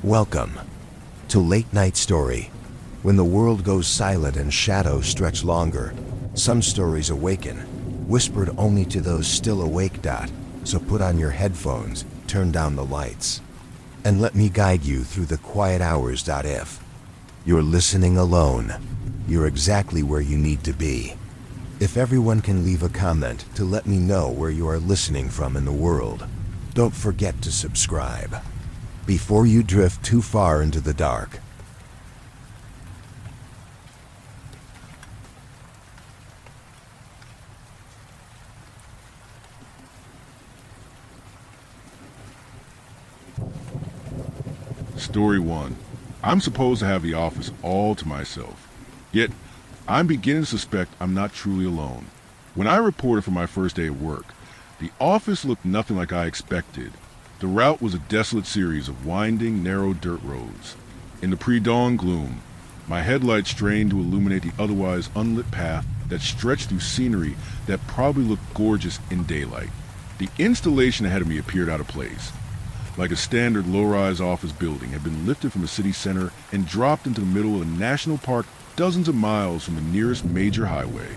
Welcome to Late Night Story. When the world goes silent and shadows stretch longer, some stories awaken, whispered only to those still awake. So put on your headphones, turn down the lights, and let me guide you through the quiet hours. If you're listening alone, you're exactly where you need to be. If everyone can leave a comment to let me know where you are listening from in the world, don't forget to subscribe before you drift too far into the dark. Story 1. I'm supposed to have the office all to myself, yet I'm beginning to suspect I'm not truly alone. When I reported for my first day of work, the office looked nothing like I expected. The route was a desolate series of winding, narrow dirt roads. In the pre-dawn gloom, my headlights strained to illuminate the otherwise unlit path that stretched through scenery that probably looked gorgeous in daylight. The installation ahead of me appeared out of place. Like a standard low-rise office building had been lifted from a city center and dropped into the middle of a national park dozens of miles from the nearest major highway.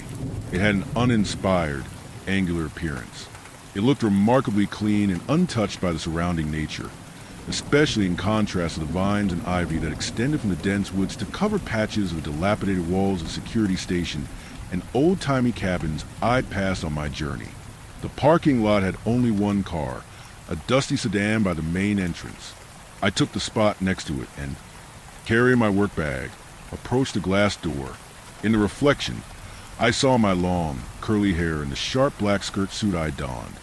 It had an uninspired, angular appearance. It looked remarkably clean and untouched by the surrounding nature, especially in contrast to the vines and ivy that extended from the dense woods to cover patches of dilapidated walls of security station and old-timey cabins I'd passed on my journey. The parking lot had only one car, a dusty sedan by the main entrance. I took the spot next to it and, carrying my work bag, approached the glass door. In the reflection, I saw my long, curly hair and the sharp black skirt suit I donned.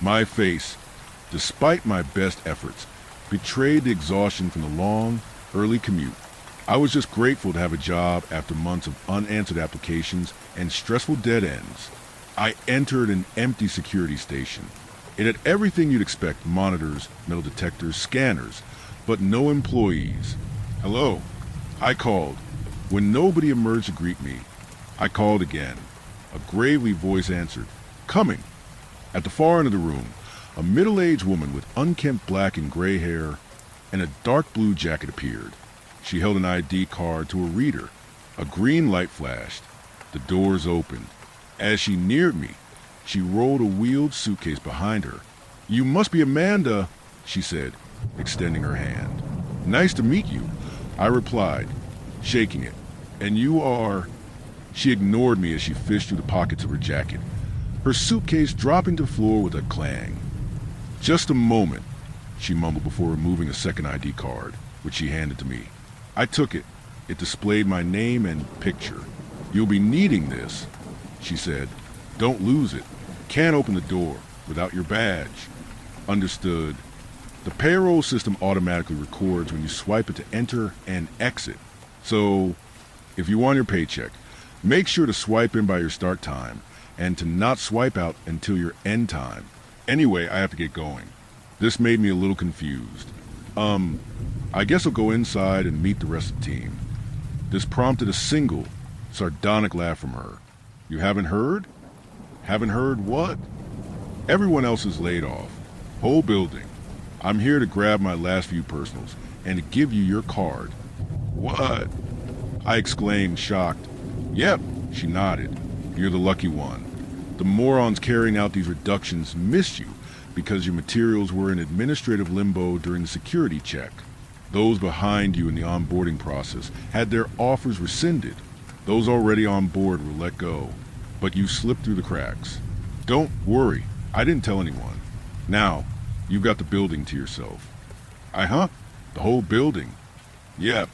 My face, despite my best efforts, betrayed the exhaustion from the long, early commute. I was just grateful to have a job after months of unanswered applications and stressful dead ends. I entered an empty security station. It had everything you'd expect: monitors, metal detectors, scanners, but no employees. Hello, I called. When nobody emerged to greet me, I called again. A gravely voice answered, "Coming." At the far end of the room, a middle-aged woman with unkempt black and gray hair and a dark blue jacket appeared. She held an ID card to a reader. A green light flashed. The doors opened. As she neared me, she rolled a wheeled suitcase behind her. "You must be Amanda," she said, extending her hand. "Nice to meet you," I replied, shaking it. "And you are—" She ignored me as she fished through the pockets of her jacket, her suitcase dropping to the floor with a clang. "Just a moment," she mumbled before removing a second ID card, which she handed to me. I took it. It displayed my name and picture. "You'll be needing this," she said. "Don't lose it. Can't open the door without your badge." "Understood." The payroll system automatically records when you swipe it to enter and exit. So, if you want your paycheck, make sure to swipe in by your start time and to not swipe out until your end time. Anyway, I have to get going. This made me a little confused. I guess I'll go inside and meet the rest of the team. This prompted a single, sardonic laugh from her. "You haven't heard?" "Haven't heard what?" "Everyone else is laid off. Whole building. I'm here to grab my last few personals and to give you your card." "What?" I exclaimed, shocked. "Yep," she nodded. "You're the lucky one. The morons carrying out these reductions missed you because your materials were in administrative limbo during the security check. Those behind you in the onboarding process had their offers rescinded. Those already on board were let go. But you slipped through the cracks. Don't worry, I didn't tell anyone. Now, you've got the building to yourself." The whole building?" "Yep."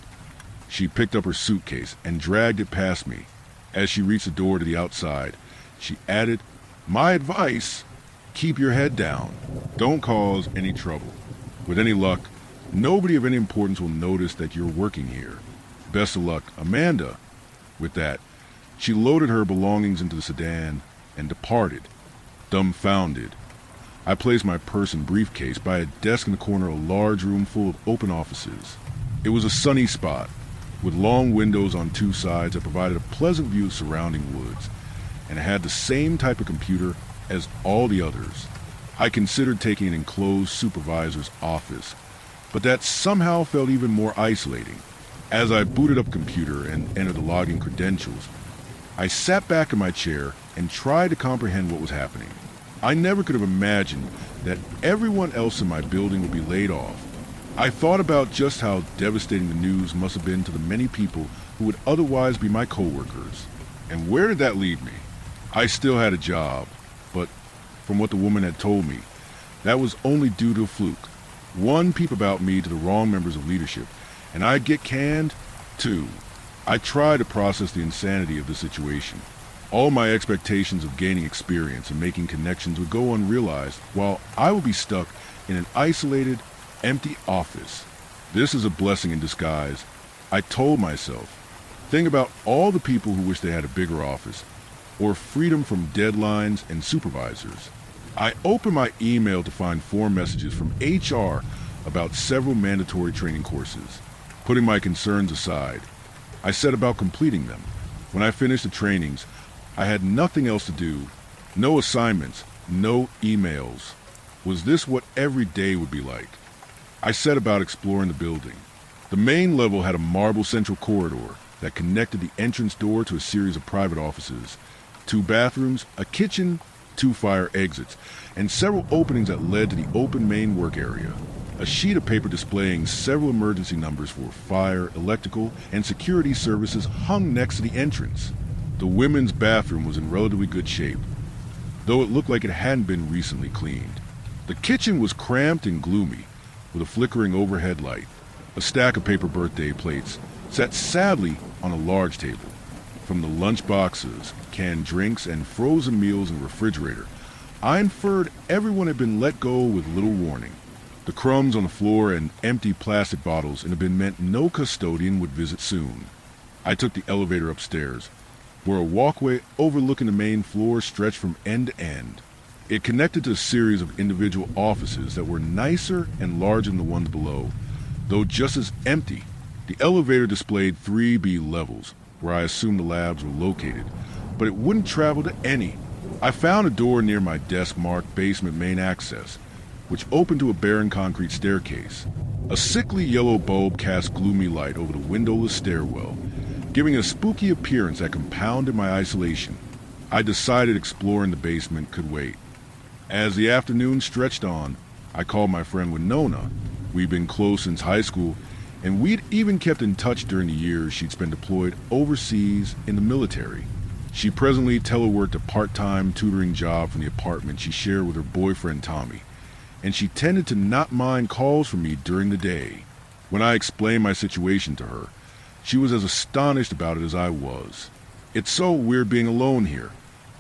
She picked up her suitcase and dragged it past me. As she reached the door to the outside, she added, "My advice, keep your head down. Don't cause any trouble. With any luck, nobody of any importance will notice that you're working here. Best of luck, Amanda." With that, she loaded her belongings into the sedan and departed, dumbfounded. I placed my purse and briefcase by a desk in the corner of a large room full of open offices. It was a sunny spot, with long windows on two sides that provided a pleasant view of surrounding woods, and it had the same type of computer as all the others. I considered taking an enclosed supervisor's office, but that somehow felt even more isolating. As I booted up a computer and entered the login credentials, I sat back in my chair and tried to comprehend what was happening. I never could have imagined that everyone else in my building would be laid off. I thought about just how devastating the news must have been to the many people who would otherwise be my coworkers. And where did that leave me? I still had a job, but from what the woman had told me, that was only due to a fluke. One peep about me to the wrong members of leadership, and I'd get canned. Two, I tried to process the insanity of the situation. All my expectations of gaining experience and making connections would go unrealized, while I would be stuck in an isolated, empty office. This is a blessing in disguise, I told myself. Think about all the people who wish they had a bigger office, or freedom from deadlines and supervisors. I opened my email to find 4 messages from HR about several mandatory training courses. Putting my concerns aside, I set about completing them. When I finished the trainings, I had nothing else to do. No assignments, no emails. Was this what every day would be like? I set about exploring the building. The main level had a marble central corridor that connected the entrance door to a series of private offices, 2 bathrooms, a kitchen, 2 fire exits, and several openings that led to the open main work area. A sheet of paper displaying several emergency numbers for fire, electrical, and security services hung next to the entrance. The women's bathroom was in relatively good shape, though it looked like it hadn't been recently cleaned. The kitchen was cramped and gloomy, with a flickering overhead light. A stack of paper birthday plates sat sadly on a large table. From the lunch boxes, canned drinks, and frozen meals in the refrigerator, I inferred everyone had been let go with little warning. The crumbs on the floor and empty plastic bottles had been meant no custodian would visit soon. I took the elevator upstairs, where a walkway overlooking the main floor stretched from end to end. It connected to a series of individual offices that were nicer and larger than the ones below, though just as empty. The elevator displayed 3B levels, where I assumed the labs were located, but it wouldn't travel to any. I found a door near my desk marked basement main access, which opened to a barren concrete staircase. A sickly yellow bulb cast gloomy light over the windowless stairwell, giving a spooky appearance that compounded my isolation. I decided exploring the basement could wait. As the afternoon stretched on, I called my friend Winona. We'd been close since high school, and we'd even kept in touch during the years she'd spent deployed overseas in the military. She presently teleworked a part-time tutoring job from the apartment she shared with her boyfriend Tommy, and she tended to not mind calls from me during the day. When I explained my situation to her, she was as astonished about it as I was. "It's so weird being alone here,"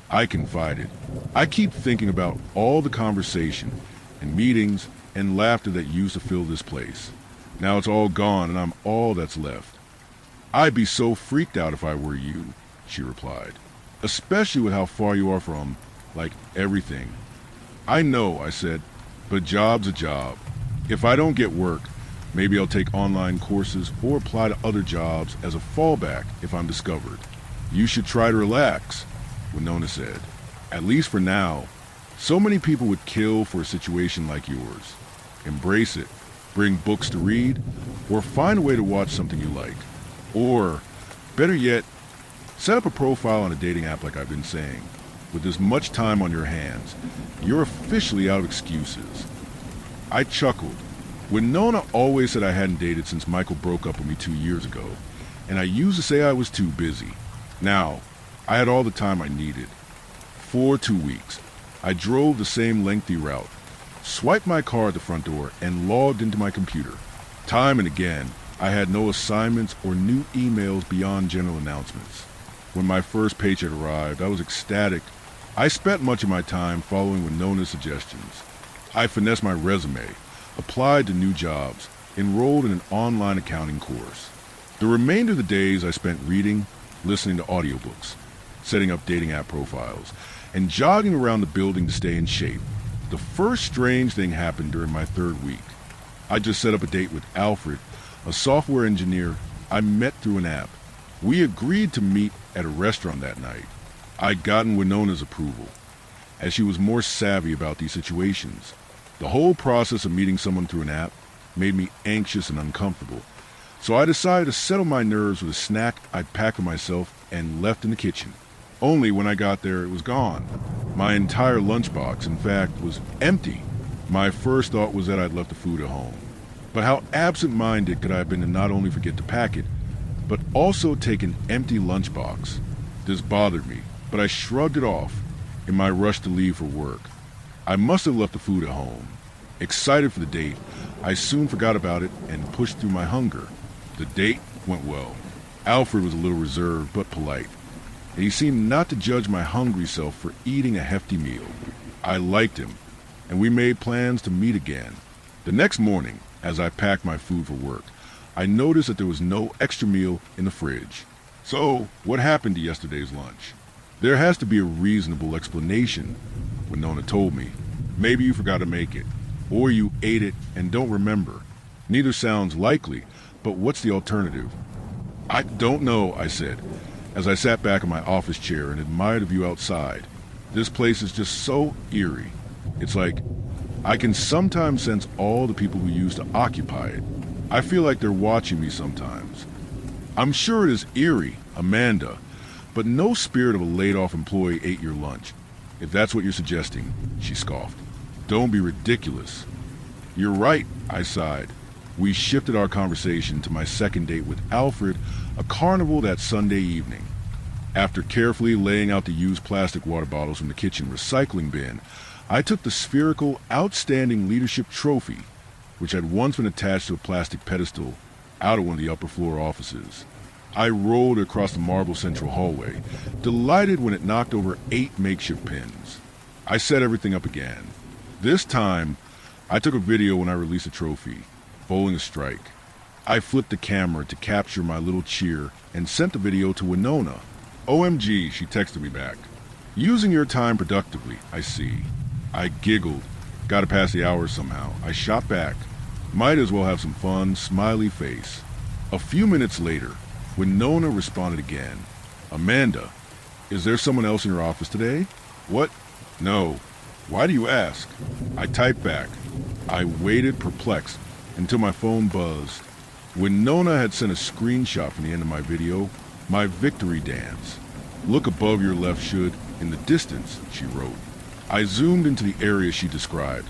I confided. "I keep thinking about all the conversation and meetings and laughter that used to fill this place. Now it's all gone and I'm all that's left." "I'd be so freaked out if I were you," she replied. "Especially with how far you are from, everything." "I know," I said, "but a job's a job. If I don't get work, maybe I'll take online courses or apply to other jobs as a fallback if I'm discovered." "You should try to relax," Winona said. "At least for now. So many people would kill for a situation like yours. Embrace it. Bring books to read, or find a way to watch something you like. Or, better yet, set up a profile on a dating app like I've been saying. With this much time on your hands, you're officially out of excuses." I chuckled. Winona always said I hadn't dated since Michael broke up with me 2 years ago, and I used to say I was too busy. Now, I had all the time I needed. For 2 weeks, I drove the same lengthy route, swiped my car at the front door, and logged into my computer. Time and again, I had no assignments or new emails beyond general announcements. When my first paycheck arrived, I was ecstatic. I spent much of my time following Winona's suggestions. I finessed my resume, applied to new jobs, enrolled in an online accounting course. The remainder of the days I spent reading, listening to audiobooks, setting up dating app profiles, and jogging around the building to stay in shape. The first strange thing happened during my 3rd week. I just set up a date with Alfred, a software engineer I met through an app. We agreed to meet at a restaurant that night. I'd gotten Winona's approval, as she was more savvy about these situations. The whole process of meeting someone through an app made me anxious and uncomfortable. So I decided to settle my nerves with a snack I'd packed for myself and left in the kitchen. Only when I got there, it was gone. My entire lunchbox, in fact, was empty. My first thought was that I'd left the food at home. But how absent-minded could I have been to not only forget to pack it, but also take an empty lunchbox? This bothered me, but I shrugged it off in my rush to leave for work. I must have left the food at home. Excited for the date, I soon forgot about it and pushed through my hunger. The date went well. Alfred was a little reserved but polite, and he seemed not to judge my hungry self for eating a hefty meal. I liked him, and we made plans to meet again. The next morning, as I packed my food for work, I noticed that there was no extra meal in the fridge. So, what happened to yesterday's lunch? There has to be a reasonable explanation, Winona told me. Maybe you forgot to make it, or you ate it and don't remember. Neither sounds likely, but what's the alternative? I don't know, I said, as I sat back in my office chair and admired the view outside. This place is just so eerie. It's like I can sometimes sense all the people who used to occupy it. I feel like they're watching me sometimes. I'm sure it is eerie, Amanda, but no spirit of a laid-off employee ate your lunch. If that's what you're suggesting, she scoffed. Don't be ridiculous. You're right, I sighed. We shifted our conversation to my second date with Alfred, a carnival that Sunday evening. After carefully laying out the used plastic water bottles from the kitchen recycling bin, I took the spherical Outstanding Leadership Trophy, which had once been attached to a plastic pedestal, out of one of the upper floor offices. I rolled across the marble central hallway, delighted when it knocked over 8 makeshift pins. I set everything up again. This time, I took a video when I released the trophy, bowling a strike. I flipped the camera to capture my little cheer and sent the video to Winona. OMG, she texted me back. Using your time productively, I see. I giggled. Gotta pass the hours somehow. I shot back. Might as well have some fun, smiley face. A few minutes later, Winona responded again. Amanda, is there someone else in your office today? What? No. Why do you ask? I typed back. I waited perplexed until my phone buzzed. Winona had sent a screenshot from the end of my video, my victory dance. Look above your left should, in the distance, she wrote. I zoomed into the area she described,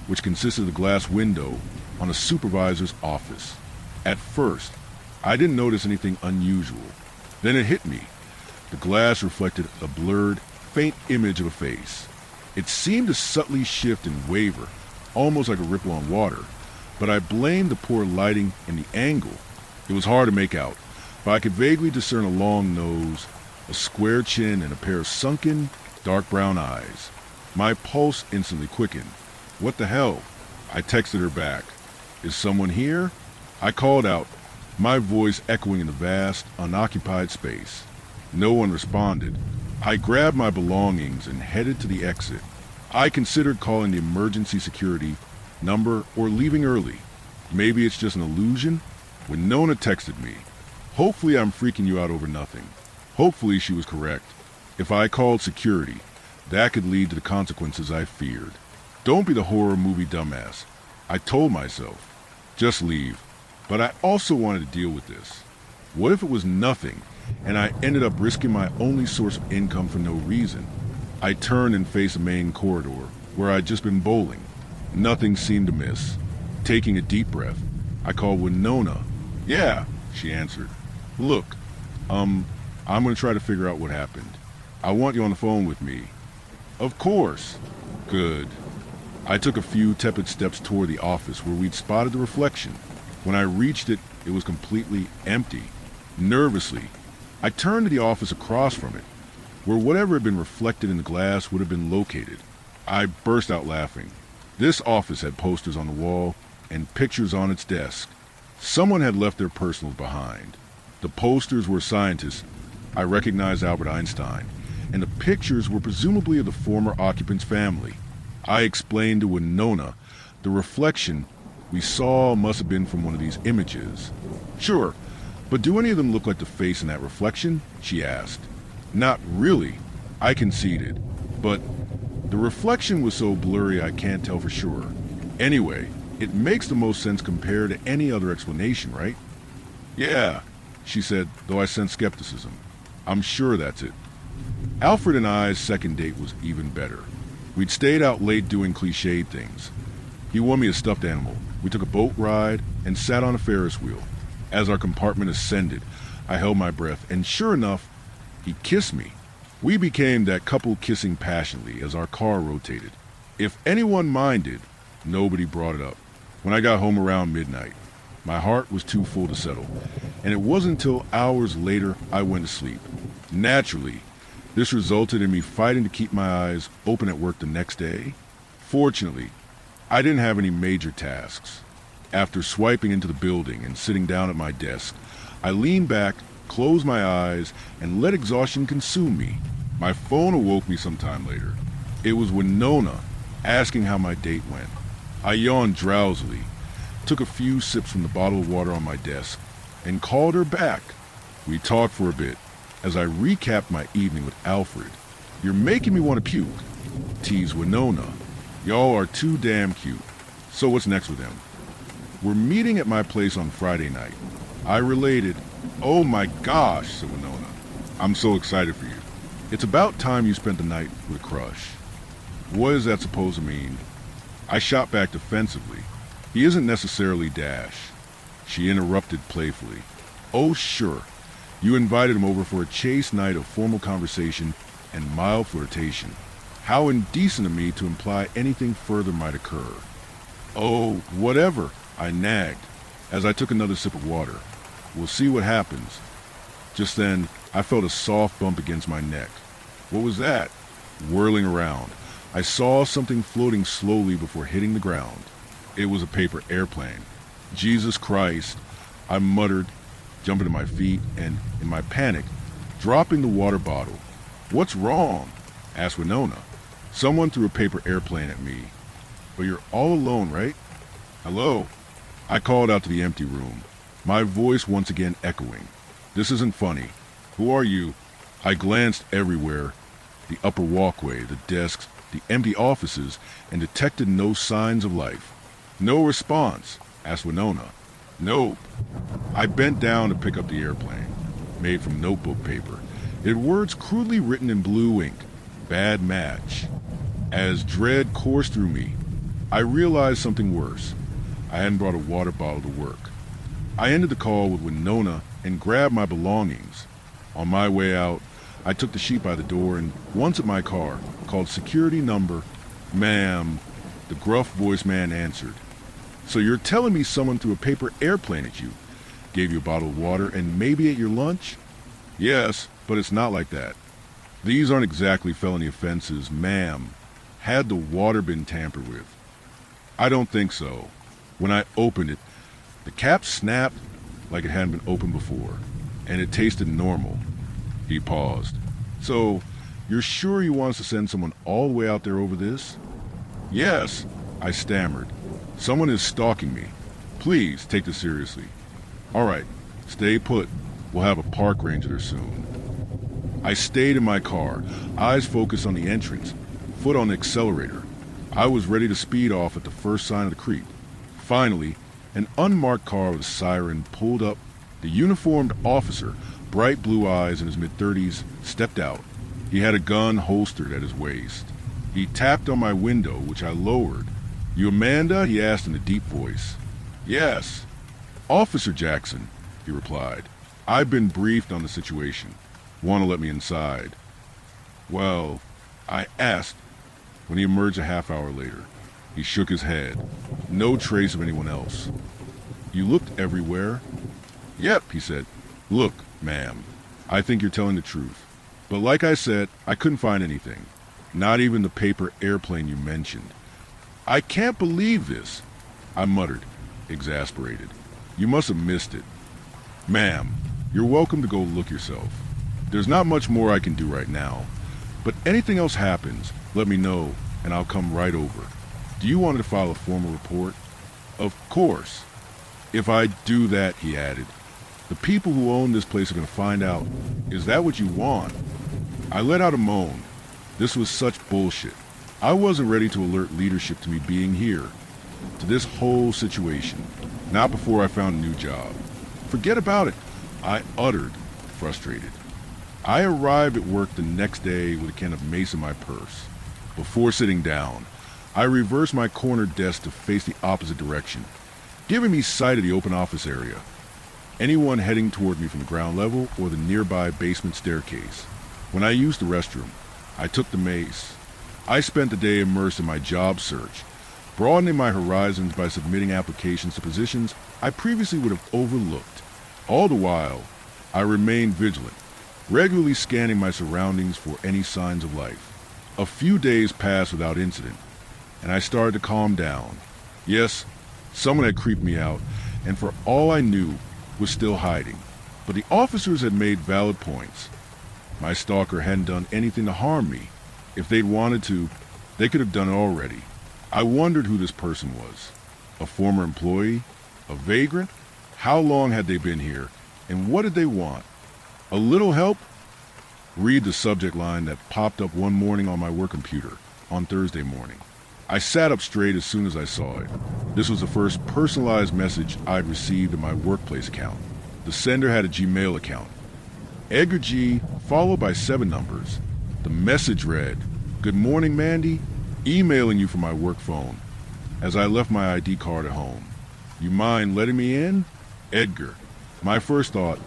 which consisted of a glass window on a supervisor's office. At first, I didn't notice anything unusual. Then it hit me. The glass reflected a blurred, faint image of a face. It seemed to subtly shift and waver, almost like a ripple on water, but I blamed the poor lighting and the angle. It was hard to make out, but I could vaguely discern a long nose, a square chin, and a pair of sunken, dark brown eyes. My pulse instantly quickened. What the hell? I texted her back. Is someone here? I called out, my voice echoing in the vast, unoccupied space. No one responded. I grabbed my belongings and headed to the exit. I considered calling the emergency security number or leaving early. Maybe it's just an illusion? Winona texted me. Hopefully I'm freaking you out over nothing. Hopefully she was correct. If I called security, that could lead to the consequences I feared. Don't be the horror movie dumbass. I told myself. Just leave. But I also wanted to deal with this. What if it was nothing, and I ended up risking my only source of income for no reason? I turned and faced the main corridor, where I'd just been bowling. Nothing seemed to miss. Taking a deep breath, I called Winona. Yeah, she answered. Look, I'm going to try to figure out what happened. I want you on the phone with me. Of course. Good. I took a few tepid steps toward the office where we'd spotted the reflection. When I reached it, it was completely empty. Nervously, I turned to the office across from it, where whatever had been reflected in the glass would have been located. I burst out laughing. This office had posters on the wall and pictures on its desk. Someone had left their personals behind. The posters were scientists. I recognized Albert Einstein, and the pictures were presumably of the former occupant's family. I explained to Winona the reflection we saw must have been from one of these images. Sure, but do any of them look like the face in that reflection? She asked. Not really, I conceded, but the reflection was so blurry I can't tell for sure. Anyway, It makes the most sense compared to any other explanation, right? Yeah, she said, though I sensed skepticism. I'm sure that's it. Alfred and I's second date was even better. We'd stayed out late doing cliched things. He won me a stuffed animal. We took a boat ride and sat on a Ferris wheel. As our compartment ascended, I held my breath, and sure enough, he kissed me. We became that couple kissing passionately as our car rotated. If anyone minded, nobody brought it up. When I got home around midnight, my heart was too full to settle, and it wasn't until hours later I went to sleep. Naturally, this resulted in me fighting to keep my eyes open at work the next day. Fortunately, I didn't have any major tasks. After swiping into the building and sitting down at my desk, I leaned back, closed my eyes, and let exhaustion consume me. My phone awoke me sometime later. It was Winona, asking how my date went. I yawned drowsily, took a few sips from the bottle of water on my desk, and called her back. We talked for a bit, as I recapped my evening with Alfred. "You're making me want to puke," teased Winona. "Y'all are too damn cute. So what's next with him?" "We're meeting at my place on Friday night." I related. "Oh my gosh," said Winona. "I'm so excited for you. It's about time you spent the night with a crush." What is that supposed to mean? I shot back defensively. "He isn't necessarily Dash." She interrupted playfully. "Oh sure, you invited him over for a chaste night of formal conversation and mild flirtation. How indecent of me to imply anything further might occur." "Oh, whatever," I nagged as I took another sip of water. "We'll see what happens." Just then, I felt a soft bump against my neck. What was that? Whirling around, I saw something floating slowly before hitting the ground. It was a paper airplane. Jesus Christ, I muttered, jumping to my feet and, in my panic, dropping the water bottle. "What's wrong?" asked Winona. "Someone threw a paper airplane at me." "But you're all alone, right?" "Hello?" I called out to the empty room, my voice once again echoing. "This isn't funny. Who are you?" I glanced everywhere, the upper walkway, the desks, the empty offices, and detected no signs of life. "No response?" asked Winona. "Nope." I bent down to pick up the airplane, made from notebook paper. It had words crudely written in blue ink. "Bad match." As dread coursed through me, I realized something worse. I hadn't brought a water bottle to work. I ended the call with Winona and grabbed my belongings. On my way out, I took the sheet by the door and, once at my car, called security number. "Ma'am," the gruff voiced man answered. "So you're telling me someone threw a paper airplane at you, gave you a bottle of water, and maybe ate your lunch?" "Yes, but it's not like that. These aren't exactly felony offenses, ma'am. Had the water been tampered with?" "I don't think so." When I opened it, the cap snapped like it hadn't been opened before, and it tasted normal. He paused. "So, you're sure you want us to send someone all the way out there over this?" "Yes," I stammered. "Someone is stalking me. Please take this seriously." "All right, stay put. We'll have a park ranger there soon." I stayed in my car, eyes focused on the entrance, foot on the accelerator. I was ready to speed off at the first sign of the creep. Finally, an unmarked car with a siren pulled up. The uniformed officer, bright blue eyes in his mid-30s, stepped out. He had a gun holstered at his waist. He tapped on my window, which I lowered. "You Amanda?" he asked in a deep voice. "Yes." "Officer Jackson," he replied. "I've been briefed on the situation. Want to let me inside?" "Well," I asked. When he emerged a half hour later, he shook his head. No trace of anyone else. "You looked everywhere?" "Yep," he said. "Look, ma'am, I think you're telling the truth. But like I said, I couldn't find anything. Not even the paper airplane you mentioned." "I can't believe this," I muttered, exasperated. "You must have missed it." "Ma'am, you're welcome to go look yourself. There's not much more I can do right now. But anything else happens, let me know, and I'll come right over. Do you want to file a formal report?" "Of course." "If I do that," he added, "the people who own this place are going to find out. Is that what you want?" I let out a moan. This was such bullshit. I wasn't ready to alert leadership to me being here. to this whole situation, not before I found a new job. Forget about it, I uttered, frustrated. I arrived at work the next day with a can of mace in my purse. Before sitting down, I reversed my corner desk to face the opposite direction, giving me sight of the open office area. Anyone heading toward me from the ground level or the nearby basement staircase. When I used the restroom, I took the mace. I spent the day immersed in my job search, broadening my horizons by submitting applications to positions I previously would have overlooked. All the while, I remained vigilant, regularly scanning my surroundings for any signs of life. A few days passed without incident, and I started to calm down. Yes, someone had creeped me out, and for all I knew, was still hiding. But the officers had made valid points. My stalker hadn't done anything to harm me. If they'd wanted to, they could have done it already. I wondered who this person was. A former employee? A vagrant? How long had they been here? And what did they want? A little help? Read the subject line that popped up one morning on my work computer on Thursday morning. I sat up straight as soon as I saw it. This was the first personalized message I'd received in my workplace account. The sender had a Gmail account. Edgar G, followed by 7 numbers. The message read, "Good morning, Mandy. Emailing you from my work phone. As I left my ID card at home. You mind letting me in? Edgar." My first thought,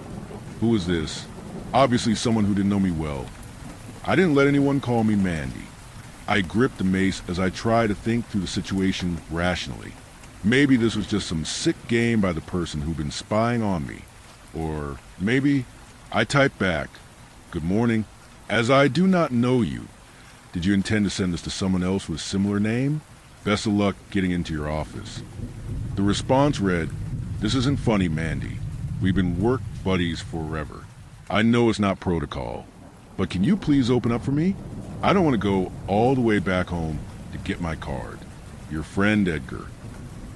who is this? Obviously someone who didn't know me well. I didn't let anyone call me Mandy. I gripped the mace as I tried to think through the situation rationally. Maybe this was just some sick game by the person who'd been spying on me. Or maybe I typed back, "Good morning. As I do not know you, did you intend to send this to someone else with a similar name? Best of luck getting into your office." The response read, "This isn't funny, Mandy. We've been work buddies forever. I know it's not protocol, but can you please open up for me? I don't want to go all the way back home to get my card. Your friend Edgar."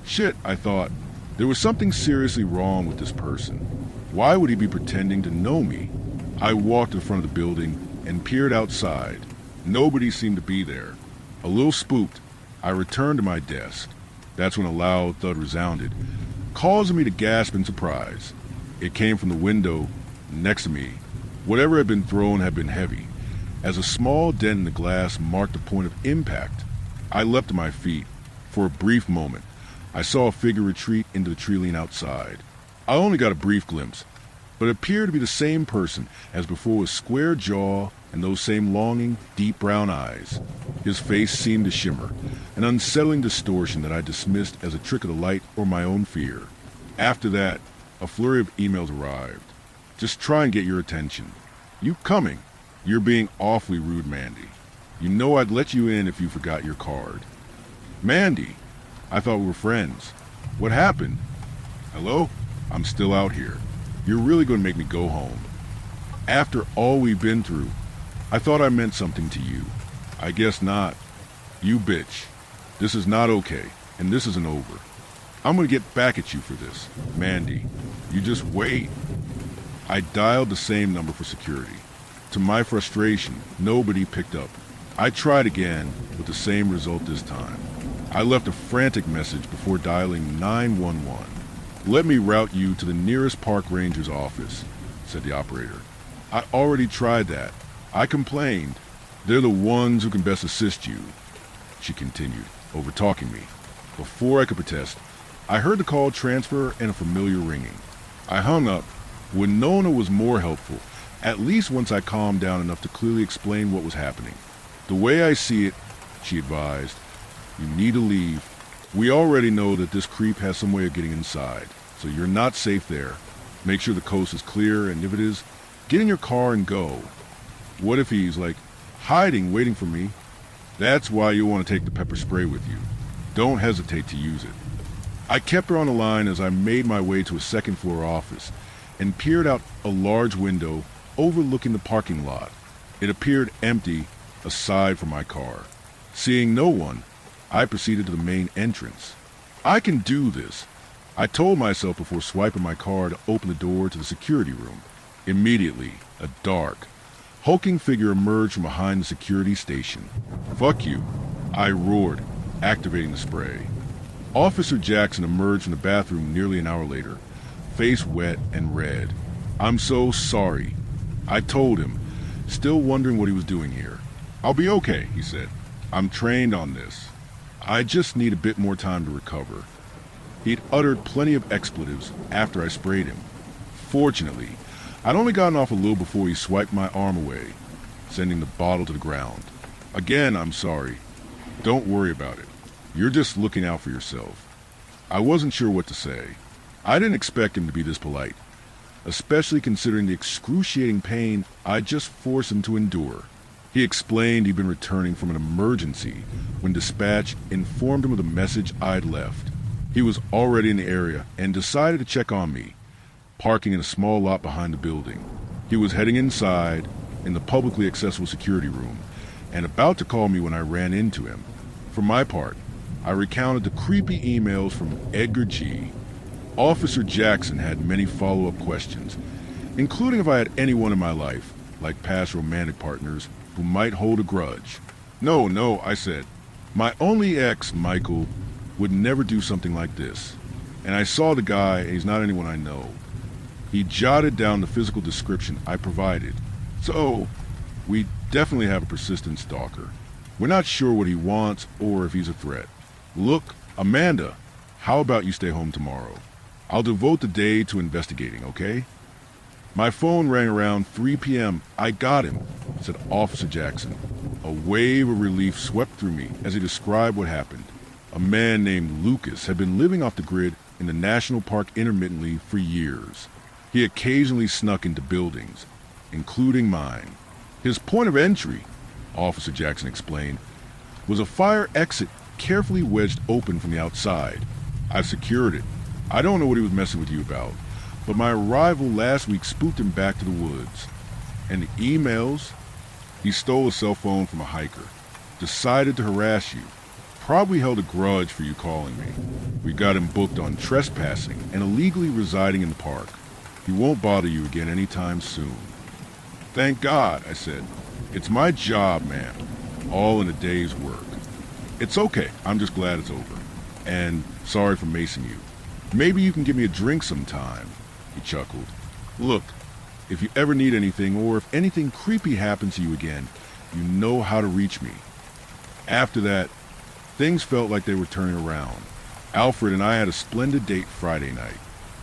Shit, I thought. There was something seriously wrong with this person. Why would he be pretending to know me? I walked to the front of the building and peered outside. Nobody seemed to be there. A little spooked, I returned to my desk. That's when a loud thud resounded, causing me to gasp in surprise. It came from the window next to me. Whatever had been thrown had been heavy, as a small dent in the glass marked the point of impact. I leapt to my feet. For a brief moment, I saw a figure retreat into the tree line outside. I only got a brief glimpse, but it appeared to be the same person as before, with square jaw and those same longing, deep brown eyes. His face seemed to shimmer, an unsettling distortion that I dismissed as a trick of the light or my own fear. After that, a flurry of emails arrived. "Just try and get your attention. You coming? You're being awfully rude, Mandy. You know I'd let you in if you forgot your card." "Mandy, I thought we were friends. What happened?" "Hello? I'm still out here. You're really going to make me go home. After all we've been through, I thought I meant something to you. I guess not. You bitch. This is not okay, and this isn't over. I'm going to get back at you for this. Mandy, you just wait." I dialed the same number for security. To my frustration, nobody picked up. I tried again with the same result this time. I left a frantic message before dialing 911. "Let me route you to the nearest park ranger's office," said the operator. "I already tried that. I complained. They're the ones who can best assist you," she continued, overtalking me. Before I could protest, I heard the call transfer and a familiar ringing. I hung up when Nona was more helpful, at least once I calmed down enough to clearly explain what was happening. "The way I see it," she advised, "you need to leave. We already know that this creep has some way of getting inside, so you're not safe there. Make sure the coast is clear, and if it is, get in your car and go. What if he's, hiding, waiting for me? That's why you'll want to take the pepper spray with you. Don't hesitate to use it." I kept her on the line as I made my way to a second-floor office and peered out a large window overlooking the parking lot. It appeared empty aside from my car. Seeing no one, I proceeded to the main entrance. I can do this, I told myself before swiping my car to open the door to the security room. Immediately, a dark, hulking figure emerged from behind the security station. "Fuck you," I roared, activating the spray. Officer Jackson emerged from the bathroom nearly an hour later, face wet and red. "I'm so sorry," I told him, still wondering what he was doing here. "I'll be okay," he said. "I'm trained on this. I just need a bit more time to recover." He'd uttered plenty of expletives after I sprayed him. Fortunately, I'd only gotten off a little before he swiped my arm away, sending the bottle to the ground. "Again, I'm sorry. Don't worry about it. You're just looking out for yourself." I wasn't sure what to say. I didn't expect him to be this polite, especially considering the excruciating pain I'd just forced him to endure. He explained he'd been returning from an emergency when dispatch informed him of the message I'd left. He was already in the area and decided to check on me, parking in a small lot behind the building. He was heading inside in the publicly accessible security room and about to call me when I ran into him. For my part, I recounted the creepy emails from Edgar G. Officer Jackson had many follow-up questions, including if I had anyone in my life, like past romantic partners, who might hold a grudge. No, I said. My only ex, Michael, would never do something like this. And I saw the guy, and he's not anyone I know. He jotted down the physical description I provided. So, we definitely have a persistent stalker. We're not sure what he wants or if he's a threat. Look, Amanda, how about you stay home tomorrow? I'll devote the day to investigating, okay? My phone rang around 3 p.m. "I got him," said Officer Jackson. A wave of relief swept through me as he described what happened. A man named Lucas had been living off the grid in the national park intermittently for years. He occasionally snuck into buildings, including mine. His point of entry, Officer Jackson explained, was a fire exit carefully wedged open from the outside. I've secured it. I don't know what he was messing with you about, but my arrival last week spooked him back to the woods. And the emails? He stole a cell phone from a hiker, decided to harass you, probably held a grudge for you calling me. We got him booked on trespassing and illegally residing in the park. He won't bother you again anytime soon. Thank God, I said. It's my job, man. All in a day's work. It's okay. I'm just glad it's over. And sorry for macing you. Maybe you can give me a drink sometime, he chuckled. Look, if you ever need anything or if anything creepy happens to you again, you know how to reach me. After that, things felt like they were turning around. Alfred and I had a splendid date Friday night.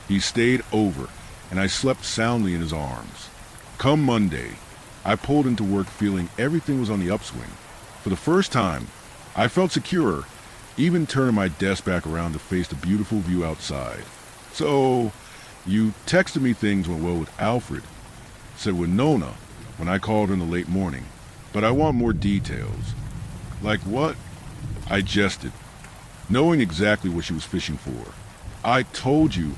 He stayed over, and I slept soundly in his arms. Come Monday, I pulled into work feeling everything was on the upswing. For the first time, I felt secure, even turning my desk back around to face the beautiful view outside. So, you texted me things went well with Alfred, said with Nona when I called in the late morning, but I want more details. Like what? I jested, knowing exactly what she was fishing for. I told you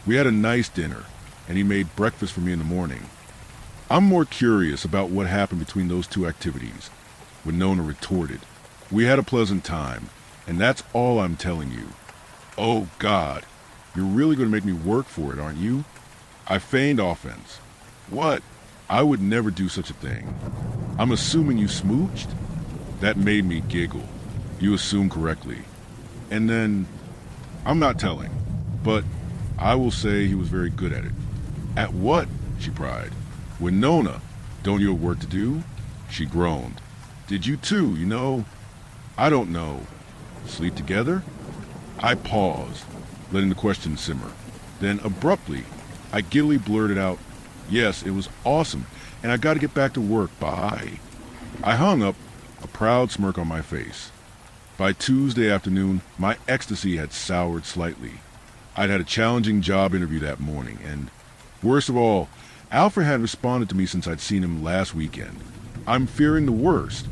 we had a nice dinner, and he made breakfast for me in the morning. I'm more curious about what happened between those two activities, Winona retorted. We had a pleasant time, and that's all I'm telling you. Oh, God, you're really going to make me work for it, aren't you? I feigned offense. What? I would never do such a thing. I'm assuming you smooched? That made me giggle. You assume correctly. And then, I'm not telling, but I will say he was very good at it. At what? She cried. Winona, don't you have work to do? She groaned. Did you too, you know? I don't know. Sleep together? I paused, letting the question simmer. Then abruptly, I giddily blurted out, yes, it was awesome, and I gotta get back to work, bye. I hung up, a proud smirk on my face. By Tuesday afternoon, my ecstasy had soured slightly. I'd had a challenging job interview that morning, and worst of all, Alfred hadn't responded to me since I'd seen him last weekend. I'm fearing the worst.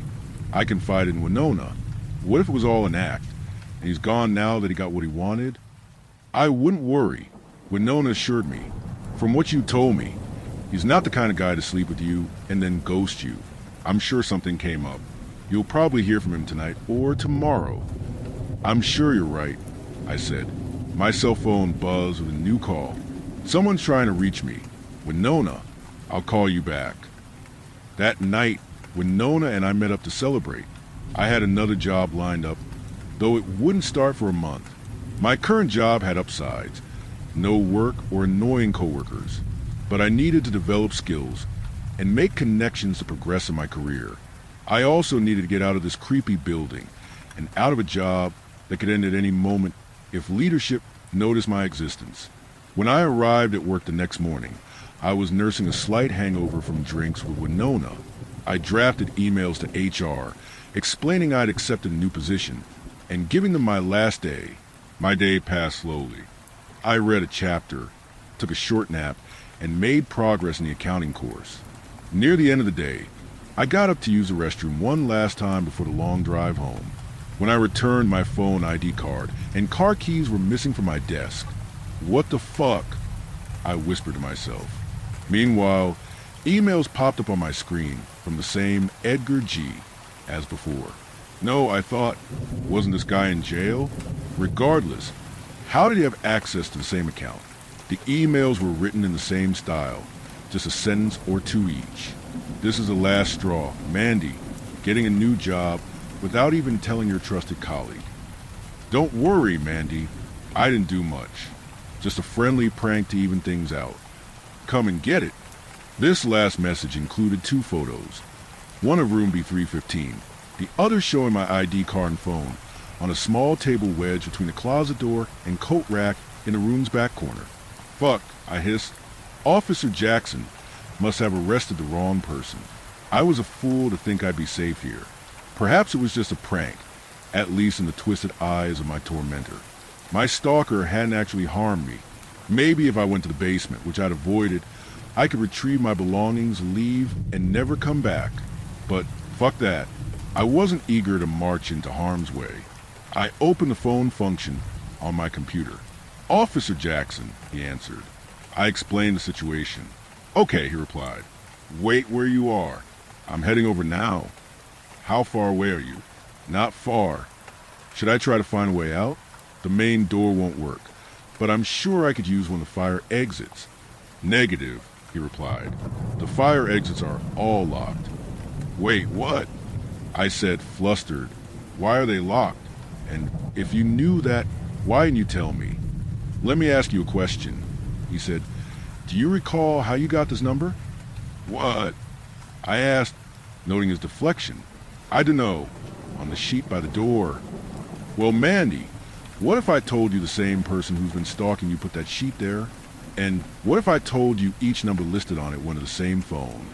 I confided in Winona. What if it was all an act, and he's gone now that he got what he wanted? I wouldn't worry, Winona assured me. From what you told me, he's not the kind of guy to sleep with you and then ghost you. I'm sure something came up. You'll probably hear from him tonight or tomorrow. I'm sure you're right, I said. My cell phone buzzed with a new call. Someone's trying to reach me. Winona, I'll call you back. That night, Winona and I met up to celebrate. I had another job lined up, though it wouldn't start for a month. My current job had upsides, no work or annoying coworkers, but I needed to develop skills and make connections to progress in my career. I also needed to get out of this creepy building and out of a job that could end at any moment if leadership noticed my existence. When I arrived at work the next morning, I was nursing a slight hangover from drinks with Winona. I drafted emails to HR explaining I'd accepted a new position and giving them my last day. My day passed slowly. I read a chapter, took a short nap, and made progress in the accounting course. Near the end of the day, I got up to use the restroom one last time before the long drive home. When I returned, my phone, ID card, and car keys were missing from my desk. What the fuck? I whispered to myself. Meanwhile, emails popped up on my screen from the same Edgar G as before. No, I thought, wasn't this guy in jail? Regardless, how did he have access to the same account? The emails were written in the same style, just a sentence or two each. This is the last straw. Mandy, getting a new job without even telling your trusted colleague. Don't worry, Mandy. I didn't do much. Just a friendly prank to even things out. Come and get it. This last message included two photos. One of room B315, the other showing my ID card and phone on a small table wedged between the closet door and coat rack in the room's back corner. Fuck, I hissed. Officer Jackson must have arrested the wrong person. I was a fool to think I'd be safe here. Perhaps it was just a prank, at least in the twisted eyes of my tormentor. My stalker hadn't actually harmed me. Maybe if I went to the basement, which I'd avoided, I could retrieve my belongings, leave, and never come back. But fuck that. I wasn't eager to march into harm's way. I opened the phone function on my computer. Officer Jackson, he answered. I explained the situation. Okay, he replied. Wait where you are. I'm heading over now. How far away are you? Not far. Should I try to find a way out? The main door won't work, but I'm sure I could use one of the fire exits. Negative, he replied. The fire exits are all locked. Wait, what? I said, flustered. Why are they locked? And if you knew that, why didn't you tell me? Let me ask you a question, he said. Do you recall how you got this number? What? I asked, noting his deflection. I don't know. On the sheet by the door. Well, Mandy, what if I told you the same person who's been stalking you put that sheet there? And what if I told you each number listed on it went to the same phone?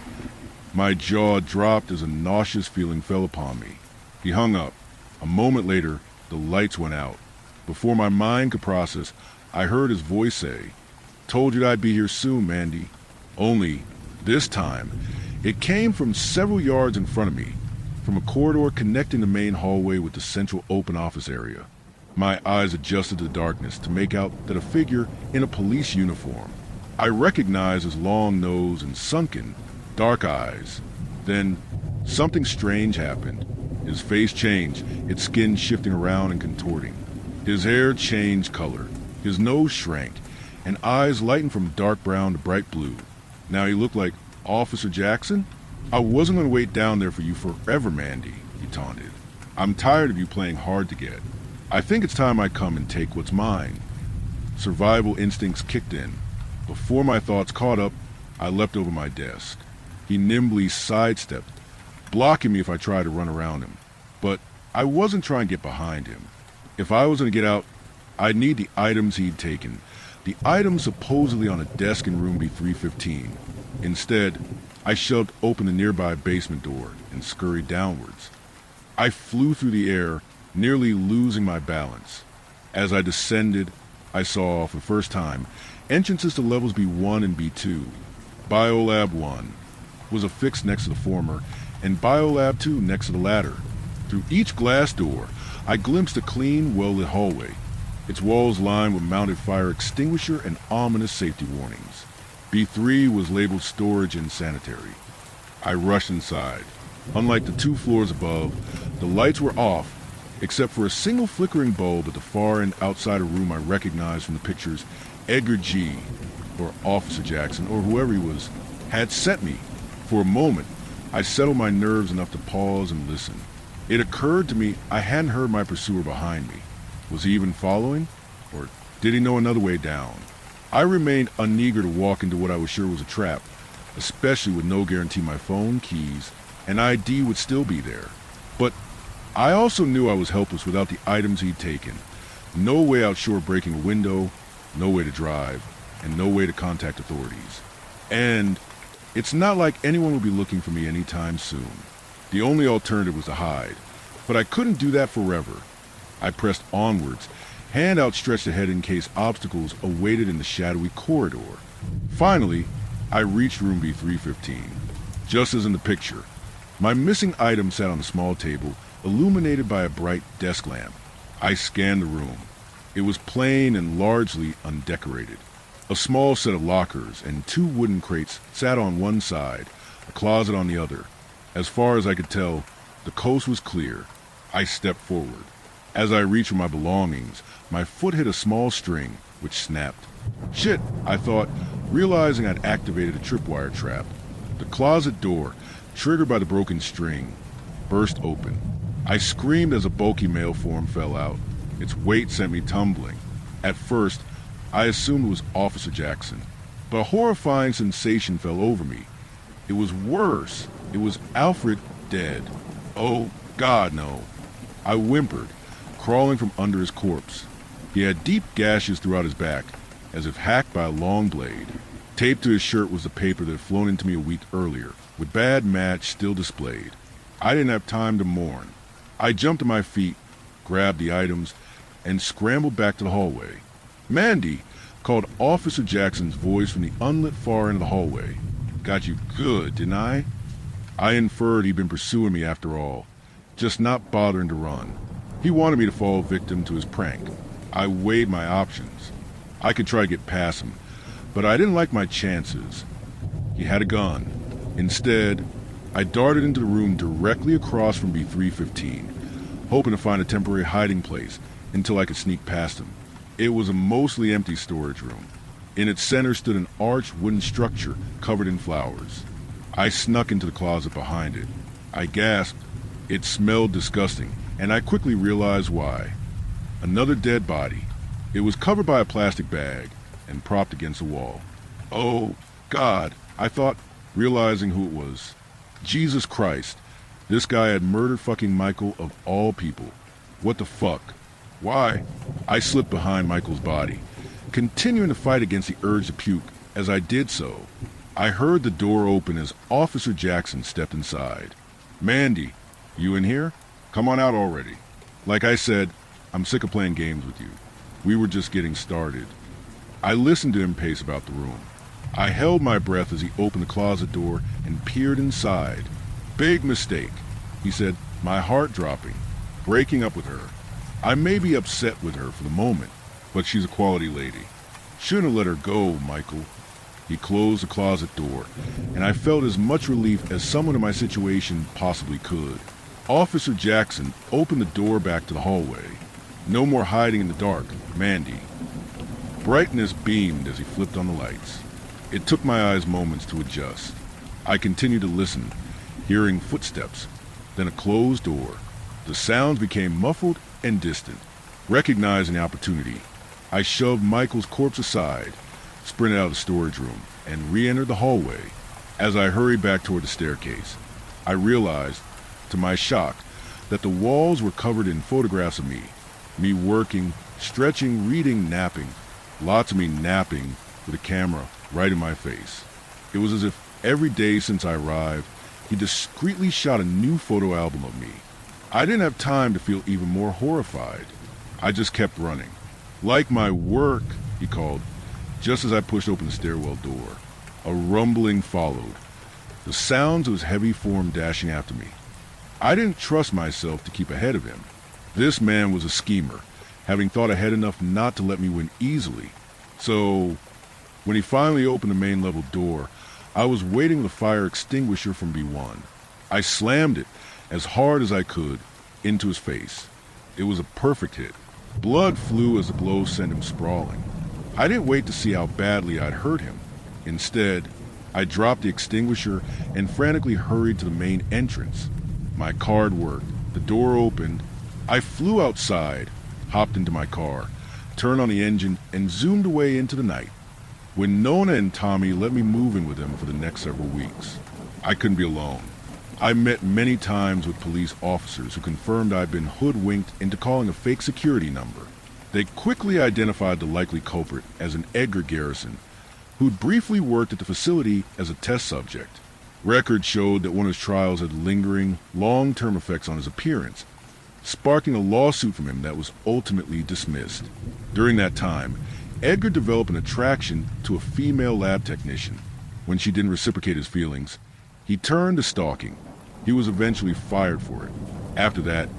My jaw dropped as a nauseous feeling fell upon me. He hung up. A moment later, the lights went out. Before my mind could process, I heard his voice say, Told you I'd be here soon, Mandy. Only, this time, it came from several yards in front of me, from a corridor connecting the main hallway with the central open office area. My eyes adjusted to the darkness to make out that a figure in a police uniform. I recognized his long nose and sunken, dark eyes. Then, something strange happened. His face changed, its skin shifting around and contorting. His hair changed color. His nose shrank, and eyes lightened from dark brown to bright blue. Now he looked like Officer Jackson? I wasn't going to wait down there for you forever, Mandy, he taunted. I'm tired of you playing hard to get. I think it's time I come and take what's mine. Survival instincts kicked in. Before my thoughts caught up, I leapt over my desk. He nimbly sidestepped, blocking me if I tried to run around him. But I wasn't trying to get behind him. If I was going to get out, I'd need the items he'd taken, the items supposedly on a desk in room B315. Instead, I shoved open the nearby basement door and scurried downwards. I flew through the air, nearly losing my balance. As I descended, I saw, for the first time, entrances to levels B1 and B2. Biolab 1 was affixed next to the former, and Biolab 2 next to the latter. Through each glass door, I glimpsed a clean, well-lit hallway, its walls lined with mounted fire extinguisher and ominous safety warnings. B3 was labeled storage and sanitary. I rushed inside. Unlike the 2 floors above, the lights were off, except for a single flickering bulb at the far end outside a room I recognized from the pictures Edgar G, or Officer Jackson, or whoever he was, had sent me. For a moment, I settled my nerves enough to pause and listen. It occurred to me I hadn't heard my pursuer behind me. Was he even following? Or did he know another way down? I remained uneager to walk into what I was sure was a trap, especially with no guarantee my phone, keys, and ID would still be there. But I also knew I was helpless without the items he'd taken. No way out short breaking a window, no way to drive, and no way to contact authorities. And it's not like anyone would be looking for me anytime soon. The only alternative was to hide, but I couldn't do that forever. I pressed onwards, hand outstretched ahead in case obstacles awaited in the shadowy corridor. Finally, I reached room B315. Just as in the picture, my missing item sat on a small table, illuminated by a bright desk lamp. I scanned the room. It was plain and largely undecorated. A small set of lockers and 2 wooden crates sat on one side, a closet on the other. As far as I could tell, the coast was clear. I stepped forward. As I reached for my belongings, my foot hit a small string, which snapped. Shit, I thought, realizing I'd activated a tripwire trap. The closet door, triggered by the broken string, burst open. I screamed as a bulky male form fell out. Its weight sent me tumbling. At first, I assumed it was Officer Jackson, but a horrifying sensation fell over me. It was worse. It was Alfred dead. Oh, God, no. I whimpered, crawling from under his corpse. He had deep gashes throughout his back, as if hacked by a long blade. Taped to his shirt was the paper that had flown into me a week earlier, with bad match still displayed. I didn't have time to mourn. I jumped to my feet, grabbed the items, and scrambled back to the hallway. "Mandy!" called Officer Jackson's voice from the unlit far end of the hallway. "Got you good, didn't I?" I inferred he'd been pursuing me after all, just not bothering to run. He wanted me to fall victim to his prank. I weighed my options. I could try to get past him, but I didn't like my chances. He had a gun. Instead, I darted into the room directly across from B315, hoping to find a temporary hiding place until I could sneak past him. It was a mostly empty storage room. In its center stood an arched wooden structure covered in flowers. I snuck into the closet behind it. I gasped. It smelled disgusting, and I quickly realized why. Another dead body. It was covered by a plastic bag and propped against the wall. Oh, God, I thought, realizing who it was. Jesus Christ, this guy had murdered fucking Michael of all people. What the fuck? Why? I slipped behind Michael's body, continuing to fight against the urge to puke. As I did so, I heard the door open as Officer Jackson stepped inside. "Mandy, you in here? Come on out already." Like I said, I'm sick of playing games with you. We were just getting started. I listened to him pace about the room. I held my breath as he opened the closet door and peered inside. "Big mistake," he said, my heart dropping. "Breaking up with her. I may be upset with her for the moment, but she's a quality lady. Shouldn't have let her go, Michael." He closed the closet door, and I felt as much relief as someone in my situation possibly could. Officer Jackson opened the door back to the hallway. "No more hiding in the dark, Mandy." Brightness beamed as he flipped on the lights. It took my eyes moments to adjust. I continued to listen, hearing footsteps, then a closed door. The sounds became muffled and distant. Recognizing the opportunity, I shoved Michael's corpse aside, sprinted out of the storage room, and re-entered the hallway. As I hurried back toward the staircase, I realized, to my shock, that the walls were covered in photographs of me working, stretching, reading, napping. Lots of me napping with a camera right in my face. It was as if every day since I arrived, he discreetly shot a new photo album of me. I didn't have time to feel even more horrified. I just kept running. "Like my work," he called, just as I pushed open the stairwell door. A rumbling followed, the sounds of his heavy form dashing after me. I didn't trust myself to keep ahead of him. This man was a schemer, having thought ahead enough not to let me win easily. So, when he finally opened the main level door, I was waiting with a fire extinguisher from B1. I slammed it as hard as I could into his face. It was a perfect hit. Blood flew as the blow sent him sprawling. I didn't wait to see how badly I'd hurt him. Instead, I dropped the extinguisher and frantically hurried to the main entrance. My card worked. The door opened. I flew outside, hopped into my car, turned on the engine, and zoomed away into the night. Winona and Tommy let me move in with them for the next several weeks. I couldn't be alone. I met many times with police officers who confirmed I'd been hoodwinked into calling a fake security number. They quickly identified the likely culprit as an Edgar Garrison, who'd briefly worked at the facility as a test subject. Records showed that one of his trials had lingering, long-term effects on his appearance, sparking a lawsuit from him that was ultimately dismissed. During that time, Edgar developed an attraction to a female lab technician. When she didn't reciprocate his feelings, he turned to stalking. He was eventually fired for it. After that,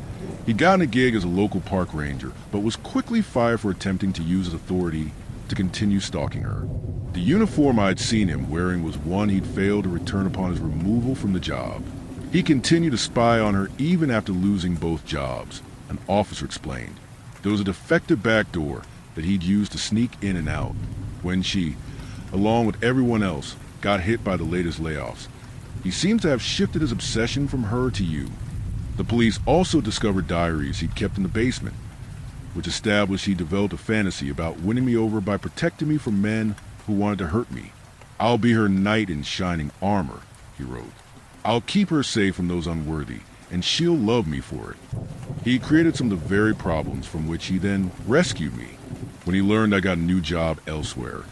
he got a gig as a local park ranger, but was quickly fired for attempting to use his authority to continue stalking her. The uniform I'd seen him wearing was one he'd failed to return upon his removal from the job. He continued to spy on her even after losing both jobs, an officer explained. There was a defective back door that he'd used to sneak in and out. When she, along with everyone else, got hit by the latest layoffs, he seems to have shifted his obsession from her to you. The police also discovered diaries he'd kept in the basement, which established he developed a fantasy about winning me over by protecting me from men who wanted to hurt me. "I'll be her knight in shining armor," he wrote. "I'll keep her safe from those unworthy, and she'll love me for it." He created some of the very problems from which he then rescued me. When he learned I got a new job elsewhere,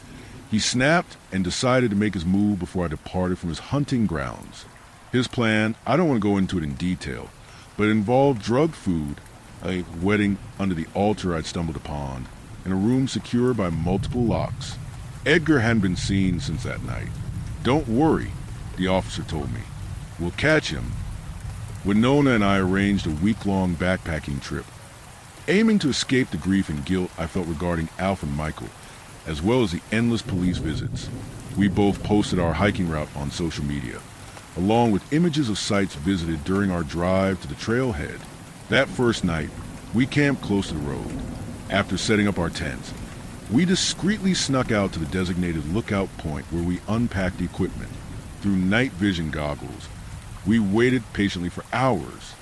he snapped and decided to make his move before I departed from his hunting grounds. His plan, I don't want to go into it in detail, but it involved drugged food, a wedding under the altar I'd stumbled upon, and a room secured by multiple locks. Edgar hadn't been seen since that night. "Don't worry," the officer told me. "We'll catch him." Winona and I arranged a week-long backpacking trip, aiming to escape the grief and guilt I felt regarding Alf and Michael, as well as the endless police visits. We both posted our hiking route on social media, along with images of sites visited during our drive to the trailhead. That first night, we camped close to the road. After setting up our tents, we discreetly snuck out to the designated lookout point where we unpacked the equipment. Through night vision goggles, we waited patiently for hours.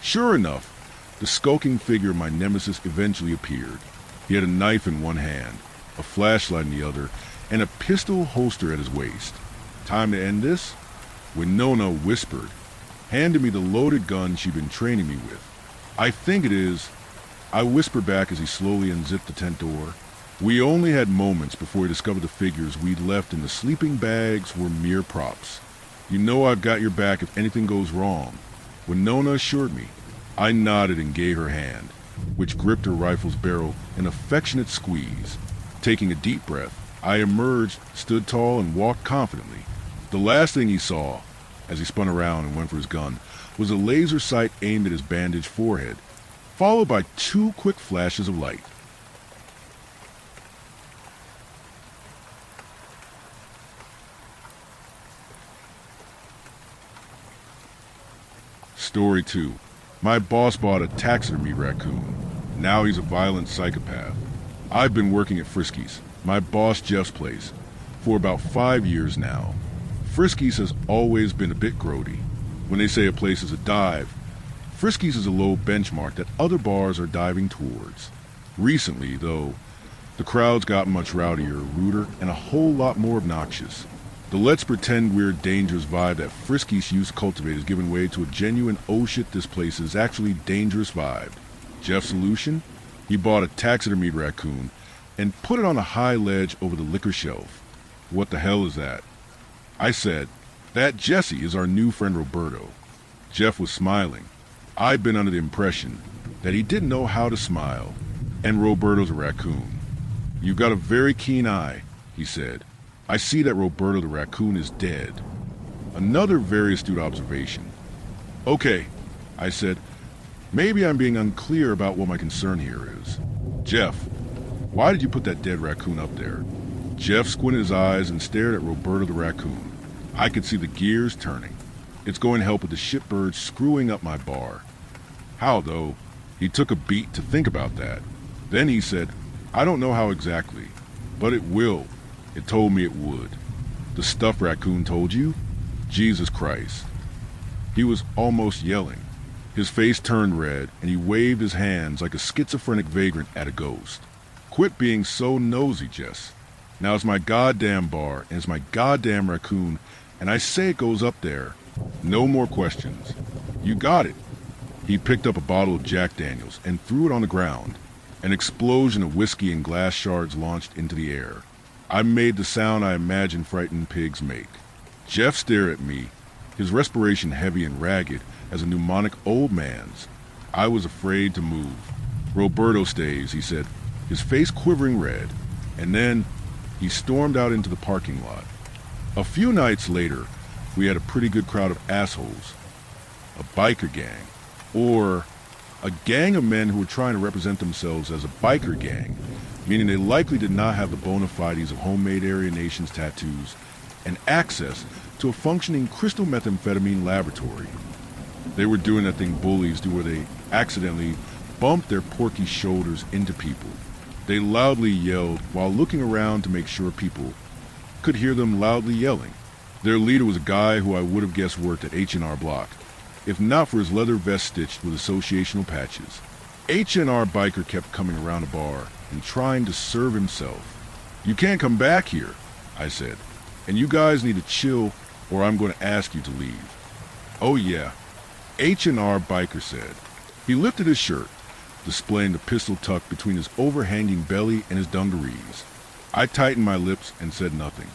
Sure enough, the skulking figure of my nemesis eventually appeared. He had a knife in one hand, a flashlight in the other, and a pistol holster at his waist. "Time to end this?" Winona whispered, handing me the loaded gun she'd been training me with. "I think it is," I whispered back as he slowly unzipped the tent door. We only had moments before we discovered the figures we'd left in the sleeping bags were mere props. "You know I've got your back if anything goes wrong," Winona assured me. I nodded and gave her hand, which gripped her rifle's barrel in an affectionate squeeze. Taking a deep breath, I emerged, stood tall, and walked confidently. The last thing he saw, as he spun around and went for his gun, was a laser sight aimed at his bandaged forehead, followed by 2 quick flashes of light. Story 2. My boss bought a taxidermy raccoon. Now he's a violent psychopath. I've been working at Friskies, my boss Jeff's place, for about 5 years now. Friskies has always been a bit grody. When they say a place is a dive, Friskies is a low benchmark that other bars are diving towards. Recently, though, the crowd's gotten much rowdier, ruder, and a whole lot more obnoxious. The let's pretend we're dangerous vibe that Friskies used to cultivate has given way to a genuine oh shit this place is actually dangerous vibe. Jeff's solution? He bought a taxidermied raccoon and put it on a high ledge over the liquor shelf. "What the hell is that?" I said. "That Jesse is our new friend Roberto." Jeff was smiling. I'd been under the impression that he didn't know how to smile. "And Roberto's a raccoon." "You've got a very keen eye," he said. "I see that Roberto the raccoon is dead." Another very astute observation. "Okay," I said. "Maybe I'm being unclear about what my concern here is. Jeff, why did you put that dead raccoon up there?" Jeff squinted his eyes and stared at Roberto the raccoon. I could see the gears turning. "It's going to help with the shitbirds screwing up my bar." "How, though?" He took a beat to think about that. Then he said, "I don't know how exactly, but it will. It told me it would." "The stuffed raccoon told you?" Jesus Christ. He was almost yelling. His face turned red, and he waved his hands like a schizophrenic vagrant at a ghost. Quit being so nosy, Jess. Now it's my goddamn bar, and it's my goddamn raccoon, and I say it goes up there. No more questions. You got it. He picked up a bottle of Jack Daniels and threw it on the ground. An explosion of whiskey and glass shards launched into the air. I made the sound I imagine frightened pigs make. Jeff stared at me, his respiration heavy and ragged as a pneumonic old man's. I was afraid to move. Roberto stays, he said, his face quivering red, and then he stormed out into the parking lot. A few nights later, we had a pretty good crowd of assholes. A biker gang, or a gang of men who were trying to represent themselves as a biker gang, meaning they likely did not have the bona fides of homemade Aryan Nations tattoos and access to a functioning crystal methamphetamine laboratory. They were doing that thing bullies do where they accidentally bump their porky shoulders into people. They loudly yelled while looking around to make sure people could hear them loudly yelling. Their leader was a guy who I would have guessed worked at H&R Block, if not for his leather vest stitched with associational patches. H&R biker kept coming around the bar and trying to serve himself. "You can't come back here," I said, "and you guys need to chill or I'm going to ask you to leave." "Oh yeah," H&R biker said. He lifted his shirt, displaying the pistol tucked between his overhanging belly and his dungarees. I tightened my lips and said nothing.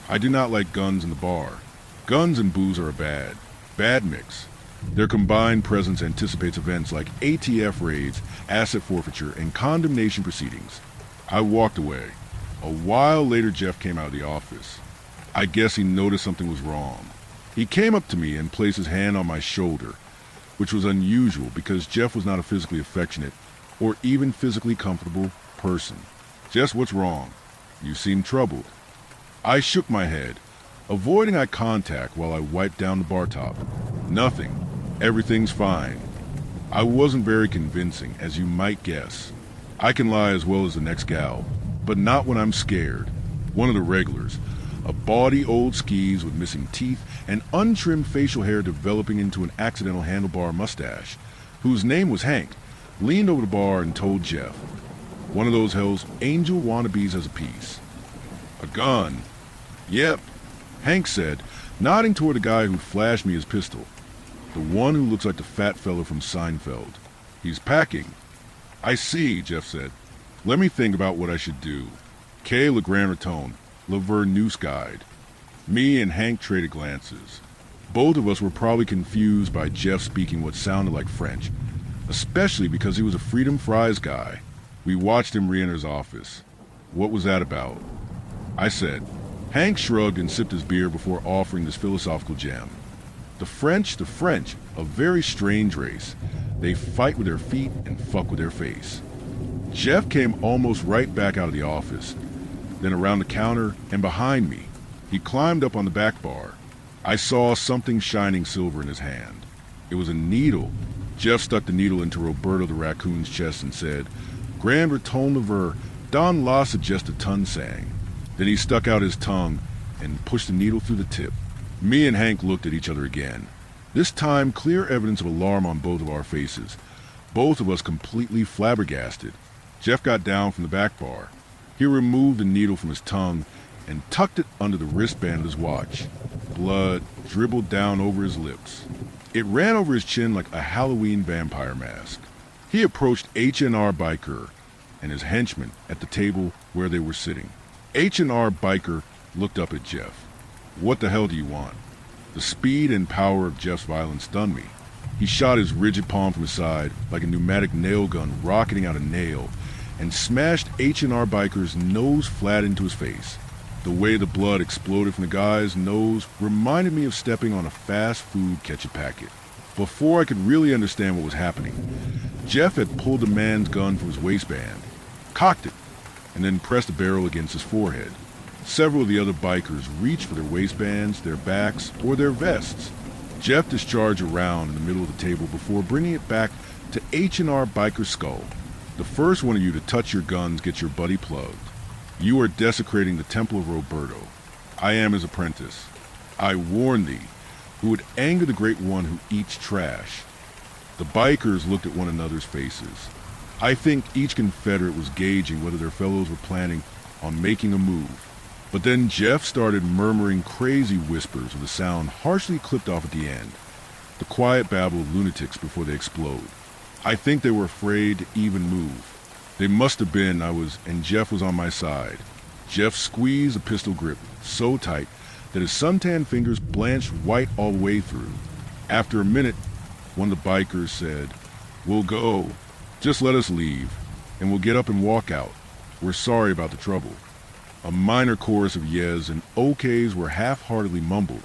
I do not like guns in the bar. Guns and booze are a bad mix. Their combined presence anticipates events like ATF raids, asset forfeiture, and condemnation proceedings. I walked away. A while later, Jeff came out of the office. I guess he noticed something was wrong. He came up to me and placed his hand on my shoulder, which was unusual because Jeff was not a physically affectionate or even physically comfortable person. "Jess, what's wrong? You seem troubled." I shook my head, avoiding eye contact while I wiped down the bar top. "Nothing. Everything's fine." I wasn't very convincing, as you might guess. I can lie as well as the next gal, but not when I'm scared. One of the regulars, a bawdy old skis with missing teeth and untrimmed facial hair developing into an accidental handlebar mustache, whose name was Hank, leaned over the bar and told Jeff. One of those Hell's Angel wannabes has a piece. "A gun?" "Yep," Hank said, nodding toward the guy who flashed me his pistol. "The one who looks like the fat fellow from Seinfeld. He's packing." "I see," Jeff said. "Let me think about what I should do." Kay Le Grand Raton, Le Ver Noose Guide. Me and Hank traded glances. Both of us were probably confused by Jeff speaking what sounded like French, especially because he was a Freedom Fries guy. We watched him re-enter his office. What was that about? I said. Hank shrugged and sipped his beer before offering this philosophical gem. The French, a very strange race. They fight with their feet and fuck with their face. Jeff came almost right back out of the office, then around the counter and behind me. He climbed up on the back bar. I saw something shining silver in his hand. It was a needle. Jeff stuck the needle into Roberto the raccoon's chest and said, "Grand Raton Lever, Don La suggest a ton sang." Then he stuck out his tongue and pushed the needle through the tip. Me and Hank looked at each other again. This time, clear evidence of alarm on both of our faces. Both of us completely flabbergasted. Jeff got down from the back bar. He removed the needle from his tongue and tucked it under the wristband of his watch. Blood dribbled down over his lips. It ran over his chin like a Halloween vampire mask. He approached H&R Biker and his henchman at the table where they were sitting. H&R Biker looked up at Jeff. "What the hell do you want?" The speed and power of Jeff's violence stunned me. He shot his rigid palm from his side like a pneumatic nail gun rocketing out a nail and smashed H&R Biker's nose flat into his face. The way the blood exploded from the guy's nose reminded me of stepping on a fast food ketchup packet. Before I could really understand what was happening, Jeff had pulled the man's gun from his waistband, cocked it, and then pressed the barrel against his forehead. Several of the other bikers reached for their waistbands, their backs, or their vests. Jeff discharged a round in the middle of the table before bringing it back to H&R Biker's skull. "The first one of you to touch your guns gets your buddy plugged. You are desecrating the temple of Roberto. I am his apprentice. I warn thee, who would anger the great one who eats trash." The bikers looked at one another's faces. I think each Confederate was gauging whether their fellows were planning on making a move. But then Jeff started murmuring crazy whispers with a sound harshly clipped off at the end. The quiet babble of lunatics before they explode. I think they were afraid to even move. They must have been, and Jeff was on my side. Jeff squeezed the pistol grip so tight that his suntanned fingers blanched white all the way through. After a minute, one of the bikers said, "We'll go. Just let us leave, and we'll get up and walk out. We're sorry about the trouble." A minor chorus of yes and okays were half-heartedly mumbled,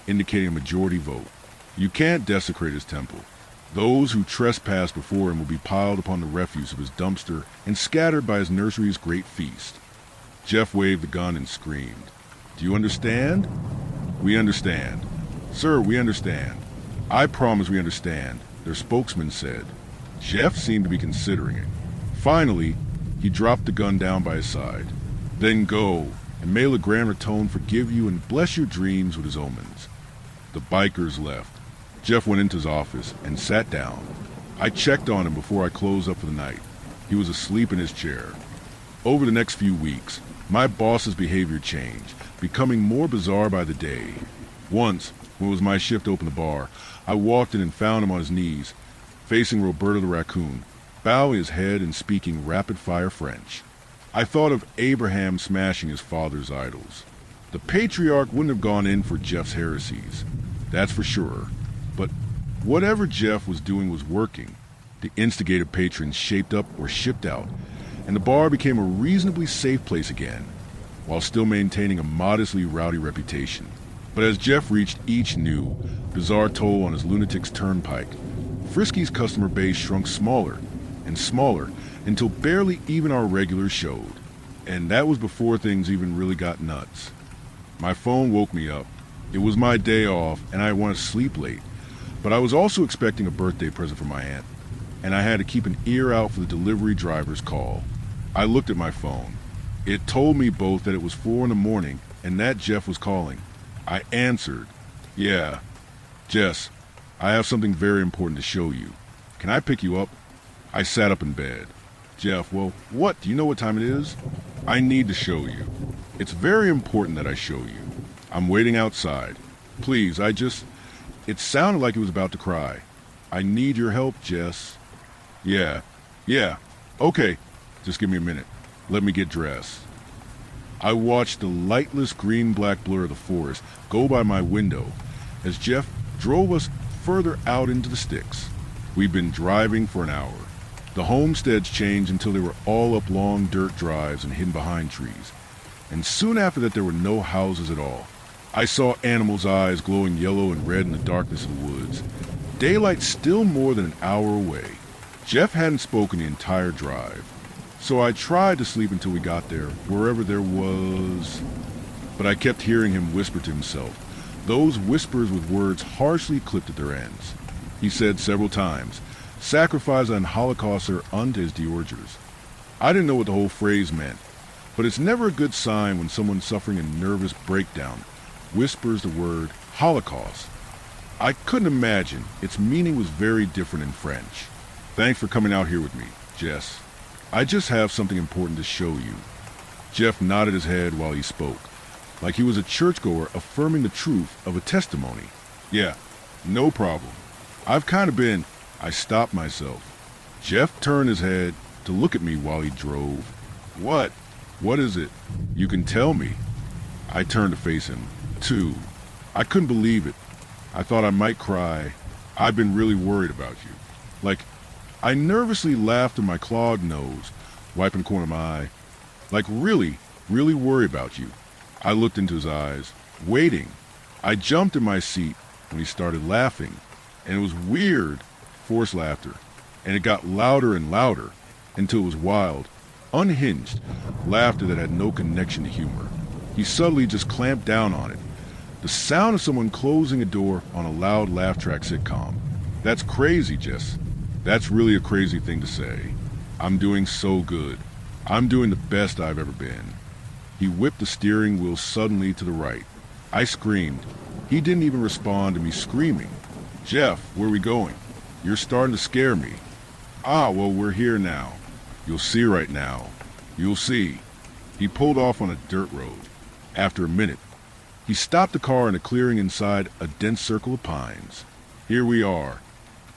indicating a majority vote. You can't desecrate his temple. Those who trespass before him will be piled upon the refuse of his dumpster and scattered by his nursery's great feast. Jeff waved the gun and screamed, "Do you understand?" "We understand. Sir, we understand. I promise we understand," their spokesman said. Jeff seemed to be considering it. Finally, he dropped the gun down by his side. "Then go, and may Legrand Raton forgive you and bless your dreams with his omens." The bikers left. Jeff went into his office and sat down. I checked on him before I closed up for the night. He was asleep in his chair. Over the next few weeks, my boss's behavior changed, becoming more bizarre by the day. Once, when it was my shift to open the bar, I walked in and found him on his knees, facing Roberto the raccoon, bowing his head and speaking rapid-fire French. I thought of Abraham smashing his father's idols. The patriarch wouldn't have gone in for Jeff's heresies, that's for sure. But whatever Jeff was doing was working. The instigated patrons shaped up or shipped out, and the bar became a reasonably safe place again, while still maintaining a modestly rowdy reputation. But as Jeff reached each new, bizarre toll on his lunatic's turnpike, Frisky's customer base shrunk smaller and smaller until barely even our regulars showed. And that was before things even really got nuts. My phone woke me up. It was my day off and I wanted to sleep late, but I was also expecting a birthday present from my aunt, and I had to keep an ear out for the delivery driver's call. I looked at my phone. It told me both that it was 4 in the morning and that Jeff was calling. I answered. "Yeah. Jess, I have something very important to show you. Can I pick you up?" I sat up in bed. "Jeff, well, what? Do you know what time it is?" "I need to show you. It's very important that I show you. I'm waiting outside. Please, It sounded like he was about to cry. "I need your help, Jess." Yeah, okay. Just give me a minute. Let me get dressed." I watched the lightless green-black blur of the forest go by my window as Jeff drove us further out into the sticks. We'd been driving for an hour. The homesteads changed until they were all up long dirt drives and hidden behind trees. And soon after that there were no houses at all. I saw animals' eyes glowing yellow and red in the darkness of the woods. Daylight still more than an hour away. Jeff hadn't spoken the entire drive. So I tried to sleep until we got there, wherever there was. But I kept hearing him whisper to himself, those whispers with words harshly clipped at their ends. He said several times, "Sacrifice an holocauster unto his deorgers." I didn't know what the whole phrase meant, but it's never a good sign when someone suffering a nervous breakdown whispers the word Holocaust. I couldn't imagine. Its meaning was very different in French. "Thanks for coming out here with me, Jess. I just have something important to show you." Jeff nodded his head while he spoke, like he was a churchgoer affirming the truth of a testimony. "Yeah, no problem. I've kind of been..." I stopped myself. Jeff turned his head to look at me while he drove. "What? What is it? You can tell me." I turned to face him, too. I couldn't believe it. I thought I might cry. "I've been really worried about you." I nervously laughed in my clogged nose, wiping the corner of my eye. Really, really worried about you." I looked into his eyes, waiting. I jumped in my seat when he started laughing, and it was weird, forced laughter, and it got louder and louder until it was wild, unhinged laughter that had no connection to humor. He subtly just clamped down on it. The sound of someone closing a door on a loud laugh track sitcom. "That's crazy, Jess. That's really a crazy thing to say. I'm doing so good. I'm doing the best I've ever been." He whipped the steering wheel suddenly to the right. I screamed. He didn't even respond to me screaming. "Jeff, where are we going? You're starting to scare me." Ah, well, we're here now. You'll see right now. You'll see. He pulled off on a dirt road. After a minute, he stopped the car in a clearing inside a dense circle of pines. Here we are.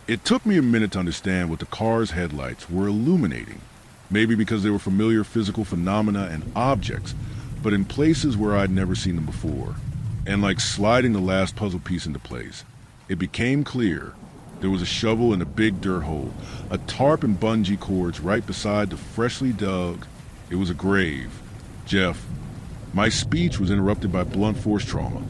It took me a minute to understand what the car's headlights were illuminating. Maybe because they were familiar physical phenomena and objects, but in places where I'd never seen them before. And like sliding the last puzzle piece into place, it became clear. There was a shovel in a big dirt hole, a tarp and bungee cords right beside the freshly dug. It was a grave. Jeff. My speech was interrupted by blunt force trauma.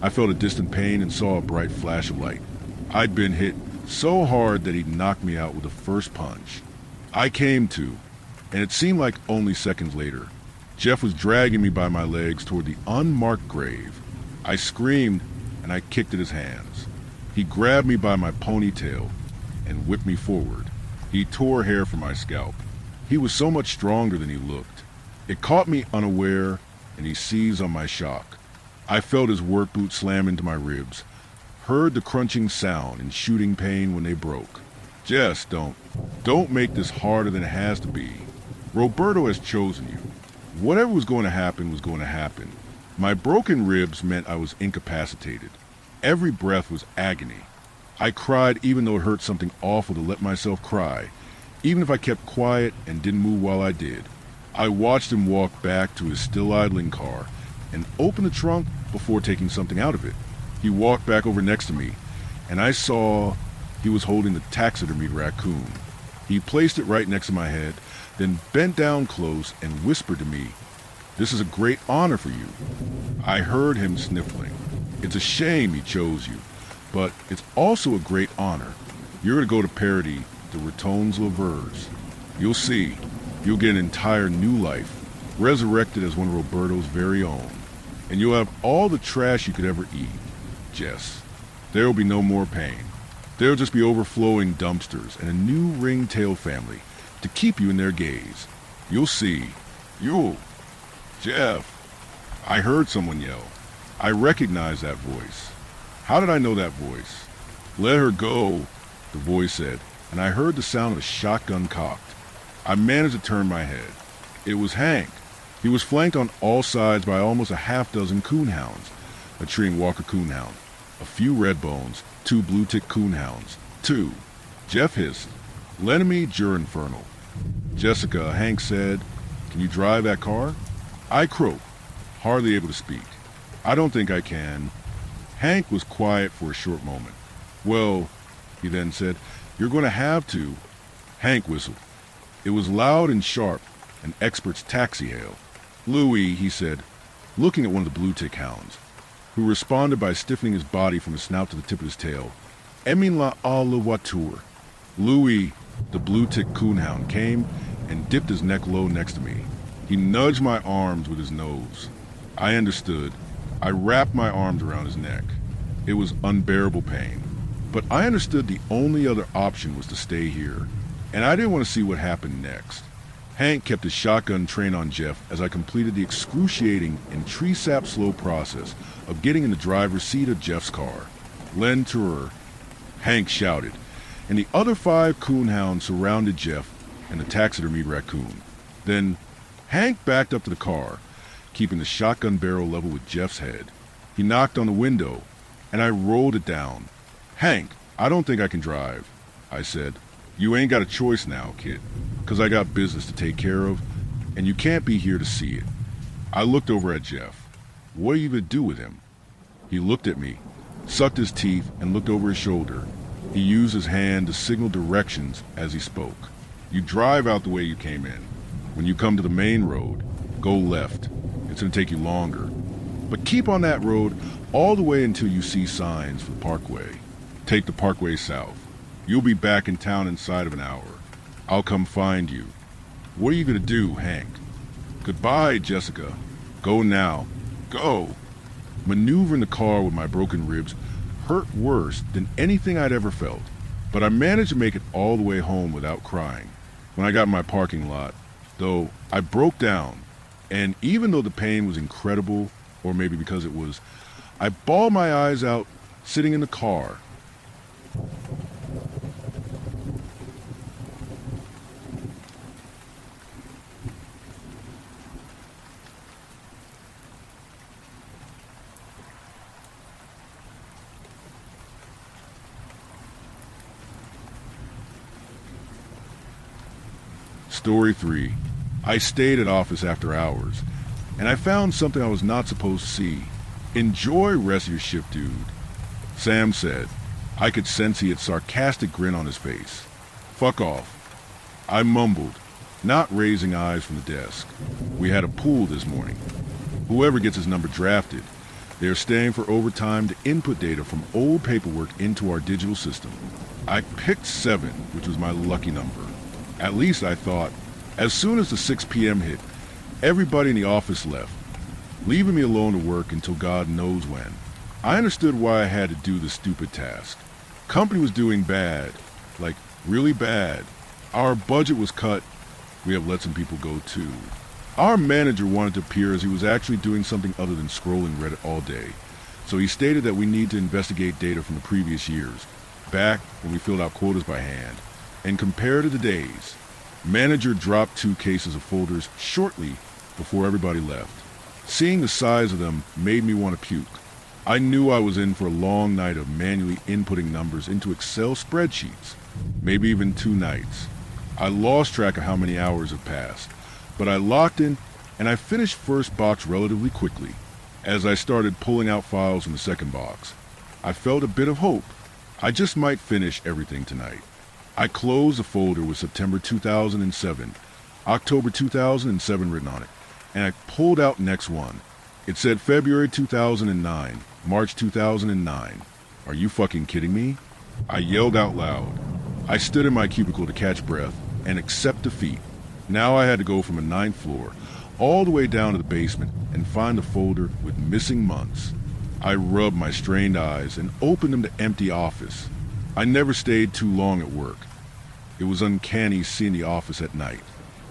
I felt a distant pain and saw a bright flash of light. I'd been hit so hard that he'd knocked me out with the first punch. I came to, and it seemed like only seconds later. Jeff was dragging me by my legs toward the unmarked grave. I screamed, and I kicked at his hands. He grabbed me by my ponytail and whipped me forward. He tore hair from my scalp. He was so much stronger than he looked. It caught me unaware, and he seized on my shock. I felt his work boot slam into my ribs, heard the crunching sound and shooting pain when they broke. Jess, don't make this harder than it has to be. Roberto has chosen you. Whatever was going to happen was going to happen. My broken ribs meant I was incapacitated. Every breath was agony. I cried even though it hurt something awful to let myself cry, even if I kept quiet and didn't move while I did. I watched him walk back to his still idling car and open the trunk before taking something out of it. He walked back over next to me, and I saw he was holding the taxidermied raccoon. He placed it right next to my head, then bent down close and whispered to me, "This is a great honor for you." I heard him sniffling. "It's a shame he chose you, but it's also a great honor. You're going to go to parody the Ratones Lavers. You'll see. You'll get an entire new life, resurrected as one of Roberto's very own. And you'll have all the trash you could ever eat. Jess, there will be no more pain. There'll just be overflowing dumpsters and a new ringtail family to keep you in their gaze. You'll see. You'll... Jeff." I heard someone yell. I recognized that voice. How did I know that voice? "Let her go," the voice said, and I heard the sound of a shotgun cocked. I managed to turn my head. It was Hank. He was flanked on all sides by almost a half-dozen coonhounds, a treeing Walker coonhound, a few red bones, 2 blue-tick coonhounds, 2. Jeff hissed, "L'ennemi jure infernal." "Jessica," Hank said, "can you drive that car?" I croaked, hardly able to speak. "I don't think I can." Hank was quiet for a short moment. "Well," he then said, "you're going to have to." Hank whistled. It was loud and sharp, an expert's taxi hail. "Louis," he said, looking at one of the blue-tick hounds, who responded by stiffening his body from his snout to the tip of his tail. "Emin la la voiture." Louis, the blue-tick coonhound, came and dipped his neck low next to me. He nudged my arms with his nose. I understood. I wrapped my arms around his neck. It was unbearable pain. But I understood the only other option was to stay here, and I didn't want to see what happened next. Hank kept his shotgun trained on Jeff as I completed the excruciating and tree-sap slow process of getting in the driver's seat of Jeff's car. "Len Turer," Hank shouted, and the other 5 coonhounds surrounded Jeff and the taxidermied raccoon. Then Hank backed up to the car, keeping the shotgun barrel level with Jeff's head. He knocked on the window, and I rolled it down. "Hank, I don't think I can drive," I said. "You ain't got a choice now, kid, 'cause I got business to take care of, and you can't be here to see it." I looked over at Jeff. "What are you going to do with him?" He looked at me, sucked his teeth, and looked over his shoulder. He used his hand to signal directions as he spoke. "You drive out the way you came in. When you come to the main road, go left. It's going to take you longer. But keep on that road all the way until you see signs for the parkway. Take the parkway south. You'll be back in town inside of an hour. I'll come find you. What are you going to do, Hank?" "Goodbye, Jessica. Go now. Go." Maneuvering the car with my broken ribs hurt worse than anything I'd ever felt, but I managed to make it all the way home without crying. When I got in my parking lot, though, I broke down, and even though the pain was incredible, or maybe because it was, I bawled my eyes out sitting in the car. Story 3. I stayed at office after hours, and I found something I was not supposed to see. Enjoy rest of your shift, dude. Sam said. I could sense he had sarcastic grin on his face. Fuck off. I mumbled, not raising eyes from the desk. We had a pool this morning. Whoever gets his number drafted, they are staying for overtime to input data from old paperwork into our digital system. I picked 7, which was my lucky number. At least I thought. As soon as the 6 p.m. hit, everybody in the office left, leaving me alone to work until God knows when. I understood why I had to do the stupid task. Company was doing bad, like really bad. Our budget was cut. We have let some people go too. Our manager wanted to appear as he was actually doing something other than scrolling Reddit all day. So he stated that we need to investigate data from the previous years, back when we filled out quotas by hand, and compare to today's. Manager dropped 2 cases of folders shortly before everybody left. Seeing the size of them made me want to puke. I knew I was in for a long night of manually inputting numbers into Excel spreadsheets, maybe even 2 nights. I lost track of how many hours had passed, but I locked in and I finished first box relatively quickly. As I started pulling out files from the second box, I felt a bit of hope. I just might finish everything tonight. I closed the folder with September 2007, October 2007 written on it, and I pulled out next one. It said February 2009, March 2009. Are you fucking kidding me? I yelled out loud. I stood in my cubicle to catch breath and accept defeat. Now I had to go from a 9th floor all the way down to the basement and find a folder with missing months. I rubbed my strained eyes and opened them to empty office. I never stayed too long at work. It was uncanny seeing the office at night.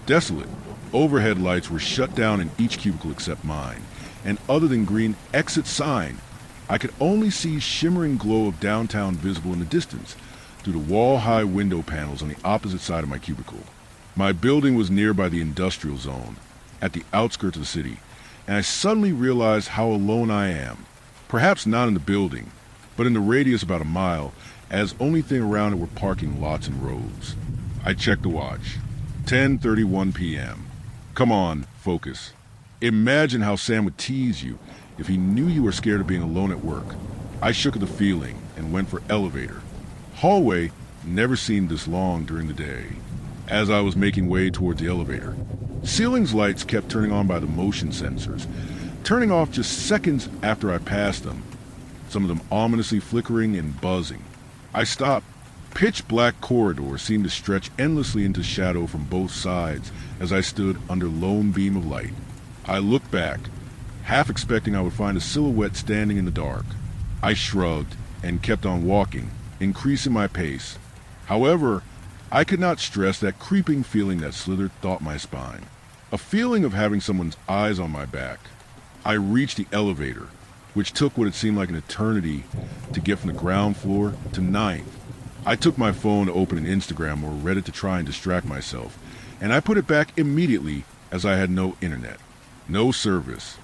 Desolate. Overhead lights were shut down in each cubicle except mine, and other than green exit sign, I could only see shimmering glow of downtown visible in the distance through the wall-high window panels on the opposite side of my cubicle. My building was nearby the industrial zone, at the outskirts of the city, and I suddenly realized how alone I am. Perhaps not in the building, but in the radius about a mile, as only thing around it were parking lots and roads. I checked the watch. 10:31 p.m. Come on, focus. Imagine how Sam would tease you if he knew you were scared of being alone at work. I shook at the feeling and went for elevator. Hallway never seemed this long during the day. As I was making way towards the elevator, ceiling's lights kept turning on by the motion sensors, turning off just seconds after I passed them, some of them ominously flickering and buzzing. I stopped. Pitch black corridors seemed to stretch endlessly into shadow from both sides as I stood under lone beam of light. I looked back, half expecting I would find a silhouette standing in the dark. I shrugged and kept on walking, increasing my pace. However, I could not stress that creeping feeling that slithered through my spine, a feeling of having someone's eyes on my back. I reached the elevator, which took what it seemed like an eternity to get from the ground floor to 9th. I took my phone to open an Instagram or Reddit to try and distract myself, and I put it back immediately as I had no internet, no service.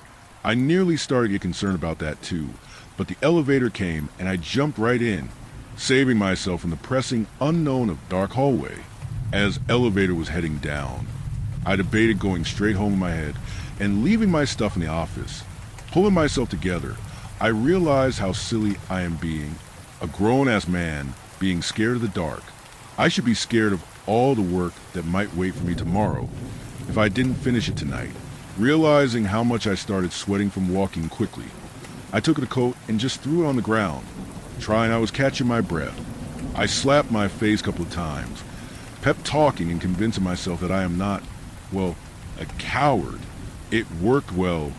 I nearly started to get concerned about that too, but the elevator came and I jumped right in, saving myself from the pressing unknown of dark hallway. As elevator was heading down, I debated going straight home in my head and leaving my stuff in the office. Pulling myself together, I realized how silly I am being. A grown-ass man being scared of the dark. I should be scared of all the work that might wait for me tomorrow if I didn't finish it tonight. Realizing how much I started sweating from walking quickly, I took the coat and just threw it on the ground, trying I was catching my breath. I slapped my face a couple of times, pep-talking and convincing myself that I am not, well, a coward. It worked well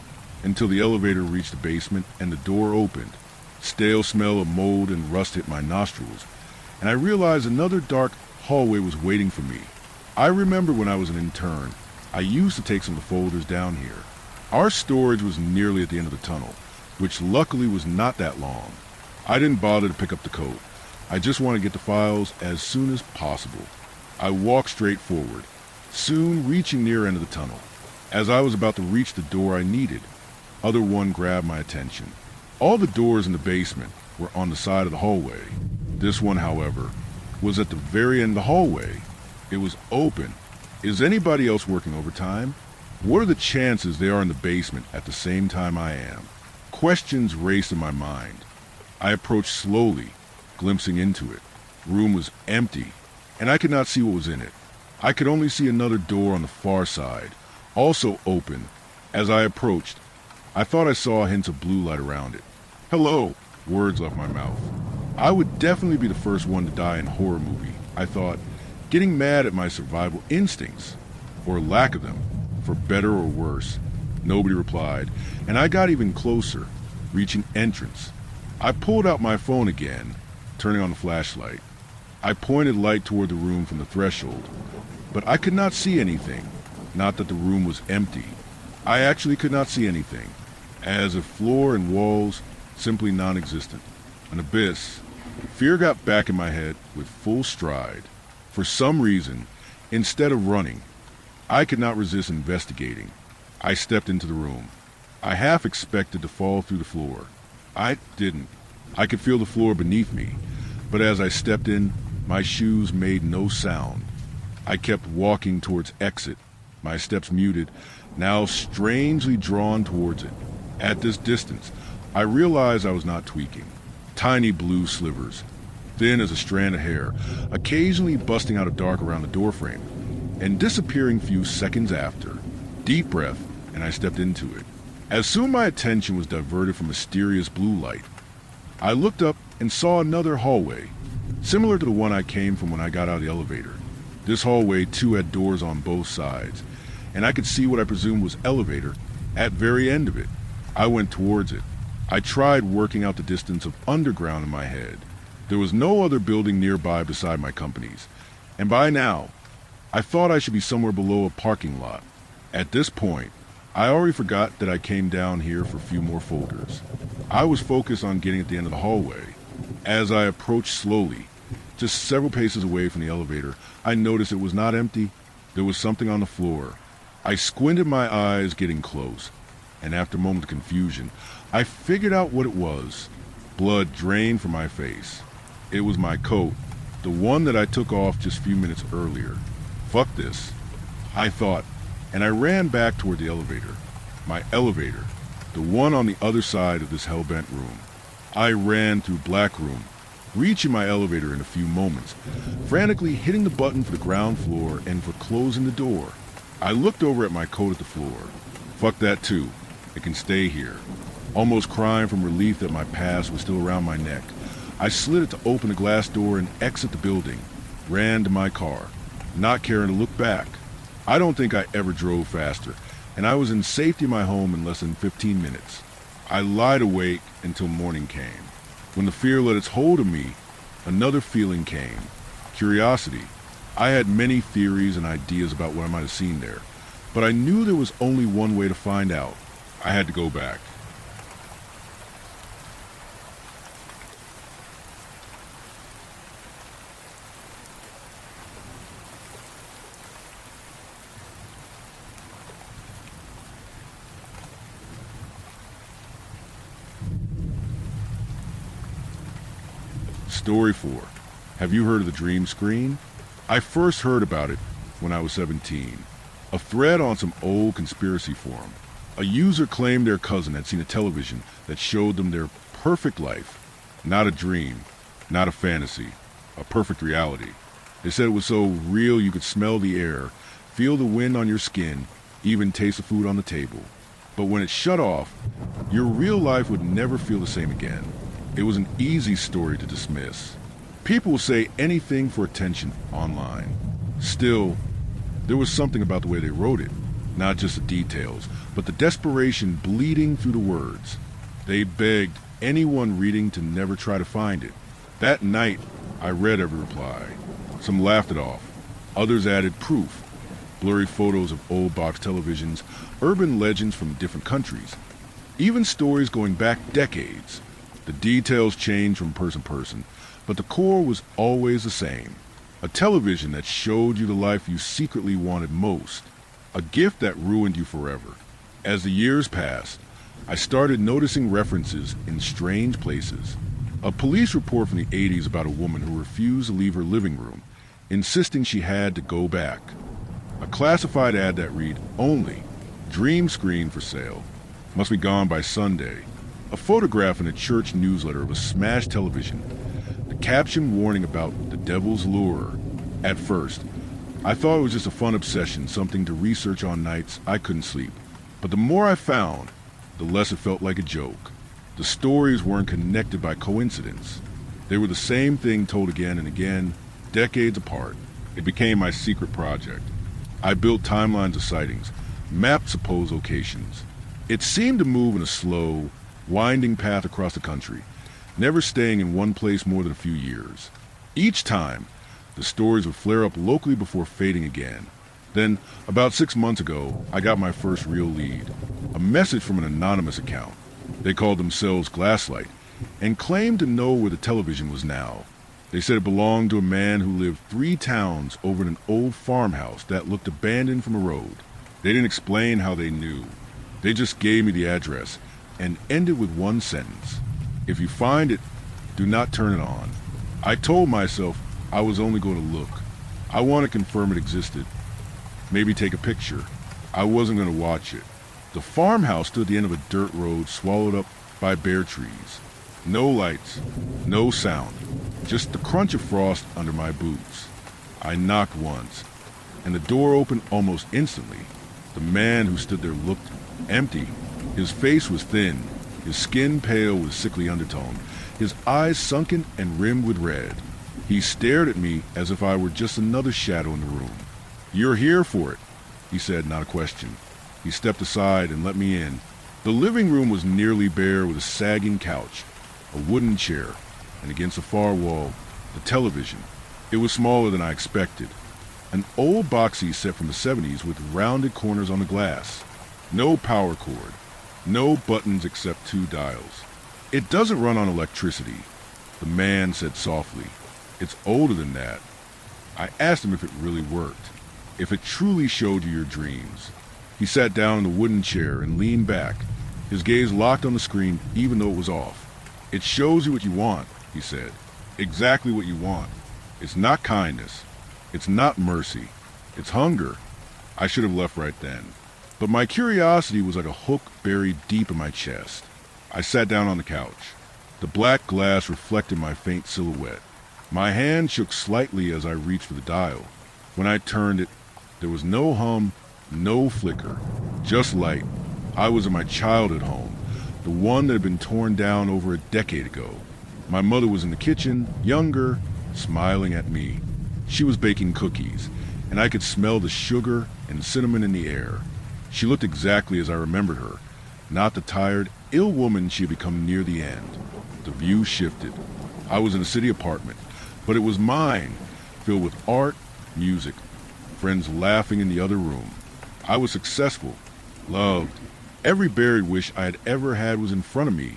until the elevator reached the basement and the door opened. Stale smell of mold and rust hit my nostrils, and I realized another dark hallway was waiting for me. I remember when I was an intern, I used to take some of the folders down here. Our storage was nearly at the end of the tunnel, which luckily was not that long. I didn't bother to pick up the coat. I just wanted to get the files as soon as possible. I walked straight forward, soon reaching near end of the tunnel. As I was about to reach the door I needed, other one grabbed my attention. All the doors in the basement were on the side of the hallway. This one, however, was at the very end of the hallway. It was open, Is anybody else working overtime? What are the chances they are in the basement at the same time I am? Questions raced in my mind. I approached slowly, glimpsing into it. The room was empty, and I could not see what was in it. I could only see another door on the far side, also open. As I approached, I thought I saw hints of blue light around it. Hello, words left my mouth. I would definitely be the first one to die in a horror movie, I thought, getting mad at my survival instincts, or lack of them, for better or worse. Nobody replied, and I got even closer, reaching entrance. I pulled out my phone again, turning on the flashlight. I pointed light toward the room from the threshold, but I could not see anything. Not that the room was empty. I actually could not see anything, as if floor and walls simply non-existent. An abyss. Fear got back in my head with full stride. For some reason, instead of running, I could not resist investigating. I stepped into the room. I half expected to fall through the floor. I didn't. I could feel the floor beneath me, but as I stepped in, my shoes made no sound. I kept walking towards exit, my steps muted, now strangely drawn towards it. At this distance, I realized I was not tweaking. Tiny blue slivers, thin as a strand of hair, occasionally busting out of dark around the doorframe, and disappearing few seconds after. Deep breath, and I stepped into it. As soon my attention was diverted from mysterious blue light, I looked up and saw another hallway, similar to the one I came from when I got out of the elevator. This hallway too had doors on both sides, and I could see what I presumed was elevator at very end of it. I went towards it. I tried working out the distance of underground in my head. There was no other building nearby beside my company's, and by now, I thought I should be somewhere below a parking lot. At this point, I already forgot that I came down here for a few more folders. I was focused on getting at the end of the hallway. As I approached slowly, just several paces away from the elevator, I noticed it was not empty. There was something on the floor. I squinted my eyes, getting close, and after a moment of confusion, I figured out what it was. Blood drained from my face. It was my coat, the one that I took off just a few minutes earlier. Fuck this, I thought, and I ran back toward the elevator. My elevator, the one on the other side of this hell-bent room. I ran through Black Room, reaching my elevator in a few moments, frantically hitting the button for the ground floor and for closing the door. I looked over at my coat at the floor. Fuck that too. It can stay here. Almost crying from relief that my past was still around my neck, I slid it to open the glass door and exit the building. Ran to my car, not caring to look back. I don't think I ever drove faster, and I was in safety in my home in less than 15 minutes. I lied awake until morning came. When the fear let its hold of me, another feeling came. Curiosity. I had many theories and ideas about what I might have seen there, but I knew there was only one way to find out. I had to go back. Story 4. Have you heard of the dream screen? I first heard about it when I was 17. A thread on some old conspiracy forum. A user claimed their cousin had seen a television that showed them their perfect life. Not a dream, not a fantasy, a perfect reality. They said it was so real you could smell the air, feel the wind on your skin, even taste the food on the table. But when it shut off, your real life would never feel the same again. It was an easy story to dismiss. People will say anything for attention online. Still, there was something about the way they wrote it. Not just the details, but the desperation bleeding through the words. They begged anyone reading to never try to find it. That night, I read every reply. Some laughed it off. Others added proof. Blurry photos of old box televisions, urban legends from different countries. Even stories going back decades. The details changed from person to person, but the core was always the same. A television that showed you the life you secretly wanted most. A gift that ruined you forever. As the years passed, I started noticing references in strange places. A police report from the 80s about a woman who refused to leave her living room, insisting she had to go back. A classified ad that read, "Only, dream screen for sale. Must be gone by Sunday." A photograph in a church newsletter of a smashed television. The caption warning about the devil's lure. At first, I thought it was just a fun obsession, something to research on nights I couldn't sleep. But the more I found, the less it felt like a joke. The stories weren't connected by coincidence. They were the same thing told again and again, decades apart. It became my secret project. I built timelines of sightings, mapped supposed locations. It seemed to move in a slow, winding path across the country, never staying in one place more than a few years. Each time, the stories would flare up locally before fading again. Then, about 6 months ago, I got my first real lead. A message from an anonymous account. They called themselves Glasslight and claimed to know where the television was now. They said it belonged to a man who lived 3 towns over in an old farmhouse that looked abandoned from a road. They didn't explain how they knew. They just gave me the address and ended with one sentence. "If you find it, do not turn it on." I told myself I was only going to look. I want to confirm it existed. Maybe take a picture. I wasn't going to watch it. The farmhouse stood at the end of a dirt road swallowed up by bare trees. No lights, no sound, just the crunch of frost under my boots. I knocked once, and the door opened almost instantly. The man who stood there looked empty. His face was thin, his skin pale with sickly undertone, his eyes sunken and rimmed with red. He stared at me as if I were just another shadow in the room. "You're here for it," he said, not a question. He stepped aside and let me in. The living room was nearly bare with a sagging couch, a wooden chair, and against the far wall, the television. It was smaller than I expected. An old boxy set from the 70s with rounded corners on the glass. No power cord. No buttons except 2 dials. "It doesn't run on electricity," the man said softly. "It's older than that." I asked him if it really worked, if it truly showed you your dreams. He sat down in the wooden chair and leaned back, his gaze locked on the screen even though it was off. "It shows you what you want," he said. "Exactly what you want. It's not kindness. It's not mercy. It's hunger." I should have left right then. But my curiosity was like a hook buried deep in my chest. I sat down on the couch. The black glass reflected my faint silhouette. My hand shook slightly as I reached for the dial. When I turned it, there was no hum, no flicker, just light. I was in my childhood home, the one that had been torn down over a decade ago. My mother was in the kitchen, younger, smiling at me. She was baking cookies, and I could smell the sugar and cinnamon in the air. She looked exactly as I remembered her, not the tired, ill woman she had become near the end. The view shifted. I was in a city apartment, but it was mine, filled with art, music, friends laughing in the other room. I was successful, loved. Every buried wish I had ever had was in front of me,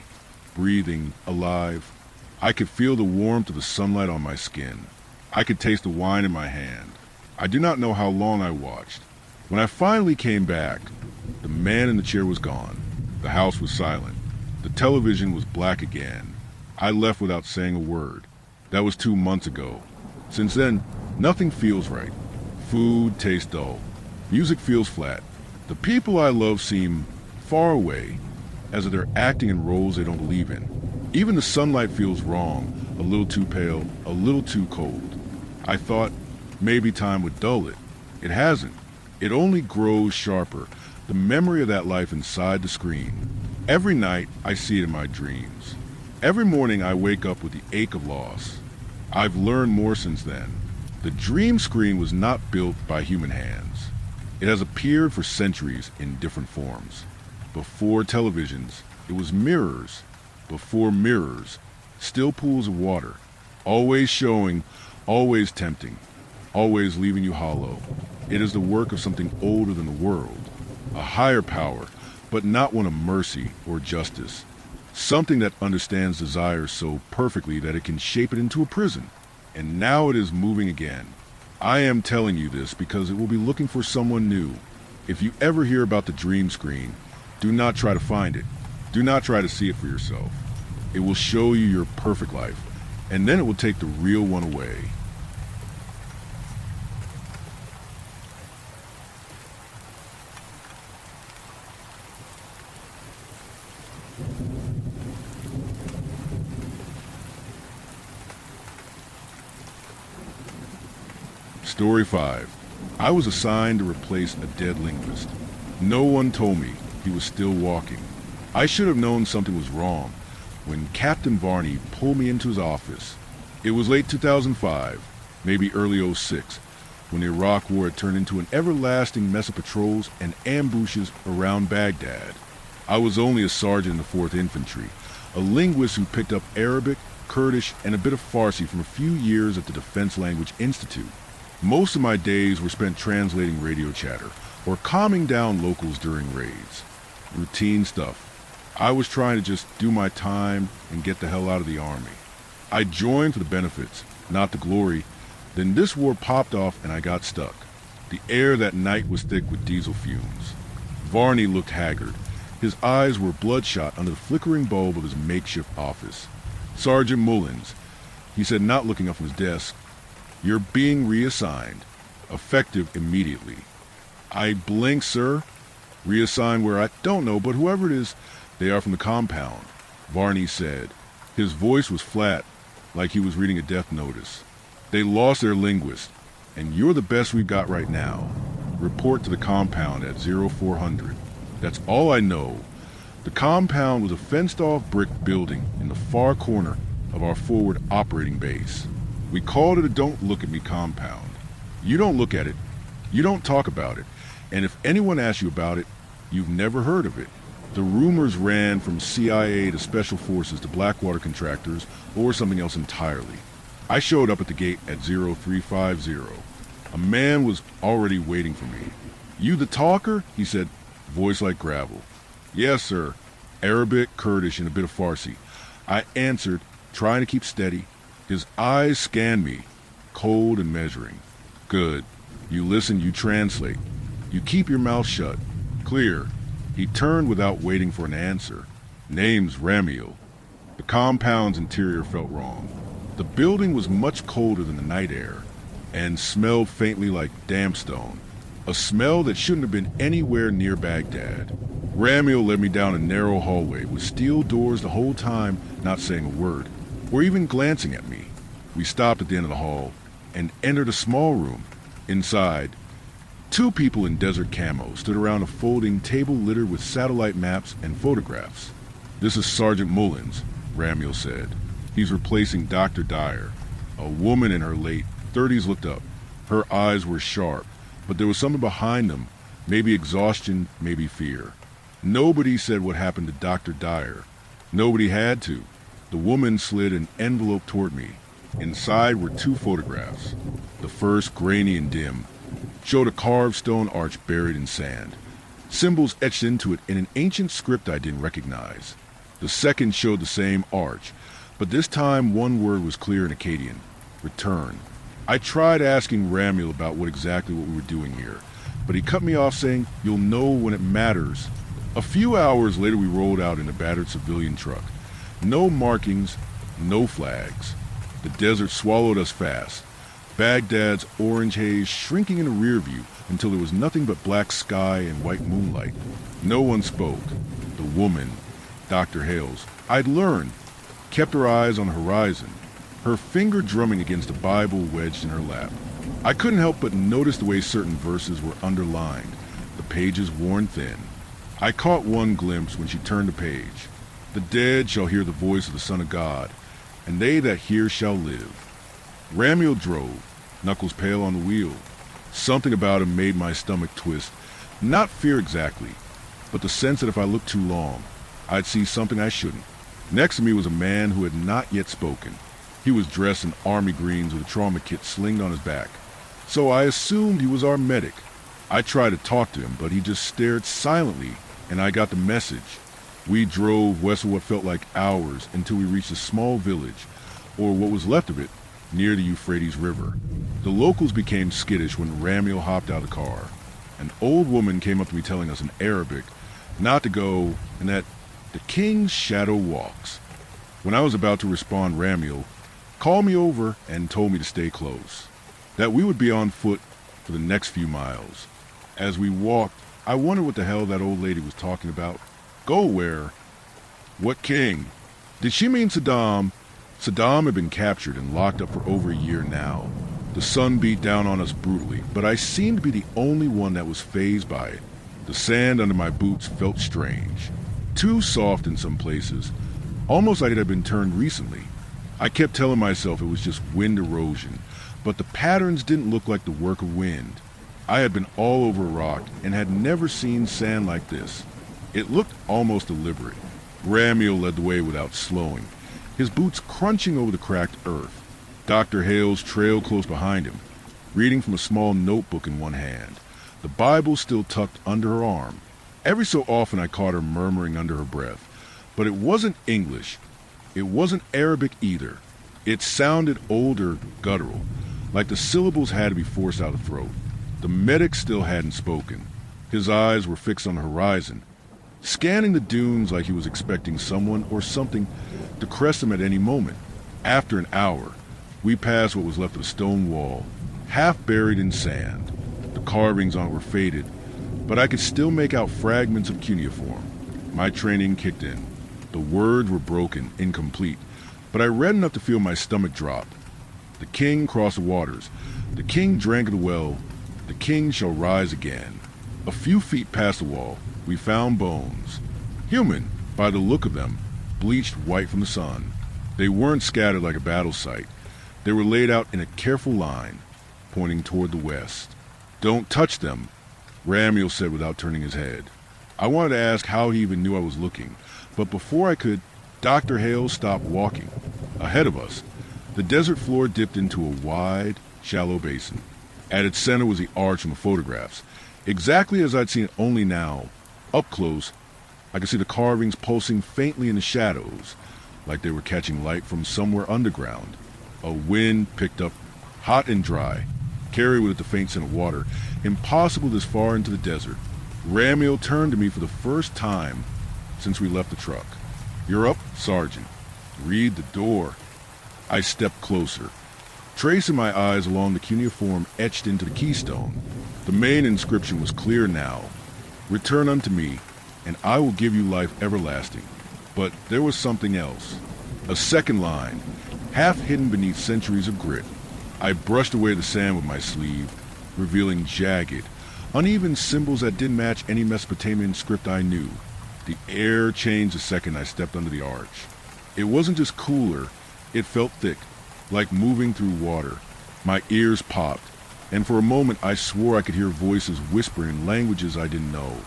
breathing, alive. I could feel the warmth of the sunlight on my skin. I could taste the wine in my hand. I do not know how long I watched. When I finally came back, the man in the chair was gone. The house was silent. The television was black again. I left without saying a word. That was 2 months ago. Since then, nothing feels right. Food tastes dull. Music feels flat. The people I love seem far away, as if they're acting in roles they don't believe in. Even the sunlight feels wrong, a little too pale, a little too cold. I thought maybe time would dull it. It hasn't. It only grows sharper, the memory of that life inside the screen. Every night, I see it in my dreams. Every morning, I wake up with the ache of loss. I've learned more since then. The dream screen was not built by human hands. It has appeared for centuries in different forms. Before televisions, it was mirrors. Before mirrors, still pools of water. Always showing, always tempting, always leaving you hollow. It is the work of something older than the world, a higher power, but not one of mercy or justice. Something that understands desire so perfectly that it can shape it into a prison. And now it is moving again. I am telling you this because it will be looking for someone new. If you ever hear about the dream screen, do not try to find it. Do not try to see it for yourself. It will show you your perfect life, and then it will take the real one away. Story 5. I was assigned to replace a dead linguist. No one told me he was still walking. I should have known something was wrong when Captain Varney pulled me into his office. It was late 2005, maybe early '06, when the Iraq War had turned into an everlasting mess of patrols and ambushes around Baghdad. I was only a sergeant in the 4th Infantry, a linguist who picked up Arabic, Kurdish, and a bit of Farsi from a few years at the Defense Language Institute. Most of my days were spent translating radio chatter or calming down locals during raids. Routine stuff. I was trying to just do my time and get the hell out of the army. I joined for the benefits, not the glory. Then this war popped off and I got stuck. The air that night was thick with diesel fumes. Varney looked haggard. His eyes were bloodshot under the flickering bulb of his makeshift office. "Sergeant Mullins," he said, not looking up from his desk, "you're being reassigned. Effective immediately." I blinked, "Sir." "Reassigned where? I don't know, but whoever it is, they are from the compound," Varney said. His voice was flat, like he was reading a death notice. "They lost their linguist, and you're the best we've got right now. Report to the compound at 0400. That's all I know. The compound was a fenced-off brick building in the far corner of our forward operating base. We called it a don't look at me compound. You don't look at it, you don't talk about it, and if anyone asks you about it, you've never heard of it. The rumors ran from CIA to Special Forces to Blackwater contractors or something else entirely. I showed up at the gate at 0350. A man was already waiting for me. "You the talker?" he said, voice like gravel. "Yes, sir." Arabic, Kurdish, and a bit of Farsi. I answered, trying to keep steady. His eyes scanned me, cold and measuring. "Good. You listen, you translate. You keep your mouth shut. Clear." He turned without waiting for an answer. "Name's Ramiel." The compound's interior felt wrong. The building was much colder than the night air and smelled faintly like damp stone, a smell that shouldn't have been anywhere near Baghdad. Ramiel led me down a narrow hallway with steel doors the whole time, not saying a word, or even glancing at me. We stopped at the end of the hall and entered a small room. Inside, 2 people in desert camo stood around a folding table littered with satellite maps and photographs. "This is Sergeant Mullins," Ramiel said. "He's replacing Dr. Dyer." A woman in her late 30s looked up. Her eyes were sharp, but there was something behind them, maybe exhaustion, maybe fear. Nobody said what happened to Dr. Dyer. Nobody had to. The woman slid an envelope toward me. Inside were 2 photographs. The first, grainy and dim, showed a carved stone arch buried in sand, symbols etched into it in an ancient script I didn't recognize. The second showed the same arch, but this time one word was clear in Akkadian: return. I tried asking Ramiel about what we were doing here, but he cut me off saying, "You'll know when it matters." A few hours later we rolled out in a battered civilian truck. No markings, no flags. The desert swallowed us fast. Baghdad's orange haze shrinking in the rear view until there was nothing but black sky and white moonlight. No one spoke. The woman, Dr. Hales, I'd learned, kept her eyes on the horizon, her finger drumming against a Bible wedged in her lap. I couldn't help but notice the way certain verses were underlined, the pages worn thin. I caught one glimpse when she turned the page. "The dead shall hear the voice of the Son of God, and they that hear shall live." Ramiel drove, knuckles pale on the wheel. Something about him made my stomach twist. Not fear exactly, but the sense that if I looked too long, I'd see something I shouldn't. Next to me was a man who had not yet spoken. He was dressed in army greens with a trauma kit slinged on his back, so I assumed he was our medic. I tried to talk to him, but he just stared silently, and I got the message. We drove west of what felt like hours until we reached a small village, or what was left of it, near the Euphrates River. The locals became skittish when Ramiel hopped out of the car. An old woman came up to me telling us in Arabic not to go and that the king's shadow walks. When I was about to respond, Ramiel called me over and told me to stay close, that we would be on foot for the next few miles. As we walked, I wondered what the hell that old lady was talking about. Go where? What king? Did she mean Saddam? Saddam had been captured and locked up for over a year now. The sun beat down on us brutally, but I seemed to be the only one that was fazed by it. The sand under my boots felt strange. Too soft in some places, almost like it had been turned recently. I kept telling myself it was just wind erosion, but the patterns didn't look like the work of wind. I had been all over a rock and had never seen sand like this. It looked almost deliberate. Ramiel led the way without slowing, his boots crunching over the cracked earth. Dr. Hales trailed close behind him, reading from a small notebook in one hand, the Bible still tucked under her arm. Every so often I caught her murmuring under her breath, but it wasn't English. It wasn't Arabic either. It sounded older, guttural, like the syllables had to be forced out of the throat. The medic still hadn't spoken. His eyes were fixed on the horizon, scanning the dunes like he was expecting someone or something to crest him at any moment. After an hour, we passed what was left of a stone wall, half buried in sand. The carvings on it were faded, but I could still make out fragments of cuneiform. My training kicked in. The words were broken, incomplete, but I read enough to feel my stomach drop. The king crossed the waters. The king drank of the well. The king shall rise again. A few feet past the wall, we found bones. Human, by the look of them, bleached white from the sun. They weren't scattered like a battle site. They were laid out in a careful line, pointing toward the west. "Don't touch them," Ramiel said without turning his head. I wanted to ask how he even knew I was looking, but before I could, Dr. Hale stopped walking. Ahead of us, the desert floor dipped into a wide, shallow basin. At its center was the arch from the photographs, exactly as I'd seen it, only now. Up close, I could see the carvings pulsing faintly in the shadows, like they were catching light from somewhere underground. A wind picked up, hot and dry, carried with it the faint scent of water, impossible this far into the desert. Ramiel turned to me for the first time since we left the truck. "You're up, Sergeant. Read the door." I stepped closer, tracing my eyes along the cuneiform etched into the keystone. The main inscription was clear now. "Return unto me, and I will give you life everlasting." But there was something else. A second line, half hidden beneath centuries of grit. I brushed away the sand with my sleeve, revealing jagged, uneven symbols that didn't match any Mesopotamian script I knew. The air changed the second I stepped under the arch. It wasn't just cooler, it felt thick, like moving through water. My ears popped, and for a moment I swore I could hear voices whispering in languages I didn't know,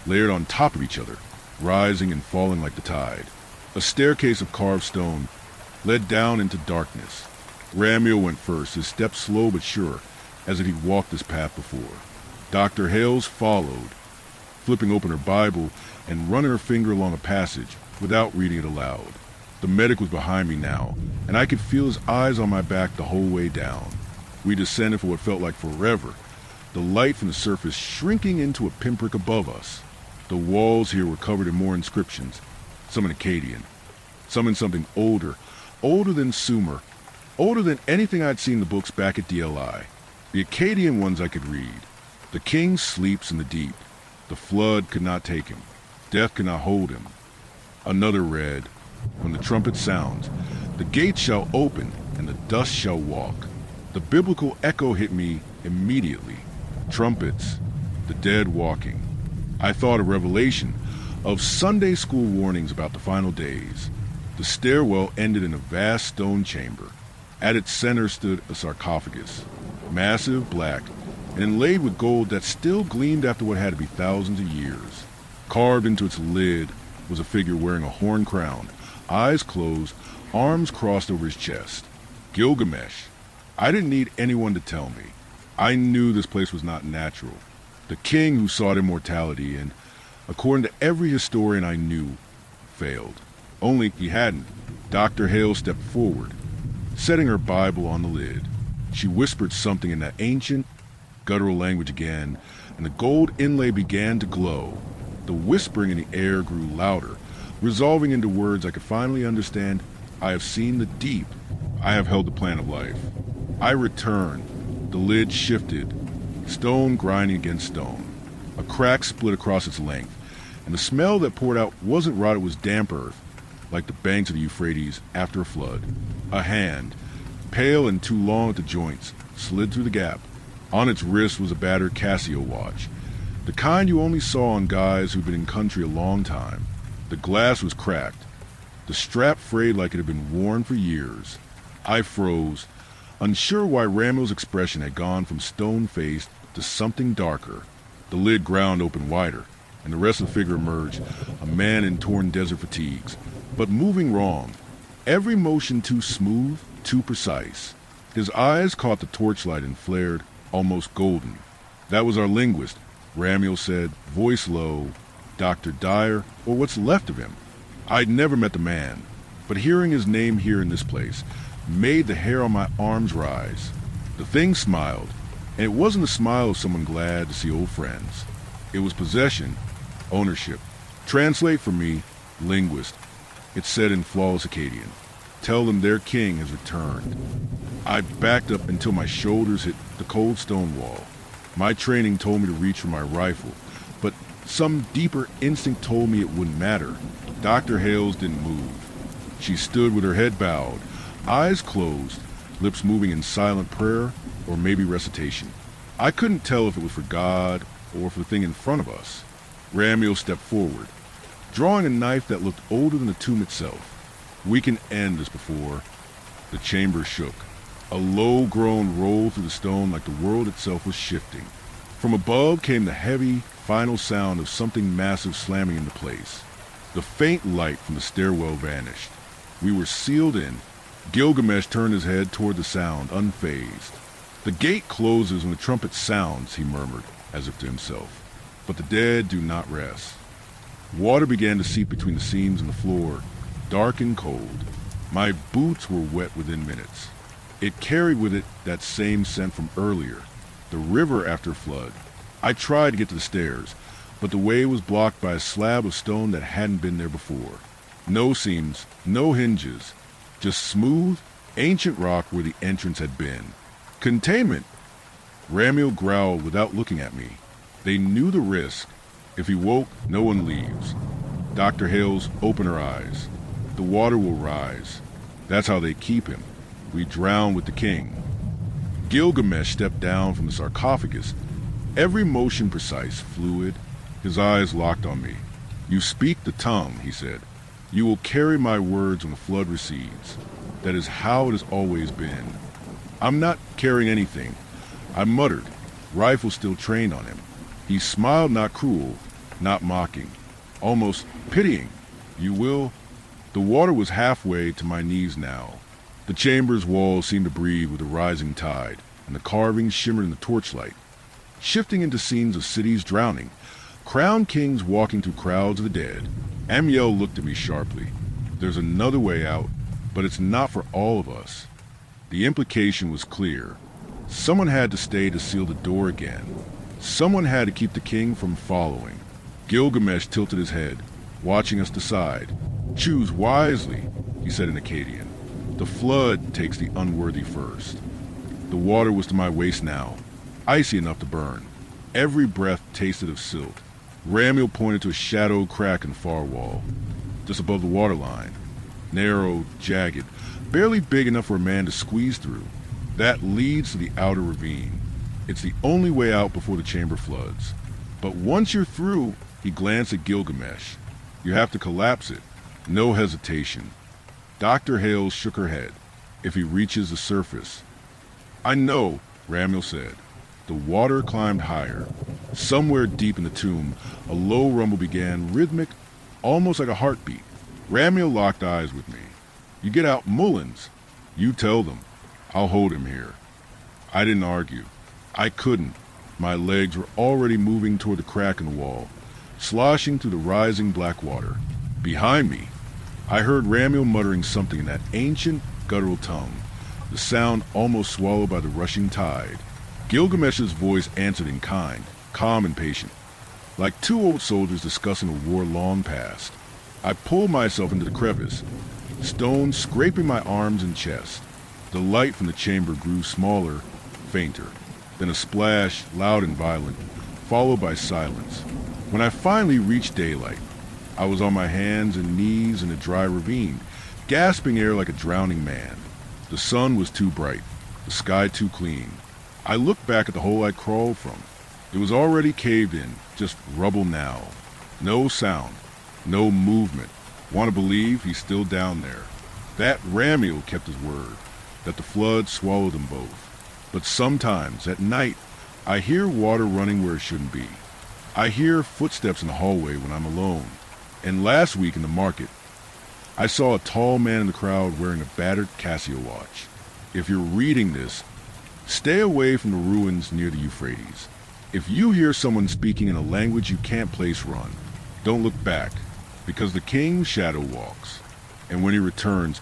layered on top of each other, rising and falling like the tide. A staircase of carved stone led down into darkness. Ramiel went first, his steps slow but sure, as if he'd walked this path before. Dr. Hales followed, flipping open her Bible and running her finger along a passage without reading it aloud. The medic was behind me now, and I could feel his eyes on my back the whole way down. We descended for what felt like forever, the light from the surface shrinking into a pinprick above us. The walls here were covered in more inscriptions, some in Akkadian, some in something older, older than Sumer, older than anything I'd seen in the books back at DLI. The Akkadian ones I could read. "The king sleeps in the deep. The flood could not take him. Death could not hold him." Another read, "When the trumpet sounds, the gates shall open and the dust shall walk." The biblical echo hit me immediately. Trumpets, the dead walking. I thought of Revelation, of Sunday school warnings about the final days. The stairwell ended in a vast stone chamber. At its center stood a sarcophagus, massive, black, and inlaid with gold that still gleamed after what had to be thousands of years. Carved into its lid was a figure wearing a horn crown, eyes closed, arms crossed over his chest. Gilgamesh. I didn't need anyone to tell me. I knew this place was not natural. The king who sought immortality and, according to every historian I knew, failed. Only he hadn't. Dr. Hale stepped forward, setting her Bible on the lid. She whispered something in that ancient, guttural language again, and the gold inlay began to glow. The whispering in the air grew louder, resolving into words I could finally understand. "I have seen the deep. I have held the plan of life." I returned. The lid shifted, stone grinding against stone. A crack split across its length, and the smell that poured out wasn't rot, it was damp earth, like the banks of the Euphrates after a flood. A hand, pale and too long at the joints, slid through the gap. On its wrist was a battered Casio watch, the kind you only saw on guys who'd been in country a long time. The glass was cracked, the strap frayed like it had been worn for years. I froze, unsure why Ramil's expression had gone from stone-faced to something darker. The lid ground open wider, and the rest of the figure emerged, a man in torn desert fatigues, but moving wrong. Every motion too smooth, too precise. His eyes caught the torchlight and flared, almost golden. That was our linguist, Ramil said, voice low, Dr. Dyer, or what's left of him. I'd never met the man, but hearing his name here in this place made the hair on my arms rise. The thing smiled, and it wasn't the smile of someone glad to see old friends. It was possession, ownership. Translate for me, linguist. It said in flawless Akkadian, tell them their king has returned. I backed up until my shoulders hit the cold stone wall. My training told me to reach for my rifle, but some deeper instinct told me it wouldn't matter. Dr. Hales didn't move. She stood with her head bowed, eyes closed, lips moving in silent prayer or maybe recitation. I couldn't tell if it was for God or for the thing in front of us. Ramil stepped forward, drawing a knife that looked older than the tomb itself. We can end this before. The chamber shook. A low groan rolled through the stone like the world itself was shifting. From above came the heavy, final sound of something massive slamming into place. The faint light from the stairwell vanished. We were sealed in. Gilgamesh turned his head toward the sound, unfazed. The gate closes when the trumpet sounds, he murmured, as if to himself. But the dead do not rest. Water began to seep between the seams in the floor, dark and cold. My boots were wet within minutes. It carried with it that same scent from earlier, the river after flood. I tried to get to the stairs, but the way was blocked by a slab of stone that hadn't been there before. No seams, no hinges, just smooth, ancient rock where the entrance had been. Containment! Ramil growled without looking at me. They knew the risk. If he woke, no one leaves. Dr. Hales opened her eyes. The water will rise. That's how they keep him. We drown with the king. Gilgamesh stepped down from the sarcophagus, every motion precise, fluid. His eyes locked on me. You speak the tongue, he said. You will carry my words when the flood recedes. That is how it has always been. I'm not carrying anything. I muttered, rifle still trained on him. He smiled, not cruel, not mocking, almost pitying. You will? The water was halfway to my knees now. The chamber's walls seemed to breathe with the rising tide, and the carvings shimmered in the torchlight, shifting into scenes of cities drowning, crowned kings walking through crowds of the dead. Amiel looked at me sharply. There's another way out, but it's not for all of us. The implication was clear. Someone had to stay to seal the door again. Someone had to keep the king from following. Gilgamesh tilted his head, watching us decide. Choose wisely, he said in Akkadian. The flood takes the unworthy first. The water was to my waist now, icy enough to burn. Every breath tasted of silt. Ramil pointed to a shadowed crack in the far wall, just above the waterline. Narrow, jagged, barely big enough for a man to squeeze through. That leads to the outer ravine. It's the only way out before the chamber floods. But once you're through, he glanced at Gilgamesh. You have to collapse it. No hesitation. Dr. Hales shook her head. If he reaches the surface. I know, Ramil said. The water climbed higher. Somewhere deep in the tomb, a low rumble began, rhythmic, almost like a heartbeat. Ramil locked eyes with me. You get out, Mullins. You tell them. I'll hold him here. I didn't argue. I couldn't. My legs were already moving toward the crack in the wall, sloshing through the rising black water. Behind me, I heard Ramil muttering something in that ancient, guttural tongue, the sound almost swallowed by the rushing tide. Gilgamesh's voice answered in kind, calm and patient, like two old soldiers discussing a war long past. I pulled myself into the crevice, stones scraping my arms and chest. The light from the chamber grew smaller, fainter. Then a splash, loud and violent, followed by silence. When I finally reached daylight, I was on my hands and knees in a dry ravine, gasping air like a drowning man. The sun was too bright, the sky too clean. I looked back at the hole I crawled from. It was already caved in, just rubble now. No sound, no movement. Want to believe he's still down there. That Ramiel kept his word, that the flood swallowed them both. But sometimes, at night, I hear water running where it shouldn't be. I hear footsteps in the hallway when I'm alone. And last week in the market, I saw a tall man in the crowd wearing a battered Casio watch. If you're reading this, stay away from the ruins near the Euphrates. If you hear someone speaking in a language you can't place run, don't look back, because the king's shadow walks. And when he returns,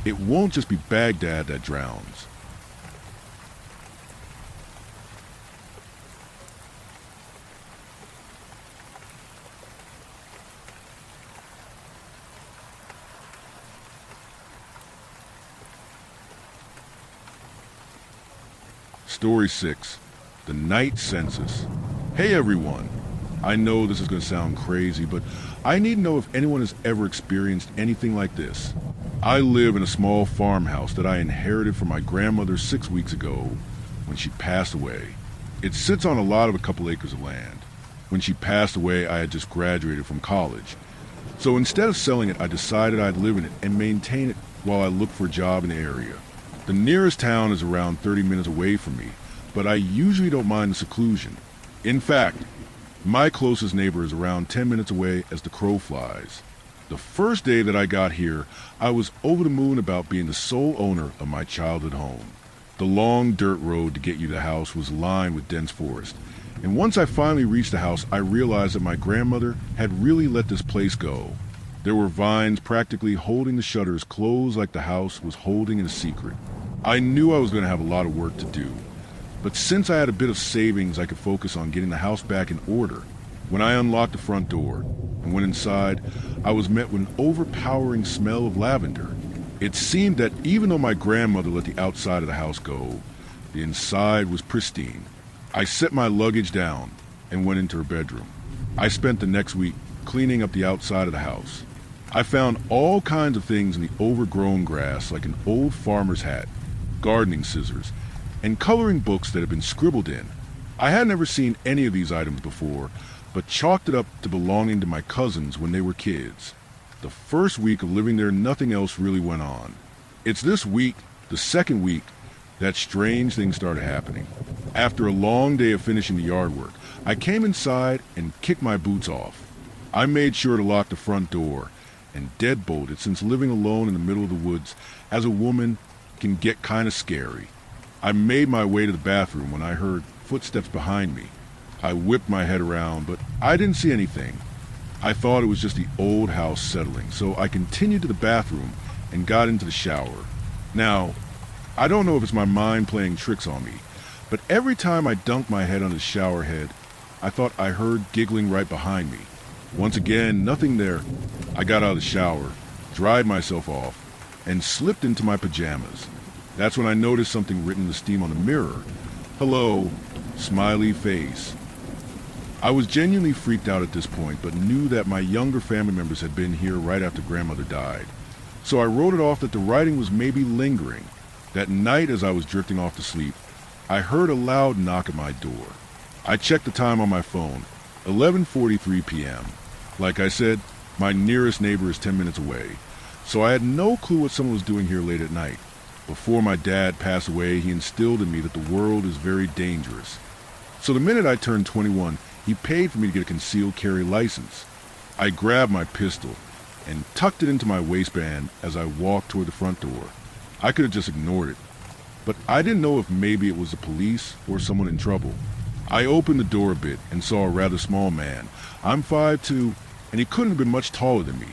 it won't just be Baghdad that drowns. Story 6, The Night Census. Hey everyone! I know this is going to sound crazy, but I need to know if anyone has ever experienced anything like this. I live in a small farmhouse that I inherited from my grandmother 6 weeks ago when she passed away. It sits on a lot of a couple acres of land. When she passed away, I had just graduated from college. So instead of selling it, I decided I'd live in it and maintain it while I looked for a job in the area. The nearest town is around 30 minutes away from me, but I usually don't mind the seclusion. In fact, my closest neighbor is around 10 minutes away as the crow flies. The first day that I got here, I was over the moon about being the sole owner of my childhood home. The long dirt road to get you to the house was lined with dense forest, and once I finally reached the house, I realized that my grandmother had really let this place go. There were vines practically holding the shutters closed like the house was holding in a secret. I knew I was going to have a lot of work to do, but since I had a bit of savings, I could focus on getting the house back in order. When I unlocked the front door and went inside, I was met with an overpowering smell of lavender. It seemed that even though my grandmother let the outside of the house go, the inside was pristine. I set my luggage down and went into her bedroom. I spent the next week cleaning up the outside of the house. I found all kinds of things in the overgrown grass, like an old farmer's hat, gardening scissors, and coloring books that had been scribbled in. I had never seen any of these items before, but chalked it up to belonging to my cousins when they were kids. The first week of living there, nothing else really went on. It's this week, the second week, that strange things started happening. After a long day of finishing the yard work, I came inside and kicked my boots off. I made sure to lock the front door and deadbolted, since living alone in the middle of the woods as a woman can get kind of scary. I made my way to the bathroom when I heard footsteps behind me. I whipped my head around, but I didn't see anything. I thought it was just the old house settling, so I continued to the bathroom and got into the shower. Now, I don't know if it's my mind playing tricks on me, but every time I dunked my head on the shower head, I thought I heard giggling right behind me. Once again, nothing there. I got out of the shower, dried myself off, and slipped into my pajamas. That's when I noticed something written in the steam on the mirror. Hello, smiley face. I was genuinely freaked out at this point, but knew that my younger family members had been here right after grandmother died. So I wrote it off that the writing was maybe lingering. That night, as I was drifting off to sleep, I heard a loud knock at my door. I checked the time on my phone, 11:43 p.m. Like I said, my nearest neighbor is 10 minutes away, so I had no clue what someone was doing here late at night. Before my dad passed away, he instilled in me that the world is very dangerous. So the minute I turned 21, he paid for me to get a concealed carry license. I grabbed my pistol and tucked it into my waistband as I walked toward the front door. I could have just ignored it, but I didn't know if maybe it was the police or someone in trouble. I opened the door a bit and saw a rather small man. I'm 5'2", and he couldn't have been much taller than me,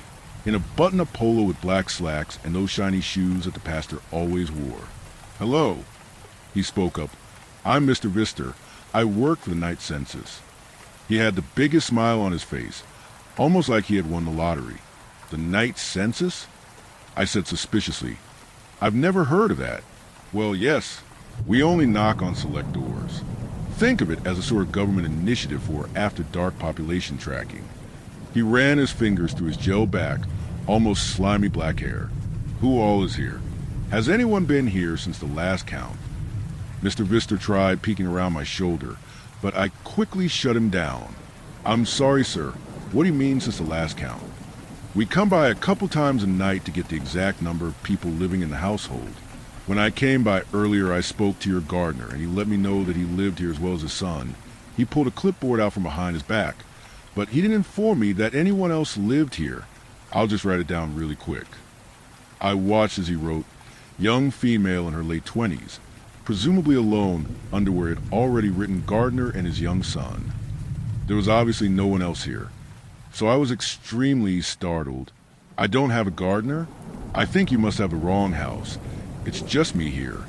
in a button-up polo with black slacks and those shiny shoes that the pastor always wore. Hello, he spoke up. I'm Mr. Vister. I work for the night census. He had the biggest smile on his face, almost like he had won the lottery. The night census? I said suspiciously. I've never heard of that. Well, yes, we only knock on select doors. Think of it as a sort of government initiative for after-dark population tracking. He ran his fingers through his gel back, almost slimy black hair. Who all is here? Has anyone been here since the last count? Mr. Vister tried peeking around my shoulder, but I quickly shut him down. I'm sorry, sir. What do you mean since the last count? We come by a couple times a night to get the exact number of people living in the household. When I came by earlier, I spoke to your gardener, and he let me know that he lived here as well as his son. He pulled a clipboard out from behind his back, but he didn't inform me that anyone else lived here. I'll just write it down really quick. I watched as he wrote, young female in her late 20s, presumably alone, under where it already written gardener and his young son. There was obviously no one else here, so I was extremely startled. I don't have a gardener? I think you must have the wrong house. It's just me here.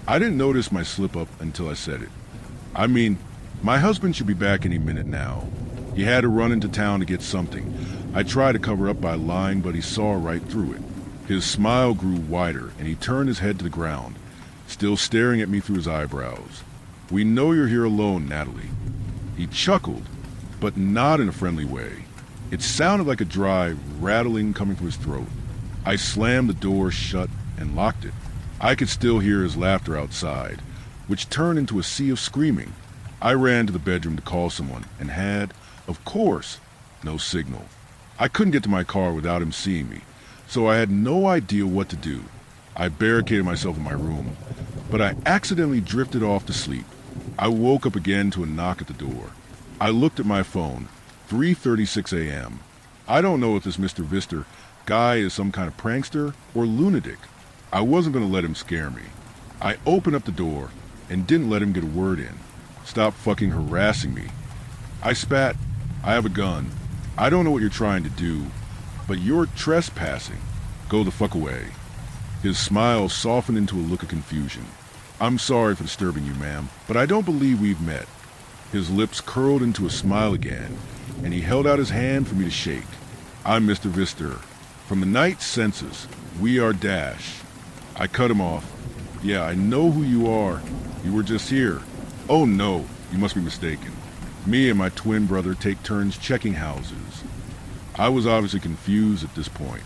I didn't notice my slip-up until I said it. I mean, my husband should be back any minute now. He had to run into town to get something. I tried to cover up by lying, but he saw right through it. His smile grew wider, and he turned his head to the ground, still staring at me through his eyebrows. We know you're here alone, Natalie. He chuckled, but not in a friendly way. It sounded like a dry rattling coming from his throat. I slammed the door shut and locked it. I could still hear his laughter outside, which turned into a sea of screaming. I ran to the bedroom to call someone and had, of course, no signal. I couldn't get to my car without him seeing me, so I had no idea what to do. I barricaded myself in my room, but I accidentally drifted off to sleep. I woke up again to a knock at the door. I looked at my phone, 3:36 a.m. I don't know if this Mr. Vister guy is some kind of prankster or lunatic. I wasn't going to let him scare me. I opened up the door and didn't let him get a word in. Stop fucking harassing me. I spat. I have a gun. I don't know what you're trying to do, but you're trespassing. Go the fuck away. His smile softened into a look of confusion. I'm sorry for disturbing you, ma'am, but I don't believe we've met. His lips curled into a smile again, and he held out his hand for me to shake. I'm Mr. Vister. From the night census, we are Dash. I cut him off. Yeah, I know who you are. You were just here. Oh no, you must be mistaken. Me and my twin brother take turns checking houses. I was obviously confused at this point,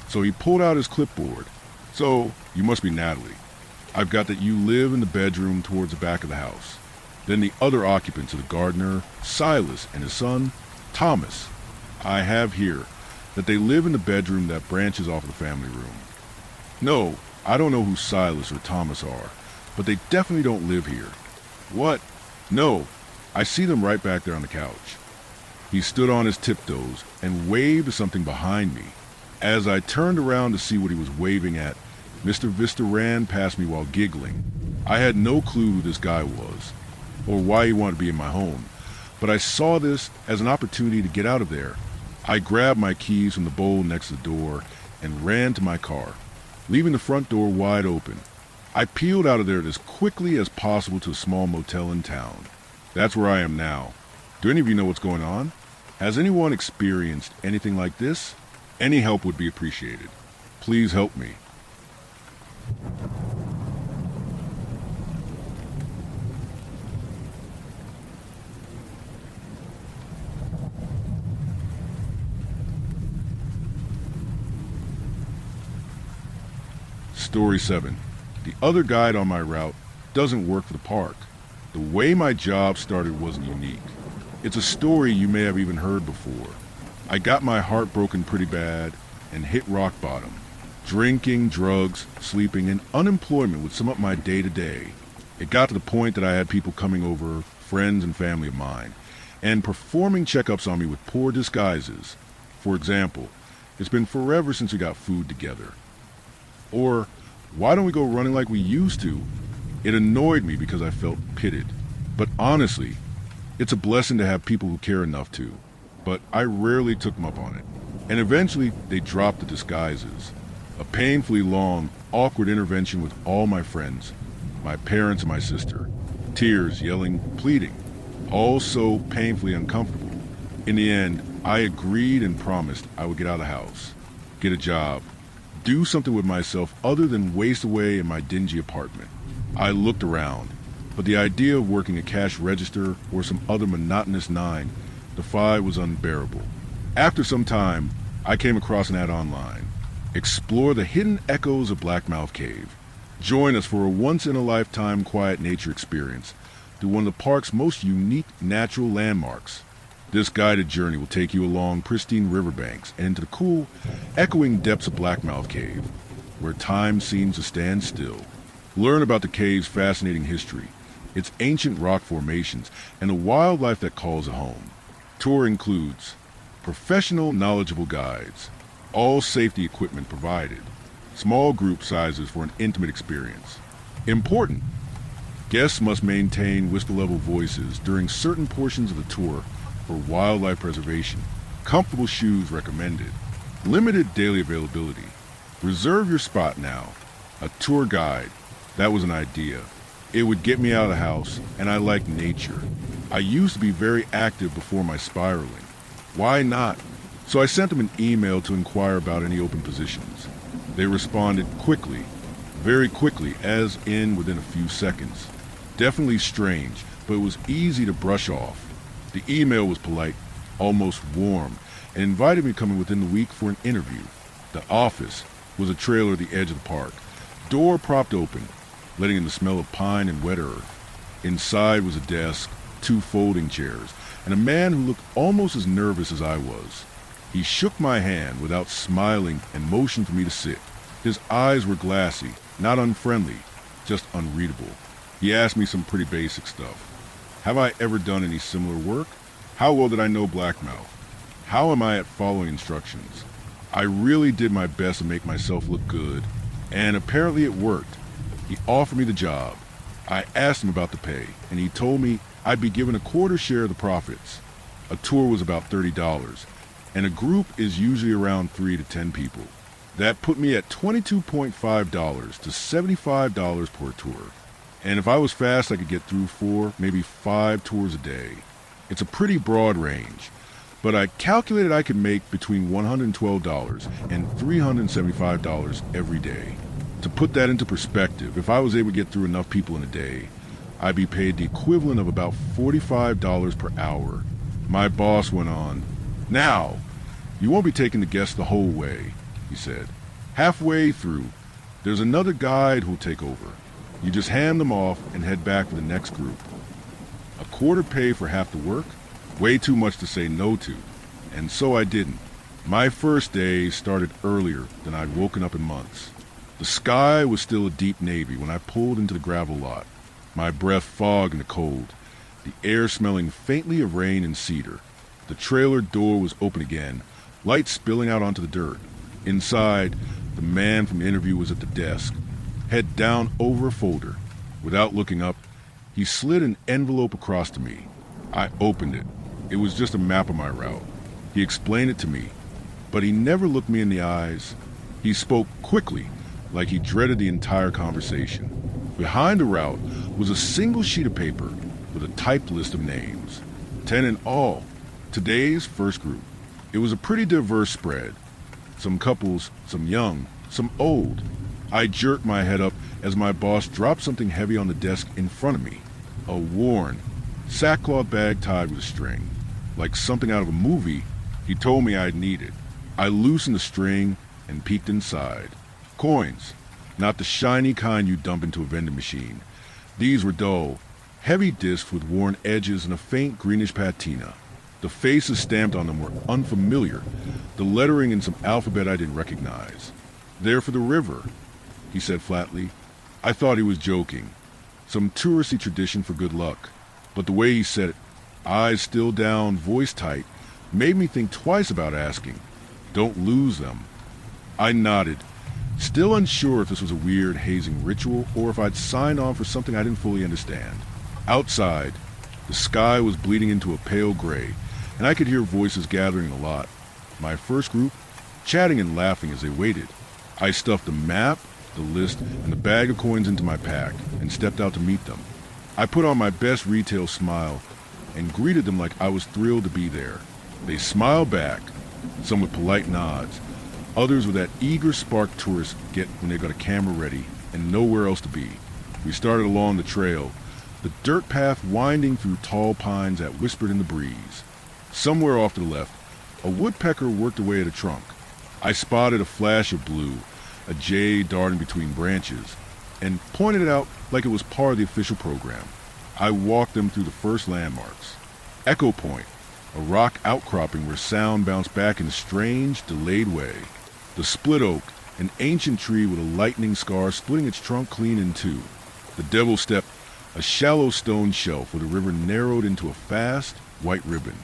so he pulled out his clipboard. So, you must be Natalie. I've got that you live in the bedroom towards the back of the house. Then the other occupants are the gardener, Silas, and his son, Thomas. I have here that they live in the bedroom that branches off of the family room. No, I don't know who Silas or Thomas are, but they definitely don't live here. What? No, I see them right back there on the couch. He stood on his tiptoes and waved to something behind me. As I turned around to see what he was waving at, Mr. Vister ran past me while giggling. I had no clue who this guy was, or why he wanted to be in my home, but I saw this as an opportunity to get out of there. I grabbed my keys from the bowl next to the door and ran to my car, leaving the front door wide open. I peeled out of there as quickly as possible to a small motel in town. That's where I am now. Do any of you know what's going on? Has anyone experienced anything like this? Any help would be appreciated. Please help me. Story 7. The other guide on my route doesn't work for the park. The way my job started wasn't unique. It's a story you may have even heard before. I got my heart broken pretty bad and hit rock bottom. Drinking, drugs, sleeping, and unemployment would sum up my day-to-day. It got to the point that I had people coming over, friends and family of mine, and performing checkups on me with poor disguises. For example, it's been forever since we got food together. Or, why don't we go running like we used to? It annoyed me because I felt pitted. But honestly, it's a blessing to have people who care enough to. But I rarely took them up on it. And eventually, they dropped the disguises. A painfully long, awkward intervention with all my friends, my parents and my sister. Tears, yelling, pleading. All so painfully uncomfortable. In the end, I agreed and promised I would get out of the house, get a job, do something with myself other than waste away in my dingy apartment. I looked around. but the idea of working a cash register or some other monotonous 9 to 5 was unbearable. After some time, I came across an ad online. Explore the hidden echoes of Blackmouth Cave. Join us for a once-in-a-lifetime quiet nature experience through one of the park's most unique natural landmarks. This guided journey will take you along pristine riverbanks and into the cool, echoing depths of Blackmouth Cave, where time seems to stand still. Learn about the cave's fascinating history, its ancient rock formations, and the wildlife that calls it home. Tour includes professional, knowledgeable guides, all safety equipment provided, small group sizes for an intimate experience. Important: guests must maintain whisper-level voices during certain portions of the tour for wildlife preservation. Comfortable shoes recommended. Limited daily availability. Reserve your spot now. A tour guide. That was an idea. It would get me out of the house, and I like nature. I used to be very active before my spiraling. Why not? So I sent them an email to inquire about any open positions. They responded quickly, very quickly, as in within a few seconds. Definitely strange, but it was easy to brush off. The email was polite, almost warm, and invited me to come in within the week for an interview. The office was a trailer at the edge of the park. Door propped open, letting in the smell of pine and wet earth. Inside was a desk, 2 folding chairs, and a man who looked almost as nervous as I was. He shook my hand without smiling and motioned for me to sit. His eyes were glassy, not unfriendly, just unreadable. He asked me some pretty basic stuff. Have I ever done any similar work? How well did I know Blackmouth? How am I at following instructions? I really did my best to make myself look good, and apparently it worked. He offered me the job. I asked him about the pay, and he told me I'd be given a quarter share of the profits. A tour was about $30, and a group is usually around 3 to 10 people. That put me at $22.5 to $75 per tour. And if I was fast, I could get through 4, maybe 5 tours a day. It's a pretty broad range, but I calculated I could make between $112 and $375 every day. To put that into perspective, if I was able to get through enough people in a day, I'd be paid the equivalent of about $45 per hour. My boss went on, "Now, you won't be taking the guests the whole way," he said. "Halfway through, there's another guide who'll take over. You just hand them off and head back for the next group." A quarter pay for half the work? Way too much to say no to. And so I didn't. My first day started earlier than I'd woken up in months. The sky was still a deep navy when I pulled into the gravel lot. My breath fogged in the cold, the air smelling faintly of rain and cedar. The trailer door was open again, light spilling out onto the dirt. Inside, the man from the interview was at the desk, head down over a folder. Without looking up, he slid an envelope across to me. I opened it. It was just a map of my route. He explained it to me, but he never looked me in the eyes. He spoke quickly, like he dreaded the entire conversation. Behind the route was a single sheet of paper with a typed list of names. 10 in all. Today's first group. It was a pretty diverse spread. Some couples, some young, some old. I jerked my head up as my boss dropped something heavy on the desk in front of me. A worn, sackcloth bag tied with a string. Like something out of a movie, he told me I'd need it. I loosened the string and peeked inside. Coins. Not the shiny kind you dump into a vending machine. These were dull, heavy discs with worn edges and a faint greenish patina. The faces stamped on them were unfamiliar, the lettering in some alphabet I didn't recognize. "They're for the river," he said flatly. I thought he was joking. Some touristy tradition for good luck. But the way he said it, eyes still down, voice tight, made me think twice about asking. "Don't lose them." I nodded, still unsure if this was a weird hazing ritual or if I'd signed on for something I didn't fully understand. Outside, the sky was bleeding into a pale gray, and I could hear voices gathering a lot. My first group, chatting and laughing as they waited. I stuffed the map, the list, and the bag of coins into my pack and stepped out to meet them. I put on my best retail smile and greeted them like I was thrilled to be there. They smiled back, some with polite nods, others with that eager spark tourists get when they got a camera ready and nowhere else to be. We started along the trail, the dirt path winding through tall pines that whispered in the breeze. Somewhere off to the left, a woodpecker worked away at a trunk. I spotted a flash of blue, a jay darting between branches, and pointed it out like it was part of the official program. I walked them through the first landmarks. Echo Point, a rock outcropping where sound bounced back in a strange, delayed way. The split oak, an ancient tree with a lightning scar splitting its trunk clean in two. The Devil's Step, a shallow stone shelf where the river narrowed into a fast, white ribbon.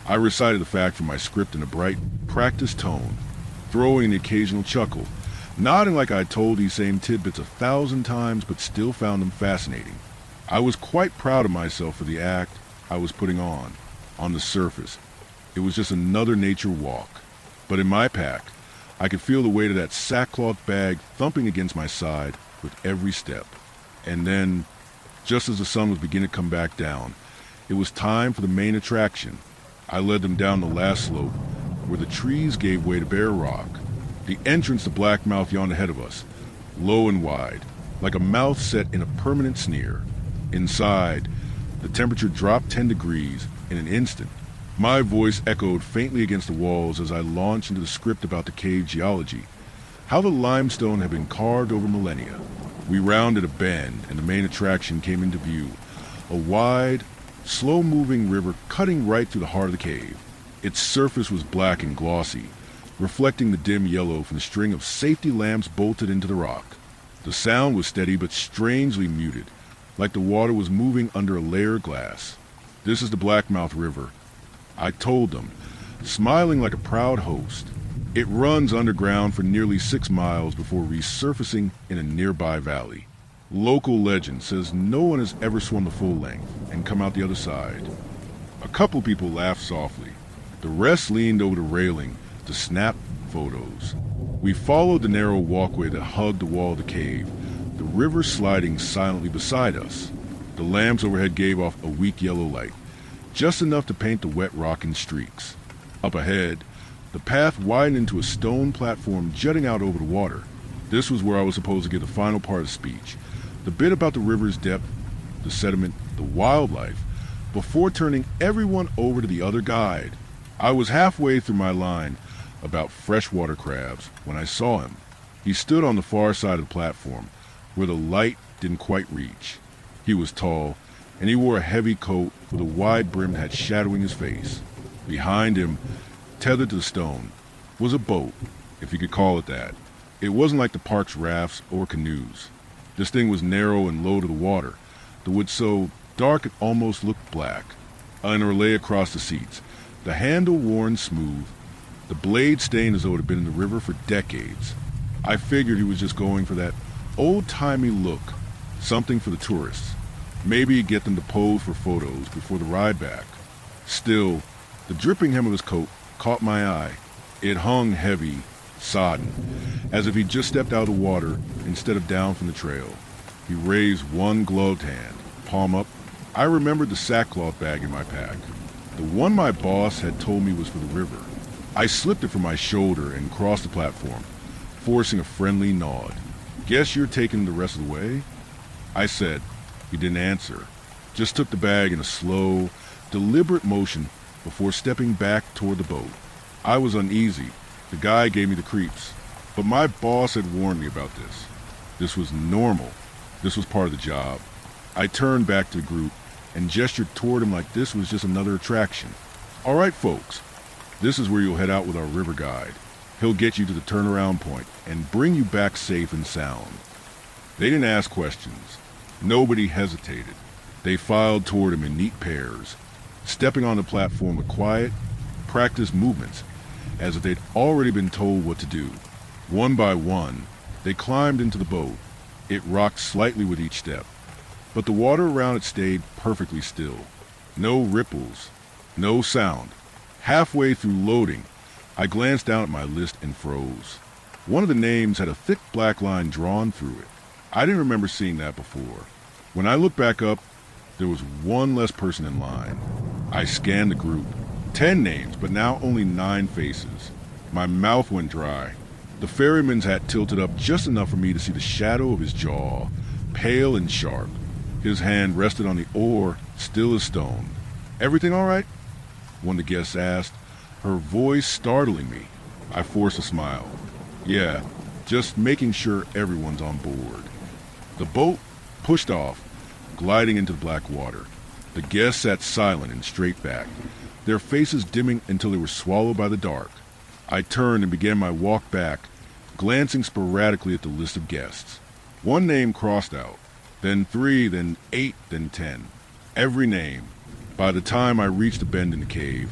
I recited the fact from my script in a bright, practiced tone, throwing an occasional chuckle, nodding like I'd told these same tidbits 1,000 times but still found them fascinating. I was quite proud of myself for the act I was putting on. On the surface, it was just another nature walk. But in my pack, I could feel the weight of that sackcloth bag thumping against my side with every step. And then, just as the sun was beginning to come back down, it was time for the main attraction. I led them down the last slope, where the trees gave way to bare rock. The entrance to Blackmouth yawned ahead of us, low and wide, like a mouth set in a permanent sneer. Inside, the temperature dropped 10 degrees in an instant. My voice echoed faintly against the walls as I launched into the script about the cave geology, how the limestone had been carved over millennia. We rounded a bend and the main attraction came into view, a wide, slow-moving river cutting right through the heart of the cave. Its surface was black and glossy, reflecting the dim yellow from the string of safety lamps bolted into the rock. The sound was steady but strangely muted, like the water was moving under a layer of glass. This is the Blackmouth River, I told them, smiling like a proud host. It runs underground for nearly 6 miles before resurfacing in a nearby valley. Local legend says no one has ever swum the full length and come out the other side. A couple people laughed softly. The rest leaned over the railing to snap photos. We followed the narrow walkway that hugged the wall of the cave, the river sliding silently beside us. The lamps overhead gave off a weak yellow light, just enough to paint the wet rock in streaks. Up ahead, the path widened into a stone platform jutting out over the water. This was where I was supposed to give the final part of the speech, the bit about the river's depth, the sediment, the wildlife, before turning everyone over to the other guide. I was halfway through my line about freshwater crabs when I saw him. He stood on the far side of the platform, where the light didn't quite reach. He was tall, and he wore a heavy coat with a wide brimmed hat shadowing his face. Behind him, tethered to the stone, was a boat, if you could call it that. It wasn't like the park's rafts or canoes. This thing was narrow and low to the water, the wood so dark it almost looked black. An oar lay across the seats, the handle worn smooth, the blade stained as though it had been in the river for decades. I figured he was just going for that old-timey look, something for the tourists. Maybe he'd get them to pose for photos before the ride back. Still, the dripping hem of his coat caught my eye. It hung heavy, sodden, as if he'd just stepped out of the water instead of down from the trail. He raised one gloved hand, palm up. I remembered the sackcloth bag in my pack, the one my boss had told me was for the river. I slipped it from my shoulder and crossed the platform, forcing a friendly nod. "Guess you're taking the rest of the way?" I said. He didn't answer, just took the bag in a slow, deliberate motion before stepping back toward the boat. I was uneasy. The guy gave me the creeps, but my boss had warned me about this. This was normal. This was part of the job. I turned back to the group and gestured toward him like this was just another attraction. "All right, folks, this is where you'll head out with our river guide. He'll get you to the turnaround point and bring you back safe and sound." They didn't ask questions. Nobody hesitated. They filed toward him in neat pairs, stepping on the platform with quiet, practiced movements, as if they'd already been told what to do. One by one, they climbed into the boat. It rocked slightly with each step, but the water around it stayed perfectly still. No ripples, no sound. Halfway through loading, I glanced down at my list and froze. One of the names had a thick black line drawn through it. I didn't remember seeing that before. When I looked back up, there was one less person in line. I scanned the group. 10 names, but now only 9 faces. My mouth went dry. The ferryman's hat tilted up just enough for me to see the shadow of his jaw, pale and sharp. His hand rested on the oar, still as stone. "Everything all right?" one of the guests asked, her voice startling me. I forced a smile. "Yeah, just making sure everyone's on board." The boat pushed off, gliding into the black water. The guests sat silent and straight back, their faces dimming until they were swallowed by the dark. I turned and began my walk back, glancing sporadically at the list of guests. One name crossed out, then 3, then 8, then 10. Every name. By the time I reached the bend in the cave,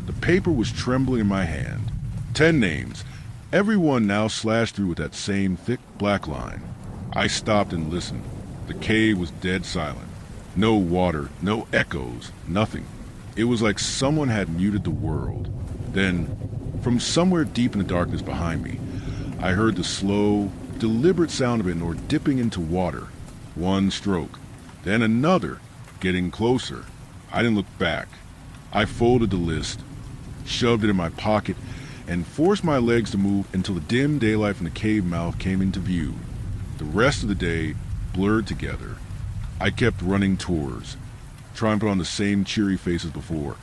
the paper was trembling in my hand. 10 names, everyone now slashed through with that same thick black line. I stopped and listened. The cave was dead silent. No water, no echoes, nothing. It was like someone had muted the world. Then, from somewhere deep in the darkness behind me, I heard the slow, deliberate sound of an oar dipping into water. One stroke, then another, getting closer. I didn't look back. I folded the list, shoved it in my pocket, and forced my legs to move until the dim daylight from the cave mouth came into view. The rest of the day blurred together. I kept running tours, trying to put on the same cheery face as before,